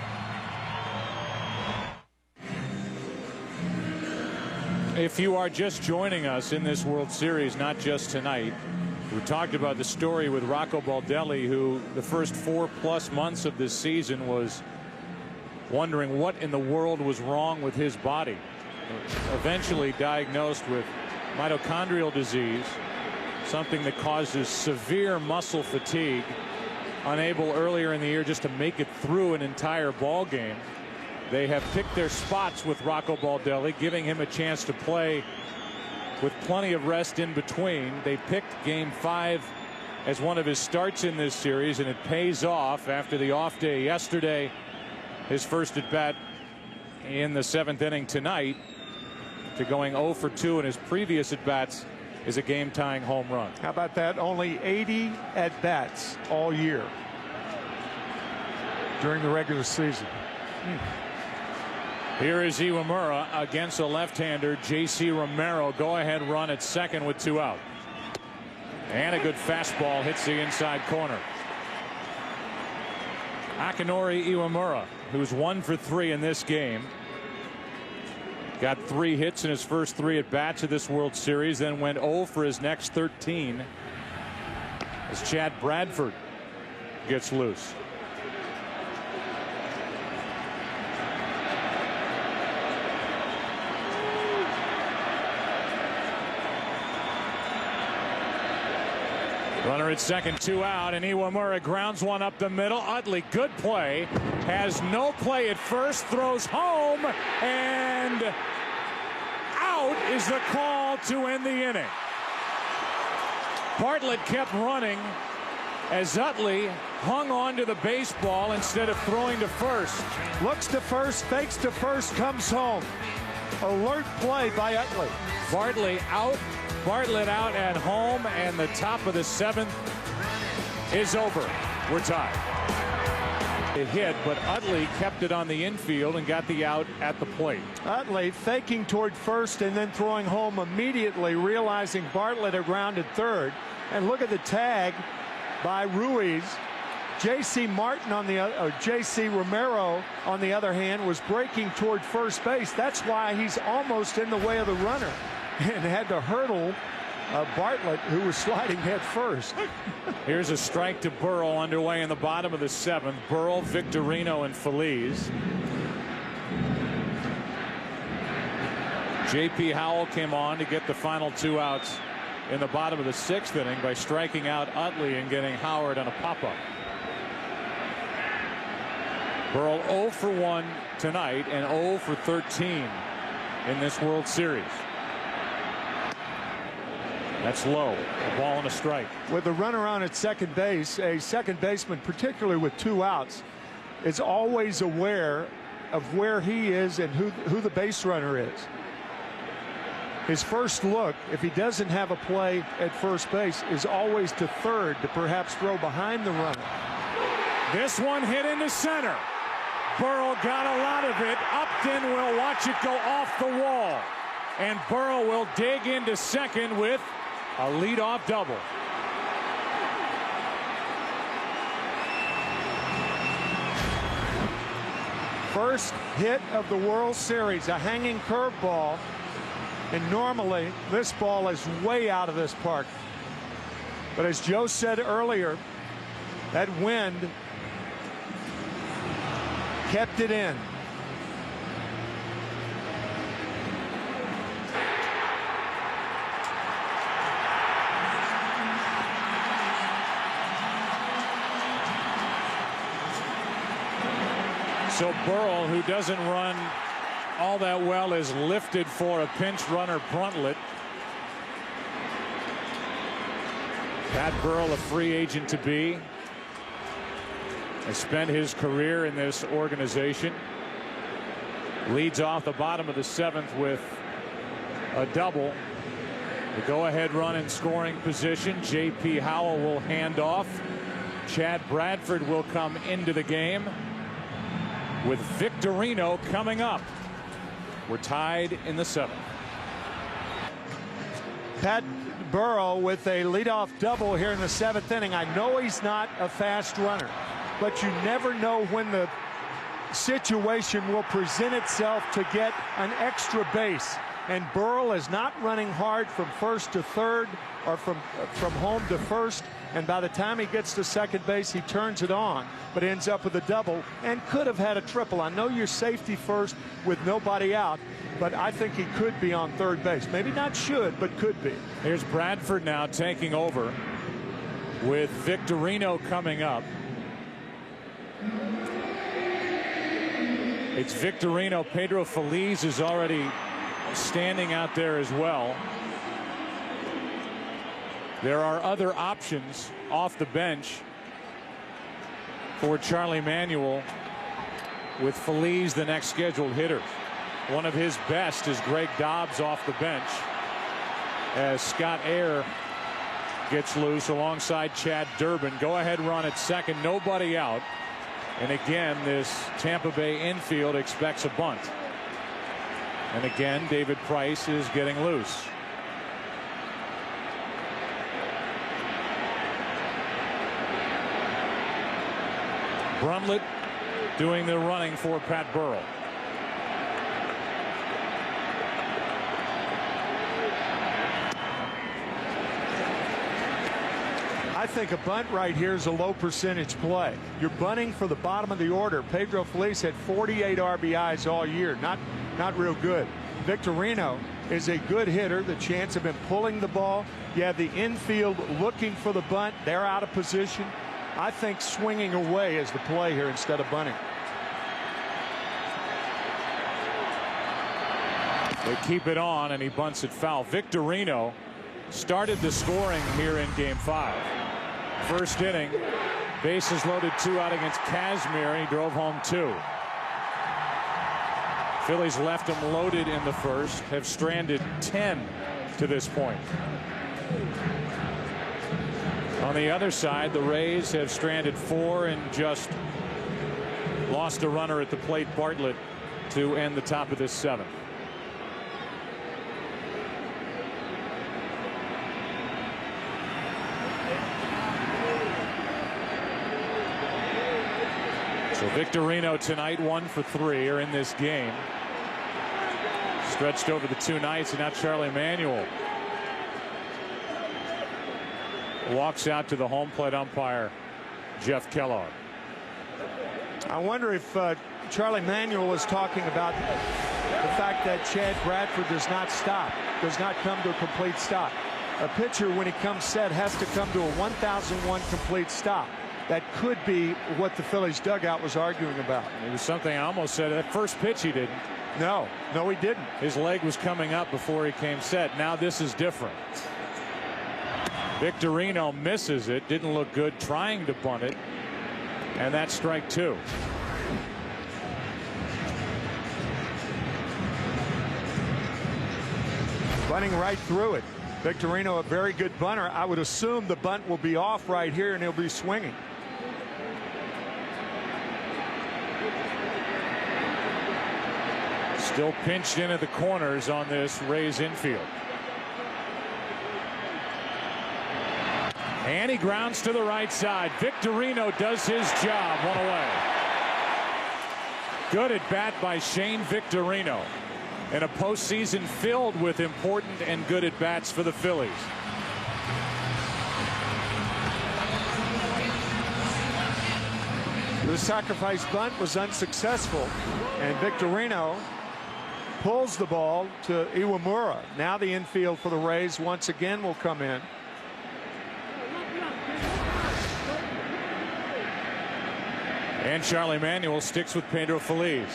If you are just joining us in this World Series, not just tonight, we talked about the story with Rocco Baldelli, who the first 4+ months of this season was wondering what in the world was wrong with his body. Eventually diagnosed with mitochondrial disease, something that causes severe muscle fatigue, unable earlier in the year just to make it through an entire ball game. They have picked their spots with Rocco Baldelli, giving him a chance to play with plenty of rest in between. They picked Game 5 as one of his starts in this series, and it pays off after the off day yesterday. His first at bat in the 7th inning tonight, to going 0 for 2 in his previous at bats is a game tying home run. How about that? Only 80 at bats all year during the regular season. Here is Iwamura against a left-hander, J.C. Romero. Go-ahead run at second with 2 out. And a good fastball hits the inside corner. Akinori Iwamura, who's 1 for 3 in this game. Got 3 hits in his first 3 at-bats of this World Series, then went 0 for his next 13 as Chad Bradford gets loose. Runner at second, 2 out, and Iwamura grounds one up the middle. Utley, good play, has no play at first, throws home, and out is the call to end the inning. Bartlett kept running as Utley hung on to the baseball instead of throwing to first. Looks to first, fakes to first, comes home. Alert play by Utley. Bartlett out at home, and the top of the 7th is over. We're tied. It hit, but Utley kept it on the infield and got the out at the plate. Utley faking toward first and then throwing home immediately, realizing Bartlett had rounded third. And look at the tag by Ruiz. J.C. Martin on the other, or J.C. Romero on the other hand, was breaking toward first base. That's why he's almost in the way of the runner and had to hurdle Bartlett, who was sliding head first. Here's a strike to Burrell underway in the bottom of the 7th. Burrell, Victorino, and Phillies. J.P. Howell came on to get the final 2 outs in the bottom of the 6th inning by striking out Utley and getting Howard on a pop-up. Burrell 0 for 1 tonight and 0 for 13 in this World Series. That's low. A ball and a strike. With the runner on at second base, a second baseman, particularly with 2 outs, is always aware of where he is and who the base runner is. His first look, if he doesn't have a play at first base, is always to third to perhaps throw behind the runner. This one hit into center. Burrell got a lot of it. Upton will watch it go off the wall. And Burrell will dig into second with a leadoff double. First hit of the World Series, a hanging curveball. And normally this ball is way out of this park. But as Joe said earlier, that wind kept it in. So Burrell, who doesn't run all that well, is lifted for a pinch runner, Bruntlett. Pat Burrell, a free agent to be, has spent his career in this organization. Leads off the bottom of the 7th with a double. The go-ahead run in scoring position. J.P. Howell will hand off. Chad Bradford will come into the game, with Victorino coming up. We're tied in the 7th. Pat Burrell with a leadoff double here in the 7th inning. I know he's not a fast runner, but you never know when the situation will present itself to get an extra base. And Burrell is not running hard from first to third or from home to first. And by the time he gets to second base, he turns it on, but ends up with a double and could have had a triple. I know you're safety first with nobody out, but I think he could be on third base. Maybe not should, but could be. Here's Bradford now taking over with Victorino coming up. It's Victorino. Pedro Feliz is already standing out there as well. There are other options off the bench for Charlie Manuel, with Feliz the next scheduled hitter. One of his best is Greg Dobbs off the bench, as Scott Air gets loose alongside Chad Durbin. Go ahead run at second, nobody out. And again, this Tampa Bay infield expects a bunt. And again, David Price is getting loose. Bruntlett doing the running for Pat Burrell. I think a bunt right here is a low percentage play. You're bunting for the bottom of the order. Pedro Feliz had 48 RBIs all year. Not real good. Victorino is a good hitter. The chance of him pulling the ball. You have the infield looking for the bunt. They're out of position. I think swinging away is the play here instead of bunting. They keep it on, and he bunts it foul. Victorino started the scoring here in Game 5. First inning, bases loaded, 2 out against Kazmir, and he drove home 2. Phillies left him loaded in the first, have stranded 10 to this point. On the other side, the Rays have stranded 4 and just lost a runner at the plate, Bartlett, to end the top of this 7th. So Victorino tonight 1 for 3 are in this game. Stretched over the 2 nights, and now Charlie Manuel walks out to the home plate umpire, Jeff Kellogg. I wonder if Charlie Manuel is talking about the fact that Chad Bradford does not come to a complete stop. A pitcher, when he comes set, has to come to a 1001 complete stop. That could be what the Phillies dugout was arguing about. It was something I almost said. That first pitch he didn't. No, he didn't. His leg was coming up before he came set. Now this is different. Victorino misses it. Didn't look good trying to bunt it. And that's strike 2. Bunting right through it. Victorino, a very good bunter. I would assume the bunt will be off right here and he'll be swinging. Still pinched in at the corners on this Rays infield. And he grounds to the right side. Victorino does his job. 1 away. Good at bat by Shane Victorino in a postseason filled with important and good at bats for the Phillies. The sacrifice bunt was unsuccessful, and Victorino pulls the ball to Iwamura. Now the infield for the Rays once again will come in. And Charlie Manuel sticks with Pedro Feliz.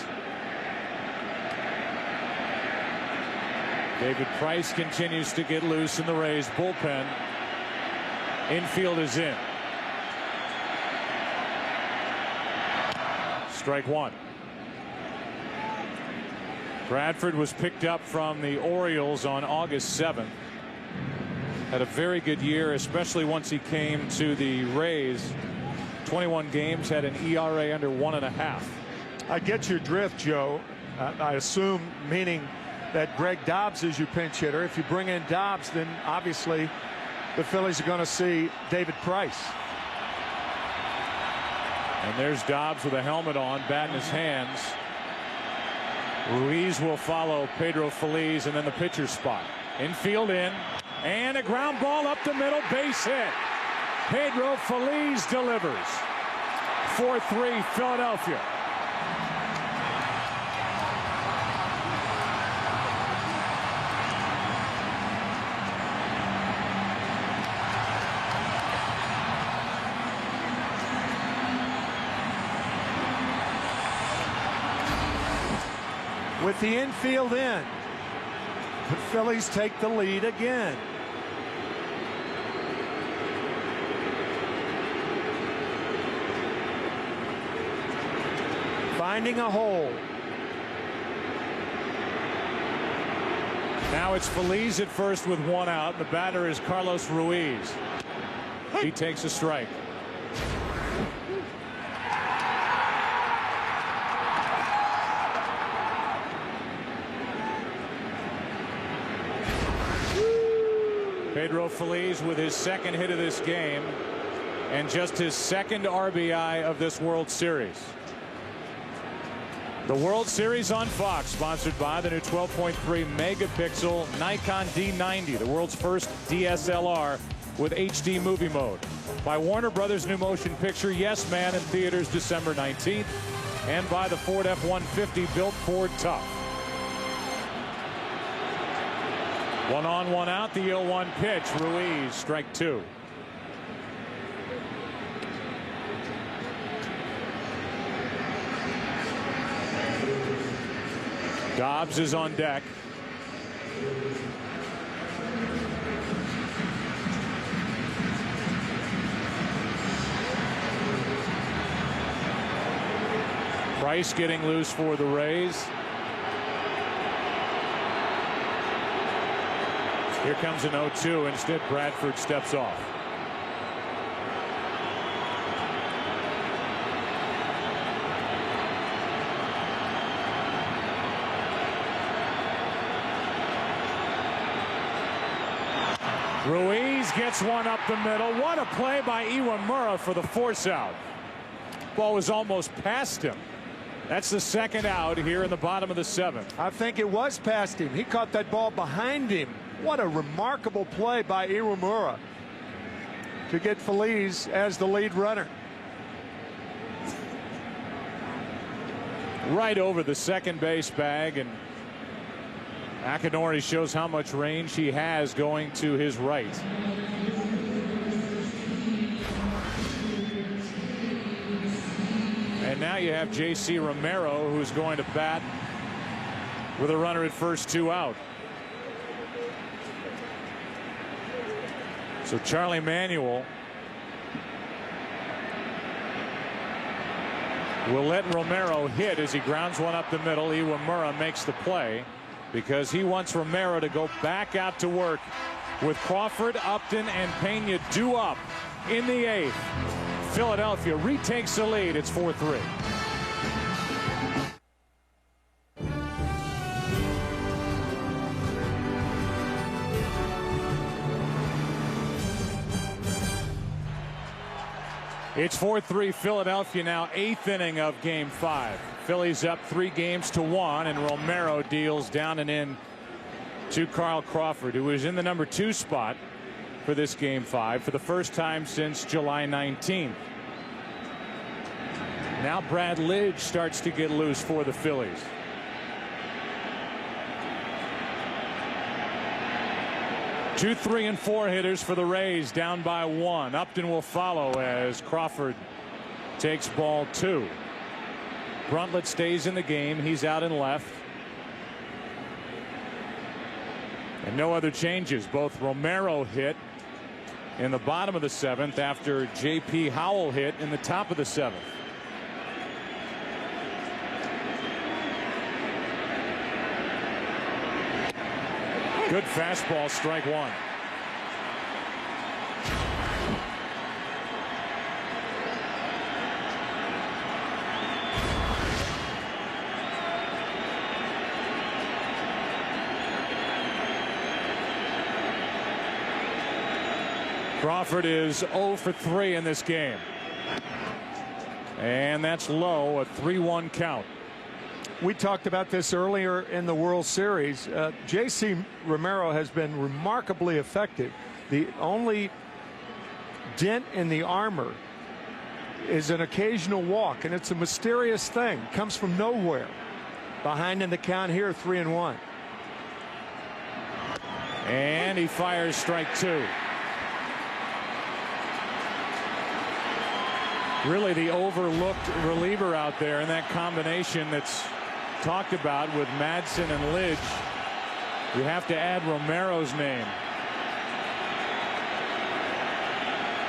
David Price continues to get loose in the Rays bullpen. Infield is in. Strike 1. Bradford was picked up from the Orioles on August 7th. Had a very good year, especially once he came to the Rays. 21 games, had an ERA under 1.5. I get your drift, Joe. I assume meaning that Greg Dobbs is your pinch hitter. If you bring in Dobbs, then obviously the Phillies are going to see David Price. And there's Dobbs with a helmet on, bat in his hands. Ruiz will follow Pedro Feliz, and then the pitcher's spot. Infield in, and a ground ball up the middle, base hit. Pedro Feliz delivers. 4-3 Philadelphia. With the infield in, the Phillies take the lead again. Finding a hole. Now it's Feliz at first with 1 out. The batter is Carlos Ruiz. He takes a strike. Pedro Feliz with his 2nd hit of this game and just his 2nd RBI of this World Series. The World Series on Fox, sponsored by the new 12.3 megapixel Nikon D90, the world's first DSLR with HD movie mode. By Warner Brothers' new motion picture, Yes Man, in theaters December 19th. And by the Ford F-150 built Ford Tough. 1 on, 1 out, the 0-1 pitch. Ruiz, strike 2. Dobbs is on deck. Price getting loose for the Rays. Here comes an 0-2. Instead, Bradford steps off. Ruiz gets one up the middle. What a play by Iwamura for the force out. Ball was almost past him. That's the second out here in the bottom of the 7th. I think it was past him. He caught that ball behind him. What a remarkable play by Iwamura to get Phillies as the lead runner. Right over the second base bag, and Akinori shows how much range he has going to his right. And now you have J.C. Romero, who's going to bat with a runner at first, 2 out. So Charlie Manuel will let Romero hit as he grounds one up the middle. Iwamura makes the play because he wants Romero to go back out to work with Crawford, Upton, and Pena due up in the 8th. Philadelphia retakes the lead. It's 4-3. It's 4-3 Philadelphia now, 8th inning of Game 5. Phillies up 3-1, and Romero deals down and in to Carl Crawford, who is in the number 2 spot for this Game 5 for the first time since July 19th. Now Brad Lidge starts to get loose for the Phillies. Two, 3, and 4 hitters for the Rays, down by 1. Upton will follow as Crawford takes ball 2. Bruntlett stays in the game. He's out in left. And no other changes. Both Romero hit in the bottom of the 7th after J.P. Howell hit in the top of the 7th. Good fastball, strike 1. Crawford is 0 for 3 in this game. And that's low, a 3-1 count. We talked about this earlier in the World Series. J.C. Romero has been remarkably effective. The only dent in the armor is an occasional walk, and it's a mysterious thing. Comes from nowhere. Behind in the count here, 3-1. And he fires strike 2. Really the overlooked reliever out there in that combination that's talked about with Madsen and Lidge. You have to add Romero's name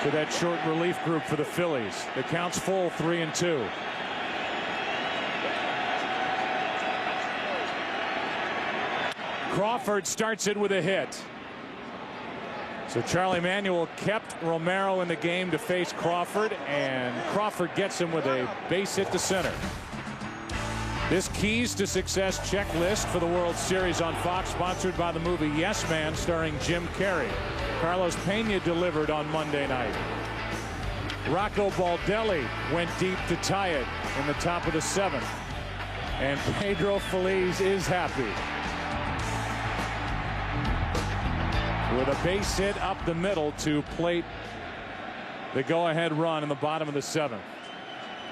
to that short relief group for the Phillies. The count's full, 3-2. Crawford starts it with a hit. So Charlie Manuel kept Romero in the game to face Crawford, and Crawford gets him with a base hit to center. This Keys to Success checklist for the World Series on Fox, sponsored by the movie Yes Man, starring Jim Carrey. Carlos Pena delivered on Monday night. Rocco Baldelli went deep to tie it in the top of the 7th. And Pedro Feliz is happy. with a base hit up the middle to plate the go-ahead run in the bottom of the 7th.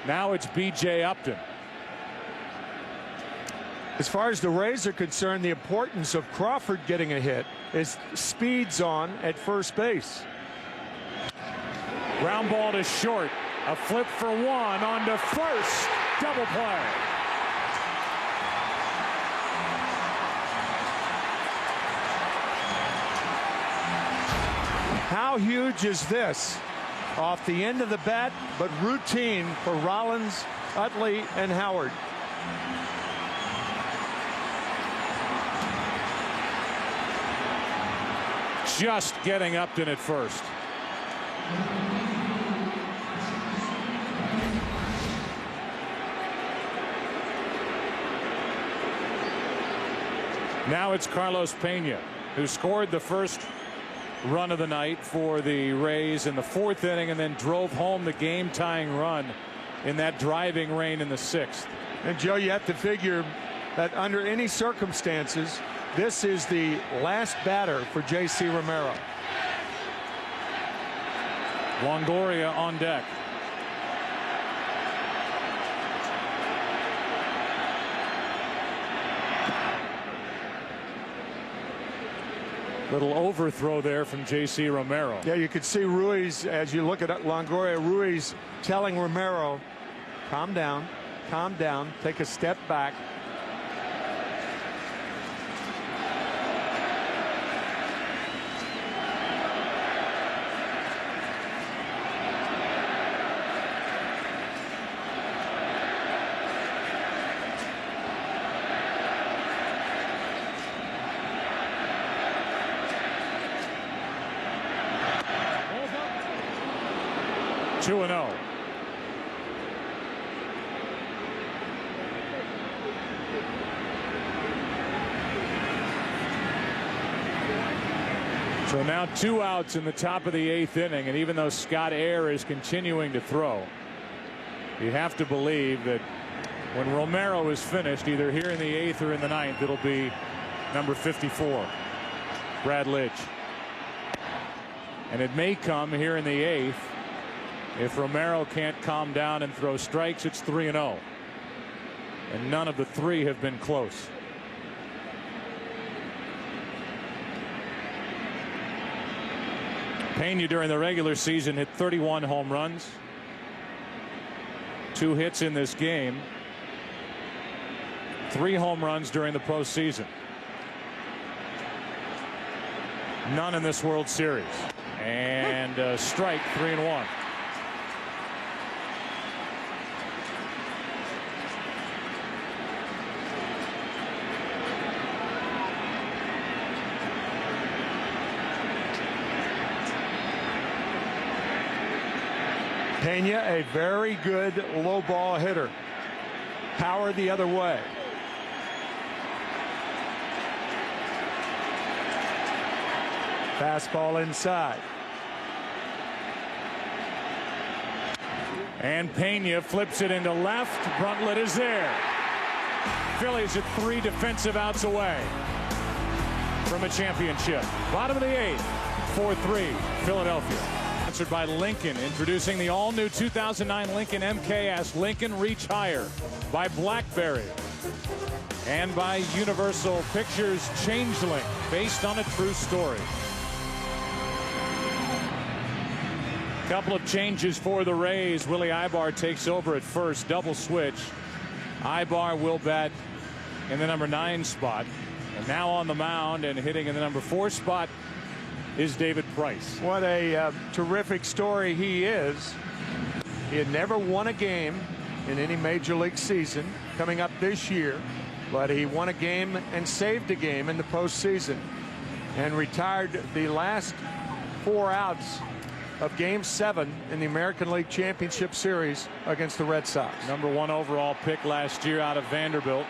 Now it's B.J. Upton. As far as the Rays are concerned, the importance of Crawford getting a hit is speed's on at first base. Ground ball to short. A flip for one onto first. Double play. How huge is this? Off the end of the bat, but routine for Rollins, Utley, and Howard. Just getting Upton at first. Now it's Carlos Pena, who scored the first run of the night for the Rays in the 4th inning and then drove home the game-tying run in that driving rain in the 6th. And Joe, you have to figure that under any circumstances, this is the last batter for J.C. Romero. Longoria on deck. Little overthrow there from J.C. Romero. Yeah, you could see Ruiz, as you look at Longoria, Ruiz telling Romero, calm down, take a step back. Two and 0. So now 2 outs in the top of the 8th inning, and even though Scott Air is continuing to throw, you have to believe that when Romero is finished, either here in the 8th or in the 9th, it'll be number 54, Brad Lidge. And it may come here in the 8th. If Romero can't calm down and throw strikes, it's 3-0. And none of the 3 have been close. Pena during the regular season hit 31 home runs. 2 hits in this game. 3 home runs during the postseason. None in this World Series. And strike, 3-1. Pena, a very good low ball hitter. Power the other way. Fastball inside. And Pena flips it into left. Bruntlett is there. Phillies are 3 defensive outs away from a championship. Bottom of the 8th, 4-3, Philadelphia. Sponsored by Lincoln, introducing the all-new 2009 Lincoln MKS. Lincoln Reach Higher. By BlackBerry. And by Universal Pictures Changeling, based on a true story. Couple of changes for the Rays. Willie Ibar takes over at first. Double switch. Ibar will bat in the number 9 spot. And now on the mound and hitting in the number 4 spot is David Price. What a terrific story he is. He had never won a game in any major league season coming up this year, but he won a game and saved a game in the postseason and retired the last 4 outs of Game 7 in the American League Championship Series against the Red Sox. Number 1 overall pick last year out of Vanderbilt.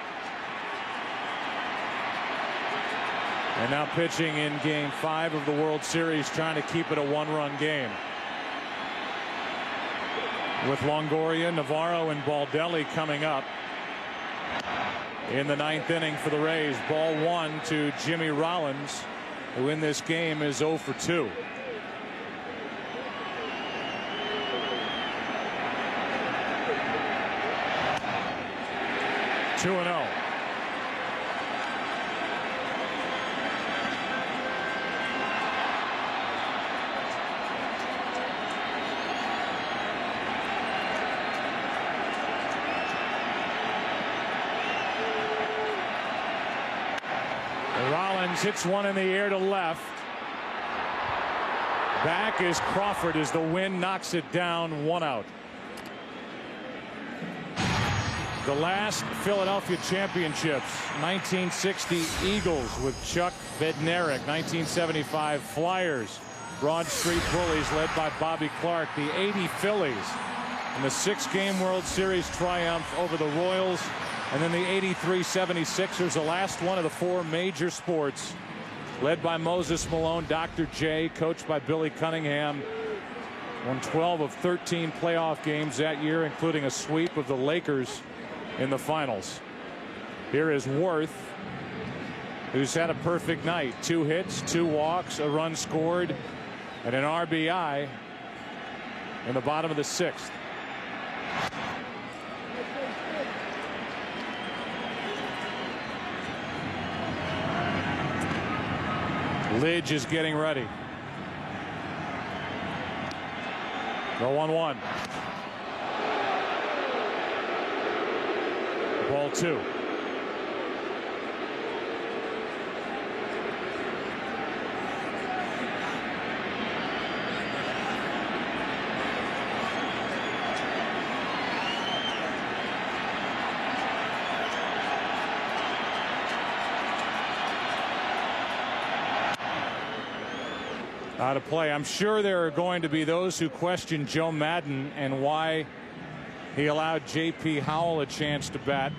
And now pitching in Game 5 of the World Series, trying to keep it a 1-run game. With Longoria, Navarro, and Baldelli coming up in the 9th inning for the Rays. Ball 1 to Jimmy Rollins. who in this game is 0 for 2. Two and 0. Rollins hits one in the air to left. Back is Crawford as the wind knocks it down, 1 out. The last Philadelphia championships, 1960 Eagles with Chuck Bednarik, 1975 Flyers, Broad Street Bullies led by Bobby Clark, the 80 Phillies, and the 6-game World Series triumph over the Royals, and then the 83 76ers, the last one of the 4 major sports, led by Moses Malone, Dr. J, coached by Billy Cunningham. Won 12 of 13 playoff games that year, including a sweep of the Lakers in the finals. Here is Worth, who's had a perfect night. 2 hits, 2 walks, a run scored, and an RBI in the bottom of the 6th. Lidge is getting ready. The 1-1. Ball 2. Out of play. I'm sure there are going to be those who question Joe Maddon and why he allowed J.P. Howell a chance to bat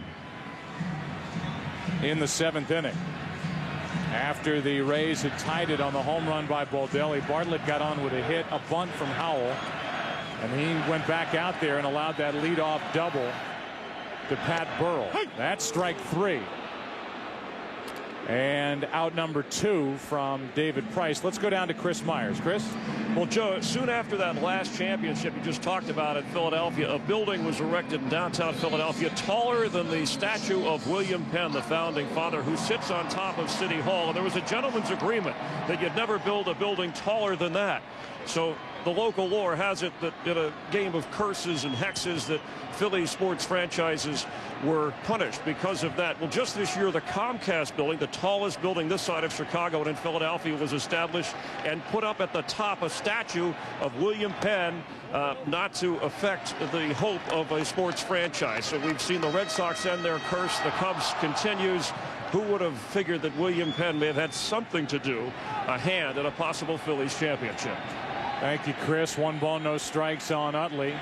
in the 7th inning. After the Rays had tied it on the home run by Baldelli, Bartlett got on with a hit, a bunt from Howell, and he went back out there and allowed that leadoff double to Pat Burrell. That's strike 3. And out number 2 from David Price. Let's go down to Chris Myers. Chris? Well, Joe, soon after that last championship you just talked about in Philadelphia, a building was erected in downtown Philadelphia taller than the statue of William Penn, the founding father, who sits on top of City Hall. And there was a gentleman's agreement that you'd never build a building taller than that. So the local lore has it that in a game of curses and hexes that Philly sports franchises were punished because of that. Well, just this year, the Comcast building, the tallest building this side of Chicago and in Philadelphia, was established and put up at the top a statue of William Penn, not to affect the hope of a sports franchise. So we've seen the Red Sox end their curse. The Cubs continues. Who would have figured that William Penn may have had something to do, a hand in a possible Phillies championship? Thank you, Chris. 1 ball, no strikes on Utley.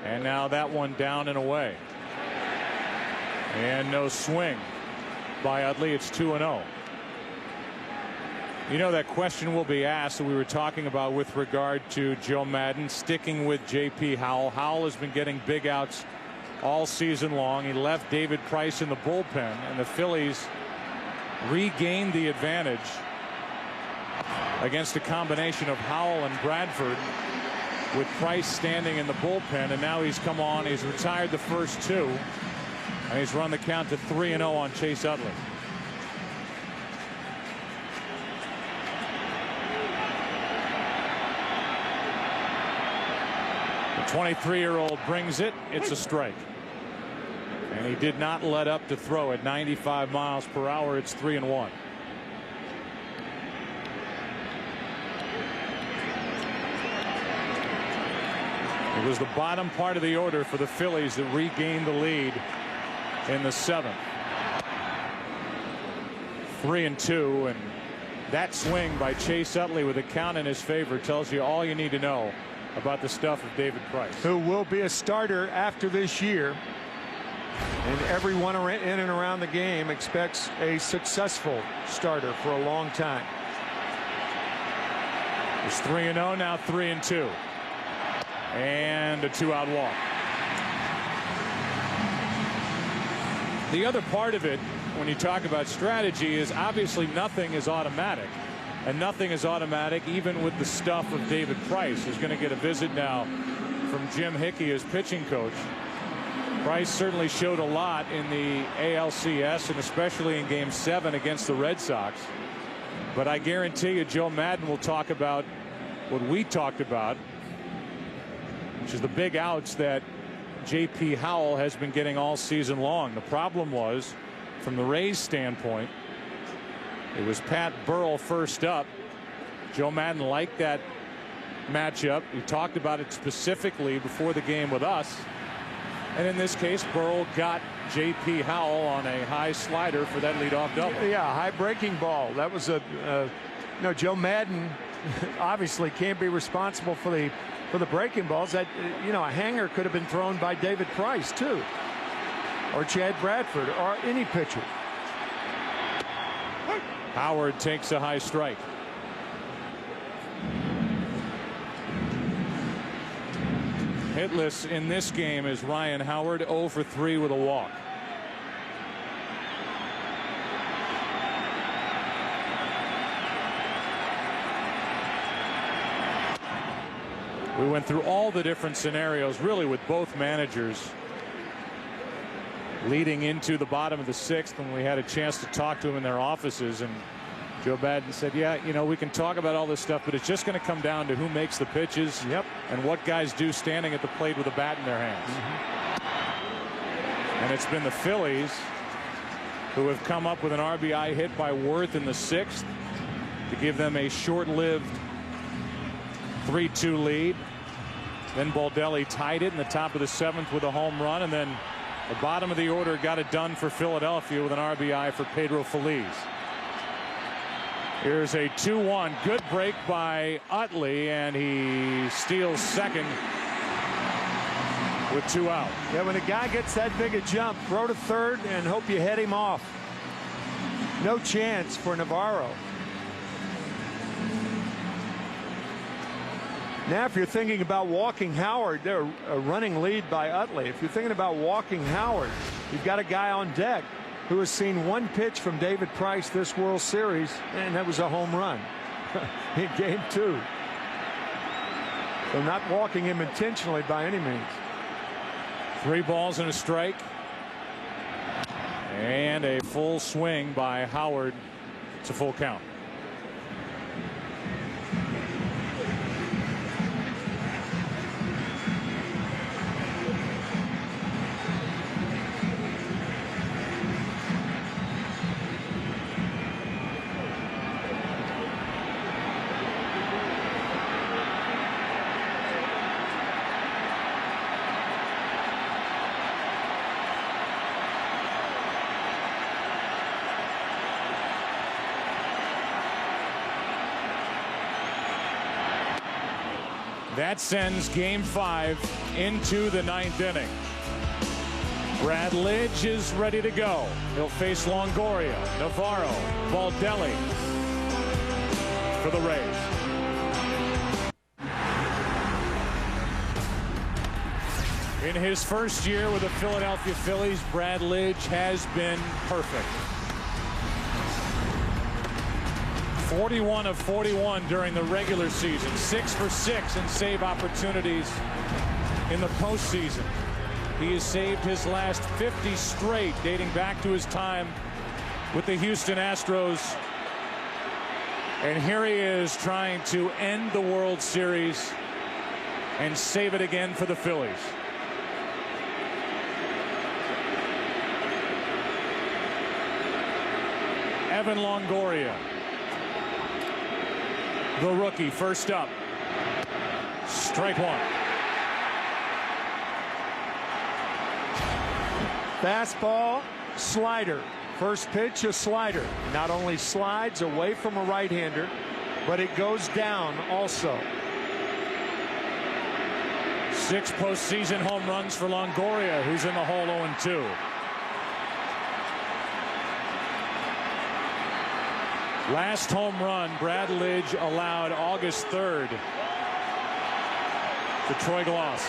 And now that one down and away. And no swing by Utley. It's 2-0. You know, that question will be asked that we were talking about with regard to Joe Maddon sticking with J.P. Howell. Howell has been getting big outs all season long. He left David Price in the bullpen, and the Phillies regained the advantage against a combination of Howell and Bradford, with Price standing in the bullpen. And now he's come on. He's retired the first 2, and he's run the count to 3-0 on Chase Utley. The 23-year-old brings it. It's a strike. And he did not let up to throw at 95 miles per hour. It's 3-1. It was the bottom part of the order for the Phillies that regained the lead in the 7th. 3-2, and that swing by Chase Utley with a count in his favor tells you all you need to know about the stuff of David Price, who will be a starter after this year. And everyone in and around the game expects a successful starter for a long time. It's 3-0, now 3-2. And a 2-out walk. The other part of it, when you talk about strategy, is obviously nothing is automatic. And nothing is automatic, even with the stuff of David Price, who's going to get a visit now from Jim Hickey as pitching coach. Price certainly showed a lot in the ALCS, and especially in Game 7 against the Red Sox. But I guarantee you Joe Maddon will talk about what we talked about, which is the big outs that J.P. Howell has been getting all season long. The problem was, from the Rays' standpoint, it was Pat Burrell first up. Joe Maddon liked that matchup. He talked about it specifically before the game with us. And in this case, Burrell got J.P. Howell on a high slider for that leadoff double. Yeah, high breaking ball. That was Joe Maddon obviously can't be responsible for the breaking balls. That a hanger could have been thrown by David Price too, or Chad Bradford, or any pitcher. Howard takes a high strike. Hitless in this game is Ryan Howard, 0 for 3 with a walk. We went through all the different scenarios really with both managers leading into the bottom of the 6th when we had a chance to talk to them in their offices, and Joe Maddon said, yeah, we can talk about all this stuff, but it's just going to come down to who makes the pitches and what guys do standing at the plate with a bat in their hands. And it's been the Phillies who have come up with an RBI hit by Worth in the 6th to give them a short-lived 3-2 lead. Then Baldelli tied it in the top of the 7th with a home run, and then the bottom of the order got it done for Philadelphia with an RBI for Pedro Feliz. Here's a 2-1. Good break by Utley, and he steals second with 2 out. Yeah, when a guy gets that big a jump, throw to third and hope you head him off. No chance for Navarro. Now, if you're thinking about walking Howard, they're a running lead by Utley. If you're thinking about walking Howard, you've got a guy on deck who has seen 1 pitch from David Price this World Series, and that was a home run in Game 2. So not walking him intentionally by any means. 3 balls and a strike. And a full swing by Howard. It's a full count. That sends Game 5 into the 9th inning. Brad Lidge is ready to go. He'll face Longoria, Navarro, Baldelli for the Rays. In his first year with the Philadelphia Phillies, Brad Lidge has been perfect. 41 of 41 during the regular season, 6 for 6 in save opportunities in the postseason. He has saved his last 50 straight, dating back to his time with the Houston Astros. And here he is trying to end the World Series and save it again for the Phillies. Evan Longoria, the rookie, first up. Strike 1. Fastball, slider. First pitch, a slider. Not only slides away from a right-hander, but it goes down also. 6 postseason home runs for Longoria, who's in the hole 0-2. Last home run Brad Lidge allowed August 3rd to Troy Glaus.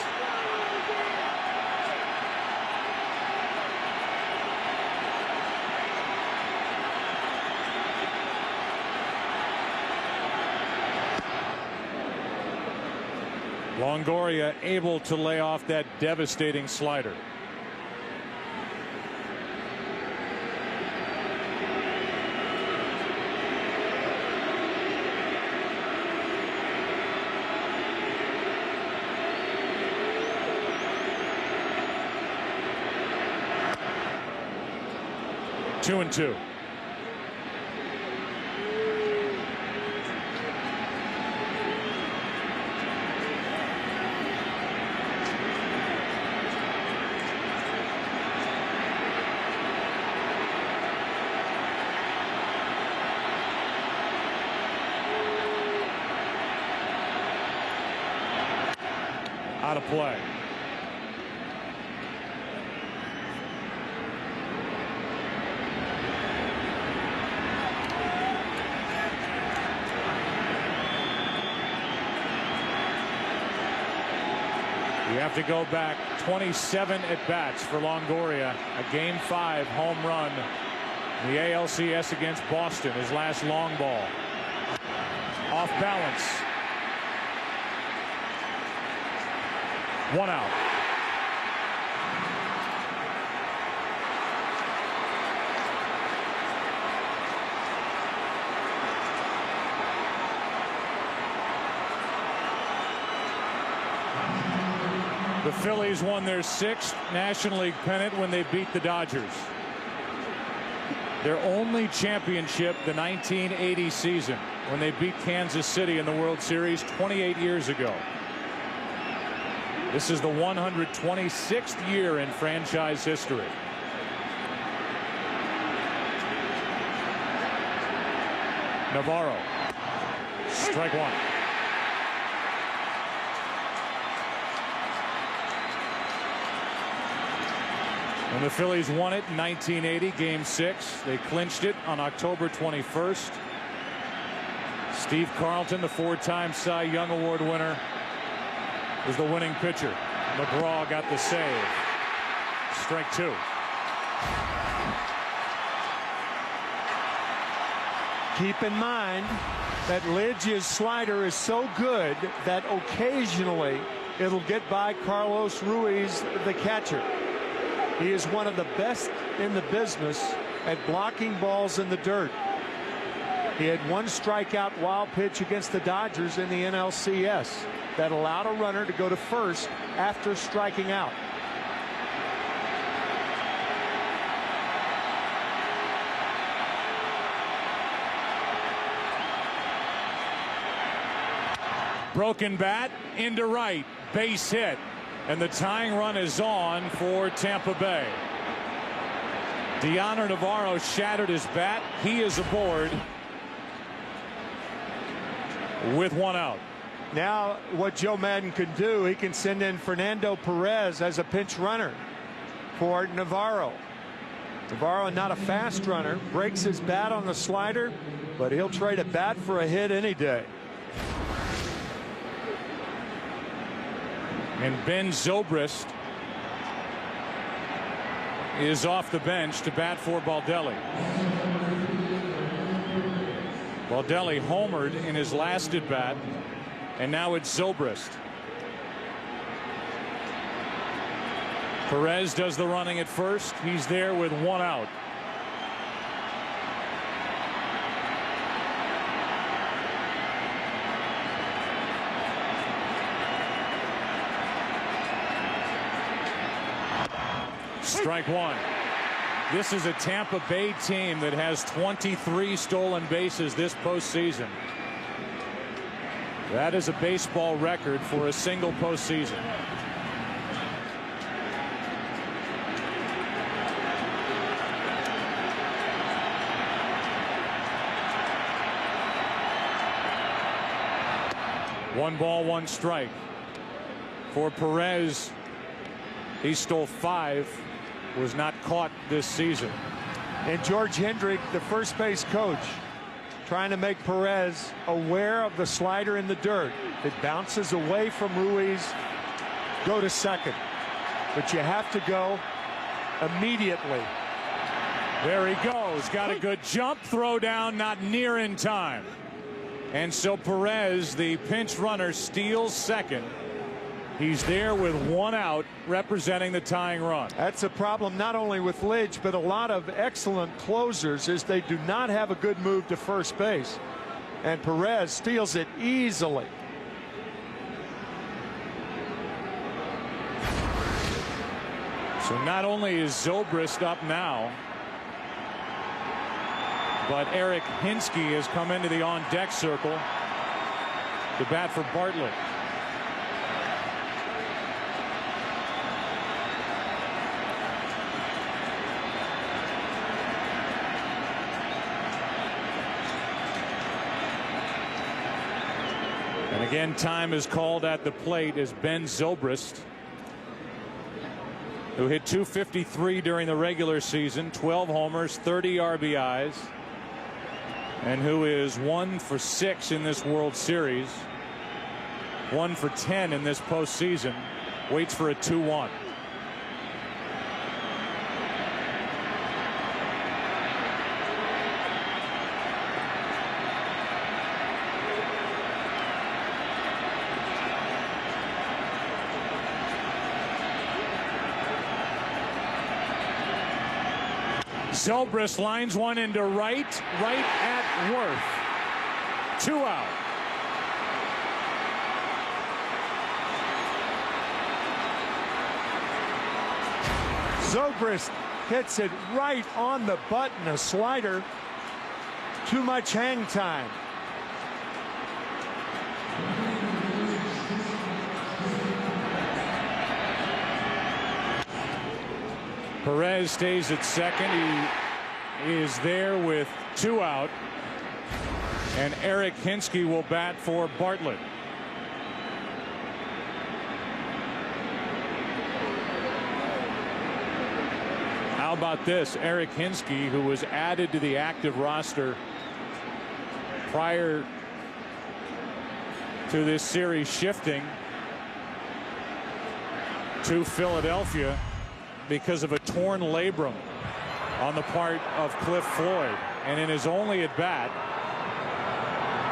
Longoria able to lay off that devastating slider. Two and two. Out of play. You have to go back 27 at-bats for Longoria. A Game 5 home run in the ALCS against Boston, his last long ball. Off balance. One out. The Phillies won their 6th National League pennant when they beat the Dodgers. Their only championship the 1980 season when they beat Kansas City in the World Series 28 years ago. This is the 126th year in franchise history. Navarro. Strike one. When the Phillies won it in 1980, Game 6, they clinched it on October 21st. Steve Carlton, the 4-time Cy Young Award winner, was the winning pitcher. McGraw got the save. Strike two. Keep in mind that Lidge's slider is so good that occasionally it'll get by Carlos Ruiz, the catcher. He is one of the best in the business at blocking balls in the dirt. He had one strikeout wild pitch against the Dodgers in the NLCS that allowed a runner to go to first after striking out. Broken bat into right, base hit, and the tying run is on for Tampa Bay. Deanna Navarro shattered his bat. He is aboard with one out. Now what Joe Maddon can do, he can send in Fernando Perez as a pinch runner for Navarro. Navarro, not a fast runner, breaks his bat on the slider, but he'll trade a bat for a hit any day. And Ben Zobrist is off the bench to bat for Baldelli. Baldelli homered in his last at bat, and now it's Zobrist. Perez does the running at first. He's there with one out. Strike one. This is a Tampa Bay team that has 23 stolen bases this postseason. That is a baseball record for a single postseason. One ball, one strike. For Perez, he stole 5. Was not caught this season. And George Hendrick, the first base coach, trying to make Perez aware of the slider in the dirt. If it bounces away from Ruiz, go to second. But you have to go immediately. There he goes. Got a good jump, throw down, not near in time. And so Perez, the pinch runner, steals second. He's there with 1 out, representing the tying run. That's a problem not only with Lidge, but a lot of excellent closers, is they do not have a good move to first base. And Perez steals it easily. So not only is Zobrist up now, but Eric Hinsky has come into the on-deck circle to bat for Bartlett. And again, time is called at the plate as Ben Zobrist, who hit .253 during the regular season, 12 homers, 30 RBIs, and who is 1 for 6 in this World Series, 1 for 10 in this postseason, waits for a 2-1. Zobrist lines one into right at Worth. 2 out. Zobrist hits it right on the button, a slider. Too much hang time. Perez stays at second. He is there with 2 out. And Eric Hinsky will bat for Bartlett. How about this? Eric Hinsky, who was added to the active roster prior to this series shifting to Philadelphia because of a torn labrum on the part of Cliff Floyd. And in his only at bat,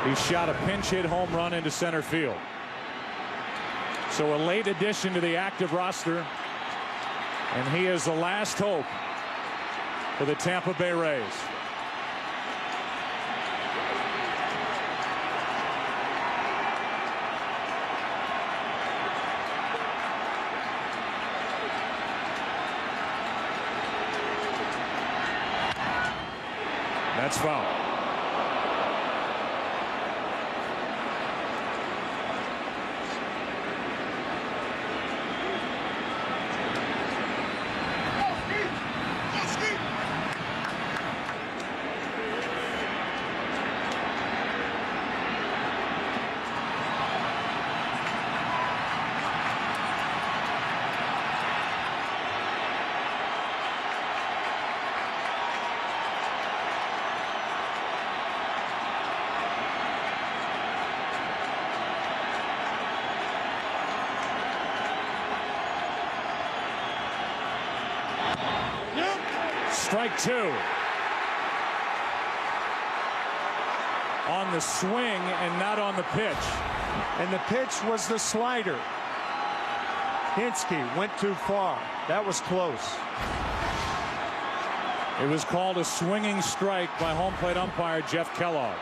he shot a pinch hit home run into center field. So a late addition to the active roster, and he is the last hope for the Tampa Bay Rays. That's foul. Strike 2. On the swing and not on the pitch. And the pitch was the slider. Hinsky went too far. That was close. It was called a swinging strike by home plate umpire Jeff Kellogg.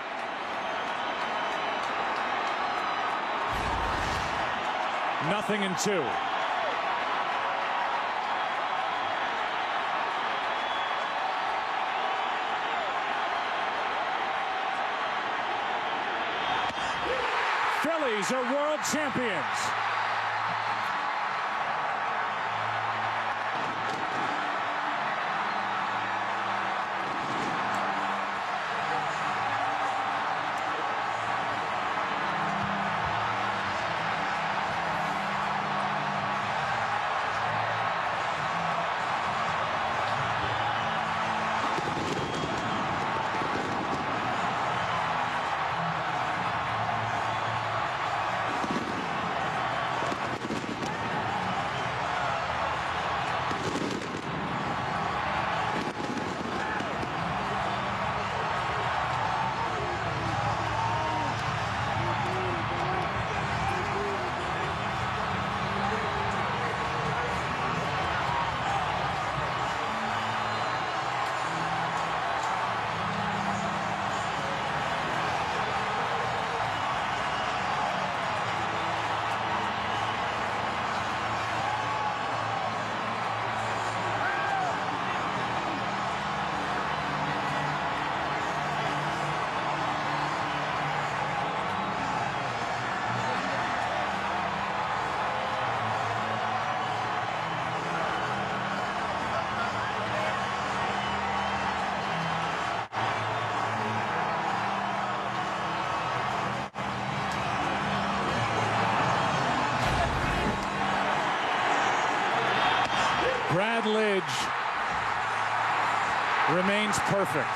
Nothing in 2. Phillies are world champions. Brad Lidge remains perfect.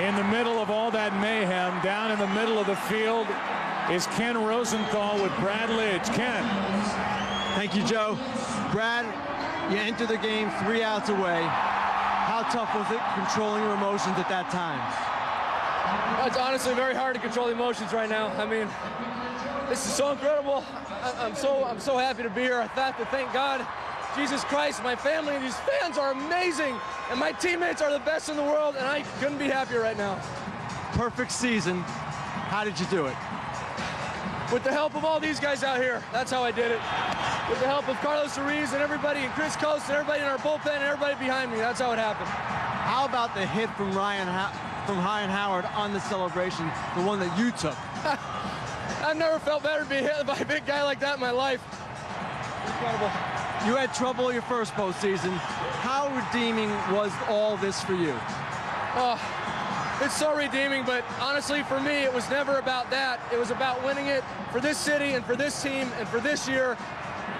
In the middle of all that mayhem, down in the middle of the field, is Ken Rosenthal with Brad Lidge. Ken. Thank you, Joe. Brad, you enter the game 3 outs away. How tough was it controlling your emotions at that time? It's honestly very hard to control the emotions right now. I mean, this is so incredible. I'm so happy to be here. I have to thank God, Jesus Christ, my family, and these fans are amazing. And my teammates are the best in the world, and I couldn't be happier right now. Perfect season. How did you do it? With the help of all these guys out here. That's how I did it. With the help of Carlos Ruiz and everybody, and Chris Coates and everybody in our bullpen and everybody behind me. That's how it happened. How about the hit from Ryan Howard on the celebration, the one that you took? I've never felt better being hit by a big guy like that in my life. Incredible. You had trouble your first postseason. How redeeming was all this for you? It's so redeeming, but honestly, for me, it was never about that. It was about winning it for this city and for this team and for this year.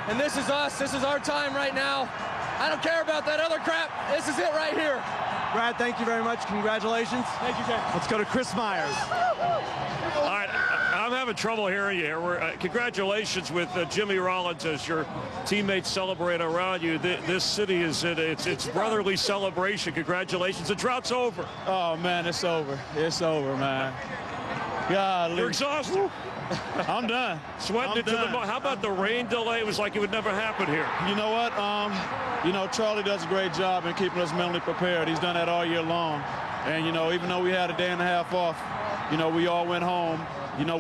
And this is us. This is our time right now. I don't care about that other crap. This is it right here. Brad, thank you very much. Congratulations. Thank you, Ken. Let's go to Chris Myers. All right, I'm having trouble hearing you here. Congratulations with Jimmy Rollins as your teammates celebrate around you. This city is in its brotherly celebration. Congratulations. The drought's over. Oh, man, it's over. It's over, man. Golly. You're exhausted. I'm done. Sweating into the mud. How about the rain delay? It was like it would never happen here. You know what? Charlie does a great job in keeping us mentally prepared. He's done that all year long. And, even though we had a day and a half off, we all went home,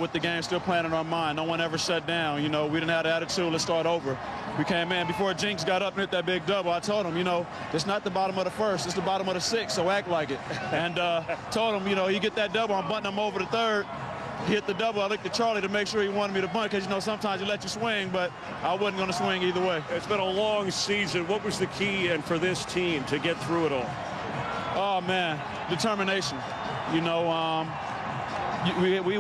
with the game still playing in our mind. No one ever shut down. We didn't have the attitude, let's start over. We came in. Before Jinx got up and hit that big double, I told him, it's not the bottom of the first, it's the bottom of the sixth, so act like it. And told him, you get that double, I'm bunting him over the third. He hit the double. I looked at Charlie to make sure he wanted me to bunt because, sometimes he let you swing, but I wasn't going to swing either way. It's been a long season. What was the key and for this team to get through it all? Oh, man, determination. We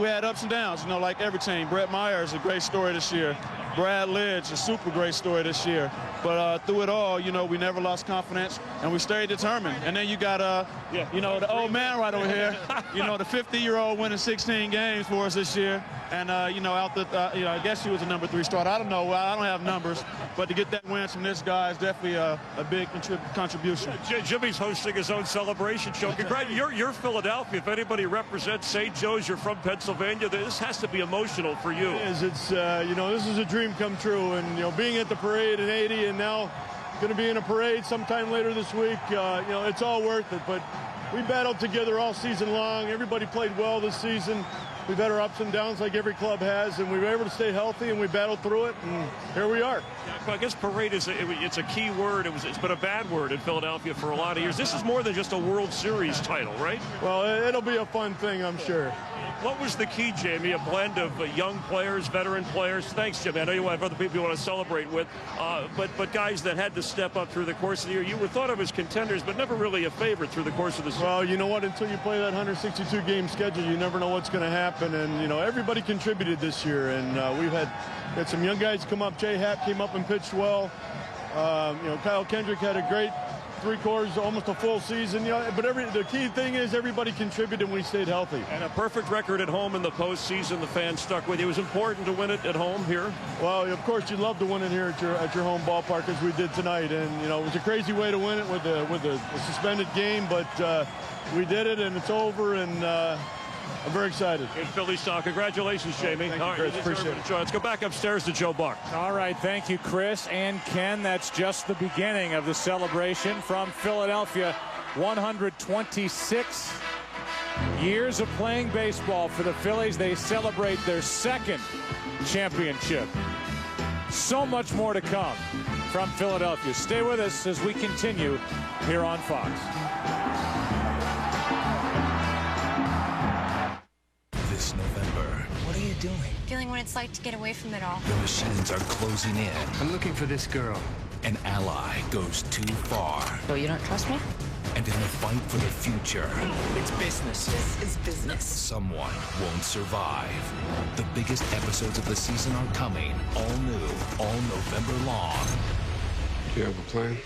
had ups and downs, like every team. Brett Myers, a great story this year. Brad Lidge, a super great story this year. But through it all, we never lost confidence, and we stayed determined. And then you got, the old man right over here, the 50-year-old winning 16 games for us this year. And, I guess he was a number 3 starter. I don't know. I don't have numbers. But to get that win from this guy is definitely a big contribution. Jimmy's hosting his own celebration show. You're Philadelphia. If anybody represents St. Joe's, you're from Pennsylvania. This has to be emotional for you. It is. It's, this is a dream come true. And, being at the parade in 80 and now going to be in a parade sometime later this week, it's all worth it. But we battled together all season long. Everybody played well this season. we've had our ups and downs like every club has, and we were able to stay healthy, and we battled through it, and here we are. I guess parade it's a key word. It's been a bad word in Philadelphia for a lot of years. This is more than just a World Series title, right? Well, it'll be a fun thing, I'm sure. What was the key, Jamie? A blend of young players, veteran players. Thanks, Jimmy. I know you have other people you want to celebrate with, but guys that had to step up through the course of the year. You were thought of as contenders, but never really a favorite through the course of the season. Well, you know what? Until you play that 162-game schedule, you never know what's going to happen. And, you know, everybody contributed this year. And we had some young guys come up. Jay Happ came up and pitched well. You know, Kyle Kendrick had a great 3 quarters, almost a full season. You know, but the key thing is everybody contributed when we stayed healthy. And a perfect record at home in the postseason. The fans stuck with you. It was important to win it at home here. Well, of course, you'd love to win it here at your home ballpark as we did tonight. And you know, it was a crazy way to win it with a suspended game, but we did it, and it's over. And I'm very excited. In Philly style. Congratulations, Jamie. Thank you, Chris. Appreciate it. Let's go back upstairs to Joe Buck. All right. Thank you, Chris and Ken. That's just the beginning of the celebration from Philadelphia. 126 years of playing baseball for the Phillies. They celebrate their 2nd championship. So much more to come from Philadelphia. Stay with us as we continue here on Fox. This November. What are you doing? Feeling what it's like to get away from it all. The machines are closing in. I'm looking for this girl. An ally goes too far. So you don't trust me? And in the fight for the future, It's business. This is business. someone won't survive. The biggest episodes of the season are coming. All new, all November long. Do you have a plan?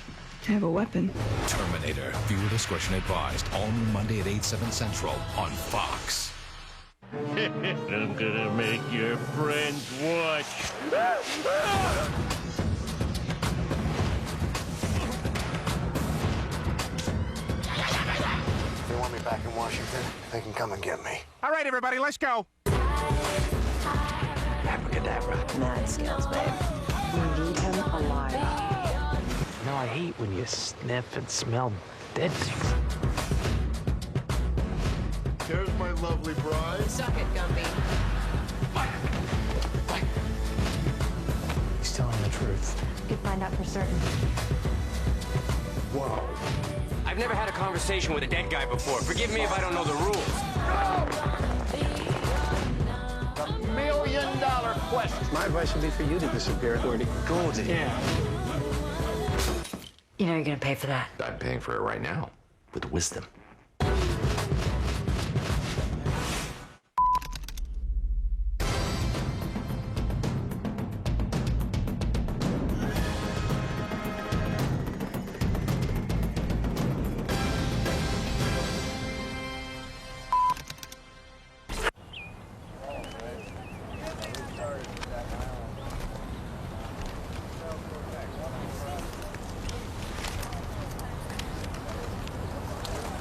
I have a weapon. Terminator. Viewer discretion advised. All new Monday at 8/7 Central on Fox. I'm gonna make your friends watch. If they want me back in Washington, they can come and get me. All right, everybody, let's go. Abracadabra. Mad skills, babe. We need him alive. You know, I hate when you sniff and smell dead things. There's my lovely bride. Suck it, Gumby. He's telling the truth. You can find out for certain. Whoa. I've never had a conversation with a dead guy before. Forgive me if I don't know the rules. $1 million question. My advice would be for you to disappear where to go to. Yeah. You know you're gonna pay for that. I'm paying for it right now with wisdom.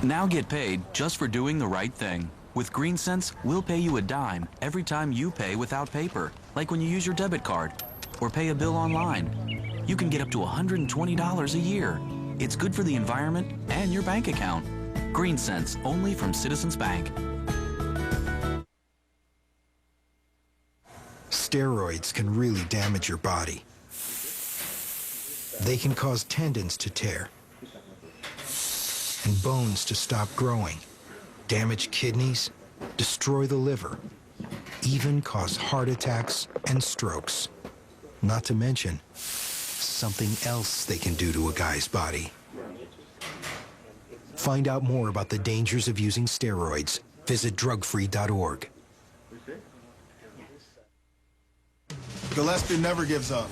Now get paid just for doing the right thing. With GreenSense, we'll pay you a dime every time you pay without paper, like when you use your debit card or pay a bill online. You can get up to $120 a year. It's good for the environment and your bank account. GreenSense, only from Citizens Bank. Steroids can really damage your body. They can cause tendons to tear and bones to stop growing, damage kidneys, destroy the liver, even cause heart attacks and strokes. Not to mention something else they can do to a guy's body. Find out more about the dangers of using steroids. Visit drugfree.org. Gillespie never gives up,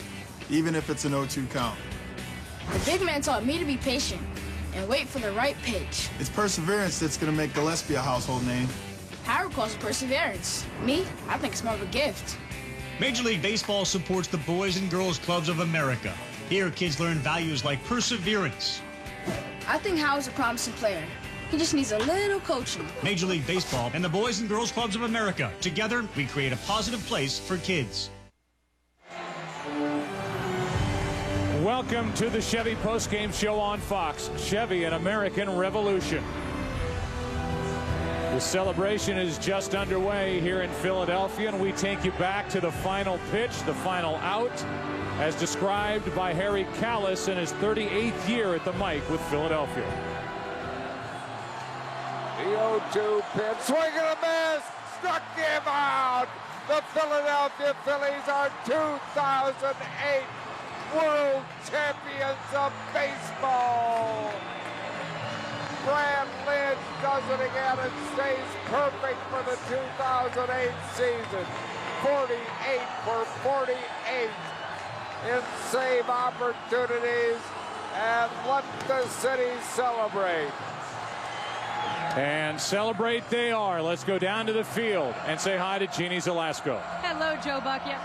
even if it's an 0-2 count. The big man taught me to be patient and wait for the right pitch. It's perseverance that's going to make Gillespie a household name. Howard calls it perseverance. Me, I think it's more of a gift. Major League Baseball supports the Boys and Girls Clubs of America. Here, kids learn values like perseverance. I think Howard's a promising player. He just needs a little coaching. Major League Baseball and the Boys and Girls Clubs of America. Together, we create a positive place for kids. Welcome to the Chevy postgame show on Fox. Chevy, an American revolution. The celebration is just underway here in Philadelphia, and we take you back to the final pitch, the final out, as described by Harry Kalas in his 38th year at the mic with Philadelphia. The 0-2 pitch, swing and a miss, struck him out. The Philadelphia Phillies are 2008 World Champions of Baseball. Brad Lynch does it again and stays perfect for the 2008 season. 48 for 48 in save opportunities, and let the city celebrate. And celebrate they are. Let's go down to the field and say hi to Jeannie Zalasko. Hello, Joe Buck. Yes.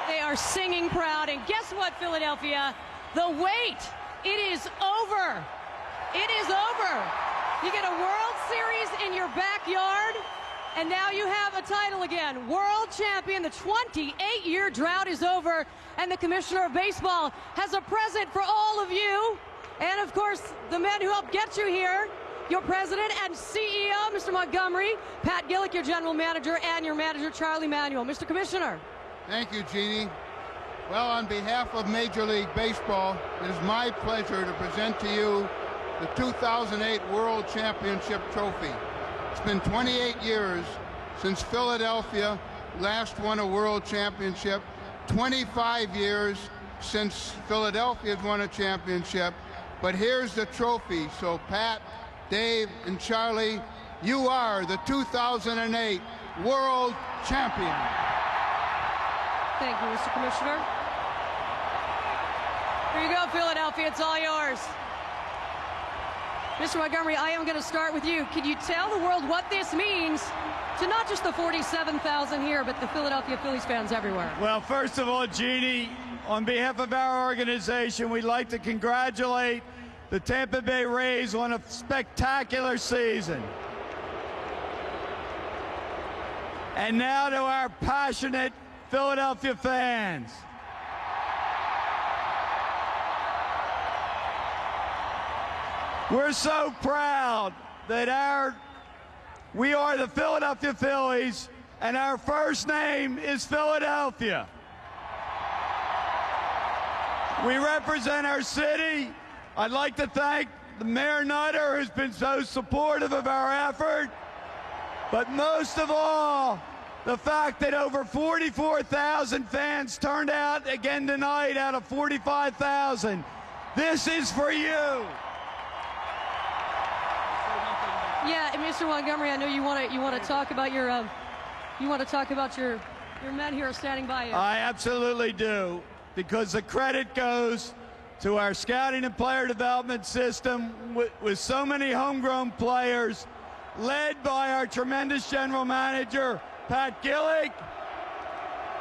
They are singing proud, and guess what, Philadelphia? The wait, it is over. It is over. You get a World Series in your backyard, and now you have a title again. World champion. The 28-year drought is over, and the Commissioner of Baseball has a present for all of you. And, of course, the men who helped get you here, your president and CEO, Mr. Montgomery, Pat Gillick, your general manager, and your manager, Charlie Manuel. Mr. Commissioner. Thank you, Jeannie. Well, on behalf of Major League Baseball, it is my pleasure to present to you the 2008 World Championship Trophy. It's been 28 years since Philadelphia last won a World Championship, 25 years since Philadelphia's won a championship, but here's the trophy. So Pat, Dave, and Charlie, you are the 2008 World Champion. Thank you, Mr. Commissioner. Here you go, Philadelphia. It's all yours. Mr. Montgomery, I am going to start with you. Can you tell the world what this means to not just the 47,000 here, but the Philadelphia Phillies fans everywhere? Well, first of all, Jeannie, on behalf of our organization, we'd like to congratulate the Tampa Bay Rays on a spectacular season. And now to our passionate Philadelphia fans. We're so proud that we are the Philadelphia Phillies, and our first name is Philadelphia. We represent our city. I'd like to thank the Mayor Nutter, who's been so supportive of our effort, but most of all, the fact that over 44,000 fans turned out again tonight out of 45,000. This is for you. Yeah, and Mr. Montgomery, I know you want to talk about your men here standing by you. I absolutely do, because the credit goes to our scouting and player development system with so many homegrown players, led by our tremendous general manager, Pat Gillick,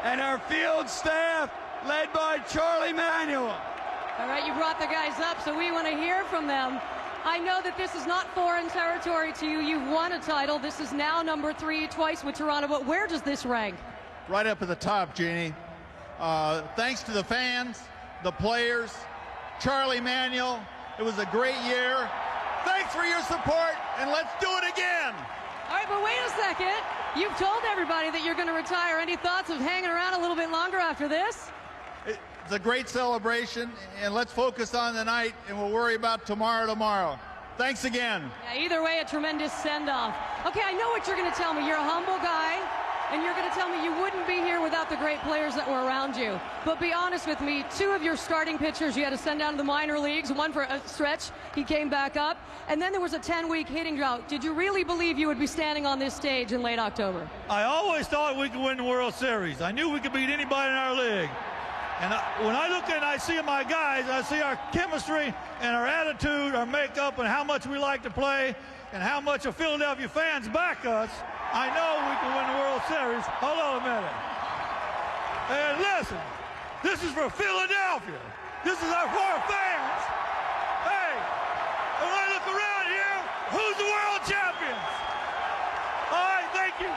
and our field staff, led by Charlie Manuel. All right, you brought the guys up, so we want to hear from them. I know that this is not foreign territory to you. You've won a title. This is now number 3, twice with Toronto, but where does this rank? Right up at the top, Jeannie. Thanks to the fans, the players, Charlie Manuel. It was a great year. Thanks for your support, and let's do it again. All right, but wait a second. You've told everybody that you're going to retire. Any thoughts of hanging around a little bit longer after this? It's a great celebration, and let's focus on the night, and we'll worry about tomorrow. Thanks again. Yeah, either way, a tremendous send-off. Okay, I know what you're going to tell me. You're a humble guy, and you're going to tell me you wouldn't be here without the great players that were around you. But be honest with me, 2 of your starting pitchers you had to send down to the minor leagues, one for a stretch, he came back up, and then there was a 10-week hitting drought. Did you really believe you would be standing on this stage in late October? I always thought we could win the World Series. I knew we could beat anybody in our league. And when I look and I see my guys, I see our chemistry and our attitude, our makeup, and how much we like to play, and how much the Philadelphia fans back us. I know we can win the World Series. Hold on a minute. And listen, this is for Philadelphia. This is for our fans. Hey, when I look around here, who's the world champions? All right, thank you.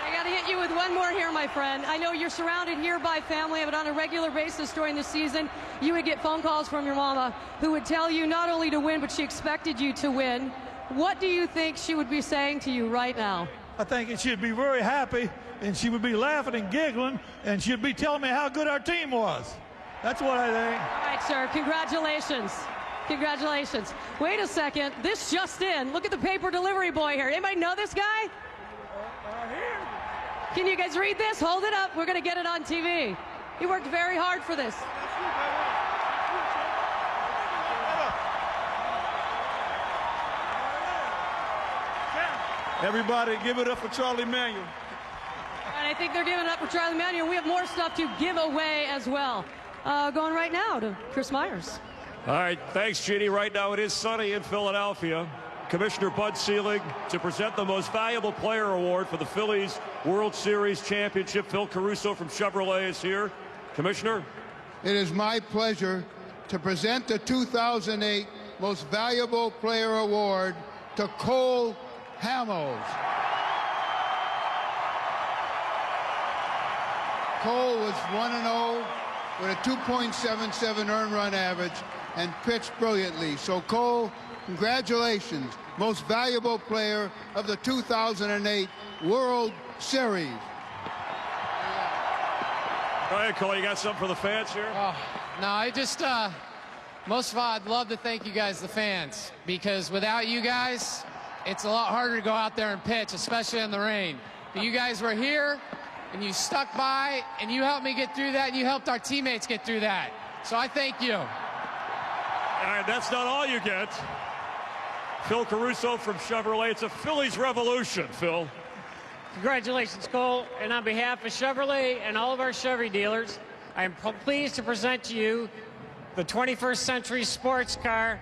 I got to hit you with one more here, my friend. I know you're surrounded here by family, but on a regular basis during the season, you would get phone calls from your mama who would tell you not only to win, but she expected you to win. What do you think she would be saying to you right now? I think she'd be very happy, and she would be laughing and giggling, and she'd be telling me how good our team was. That's what I think. All right, sir. Congratulations. Congratulations. Wait a second. This just in. Look at the paper delivery boy here. Anybody know this guy? Can you guys read this? Hold it up. We're going to get it on TV. He worked very hard for this. Everybody give it up for Charlie Manuel. And I think they're giving it up for Charlie Manuel. We have more stuff to give away as well. Going right now to Chris Myers. All right, thanks, Jeannie. Right now it is sunny in Philadelphia. Commissioner Bud Selig to present the Most Valuable Player Award for the Phillies World Series Championship. Phil Caruso from Chevrolet is here. Commissioner. It is my pleasure to present the 2008 Most Valuable Player Award to Cole Hamels. Cole was 1-0 with a 2.77 earned run average and pitched brilliantly. So Cole, congratulations, Most Valuable Player of the 2008 World Series. Go ahead, Cole. You got something for the fans here? No, I just, most of all, I'd love to thank you guys, the fans, because without you guys, it's a lot harder to go out there and pitch, especially in the rain. But you guys were here, and you stuck by, and you helped me get through that, and you helped our teammates get through that. So I thank you. All right, that's not all you get. Phil Caruso from Chevrolet. It's a Phillies revolution, Phil. Congratulations, Cole. And on behalf of Chevrolet and all of our Chevy dealers, I am pleased to present to you the 21st Century Sports Car,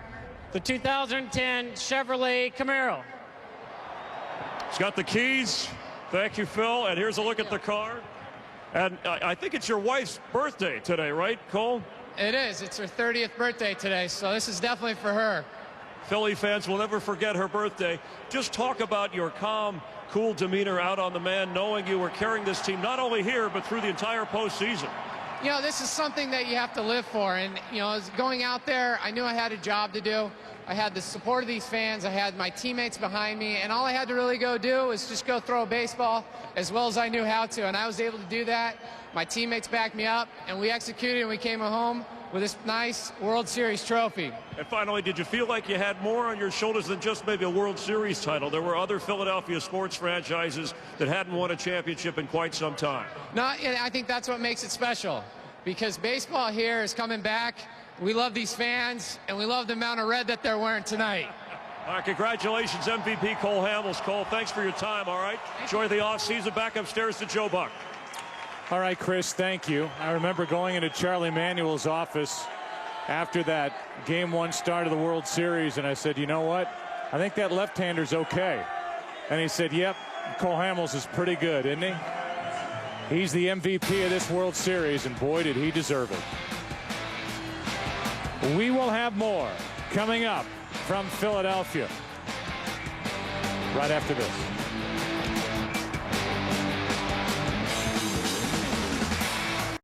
the 2010 Chevrolet Camaro. It's got the keys. Thank you, Phil. And here's a look at the car. And I think it's your wife's birthday today, right, Cole? It is. It's her 30th birthday today, so this is definitely for her. Philly fans will never forget her birthday. Just talk about your calm, cool demeanor out on the man, knowing you were carrying this team not only here, but through the entire postseason. You know, this is something that you have to live for. And, you know, as going out there, I knew I had a job to do. I had the support of these fans. I had my teammates behind me. And all I had to really go do was just go throw a baseball as well as I knew how to. And I was able to do that. My teammates backed me up, and we executed, and we came home with this nice World Series trophy. And finally, did you feel like you had more on your shoulders than just maybe a World Series title? There were other Philadelphia sports franchises that hadn't won a championship in quite some time. No, I think that's what makes it special, because baseball here is coming back. We love these fans, and we love the amount of red that they're wearing tonight. All right, congratulations, MVP Cole Hamels. Cole, thanks for your time, all right? Enjoy the offseason. Back upstairs to Joe Buck. All right, Chris, thank you. I remember going into Charlie Manuel's office after that Game 1 start of the World Series, and I said, you know what? I think that left-hander's okay. And he said, yep, Cole Hamels is pretty good, isn't he? He's the MVP of this World Series, and boy, did he deserve it. We will have more coming up from Philadelphia right after this.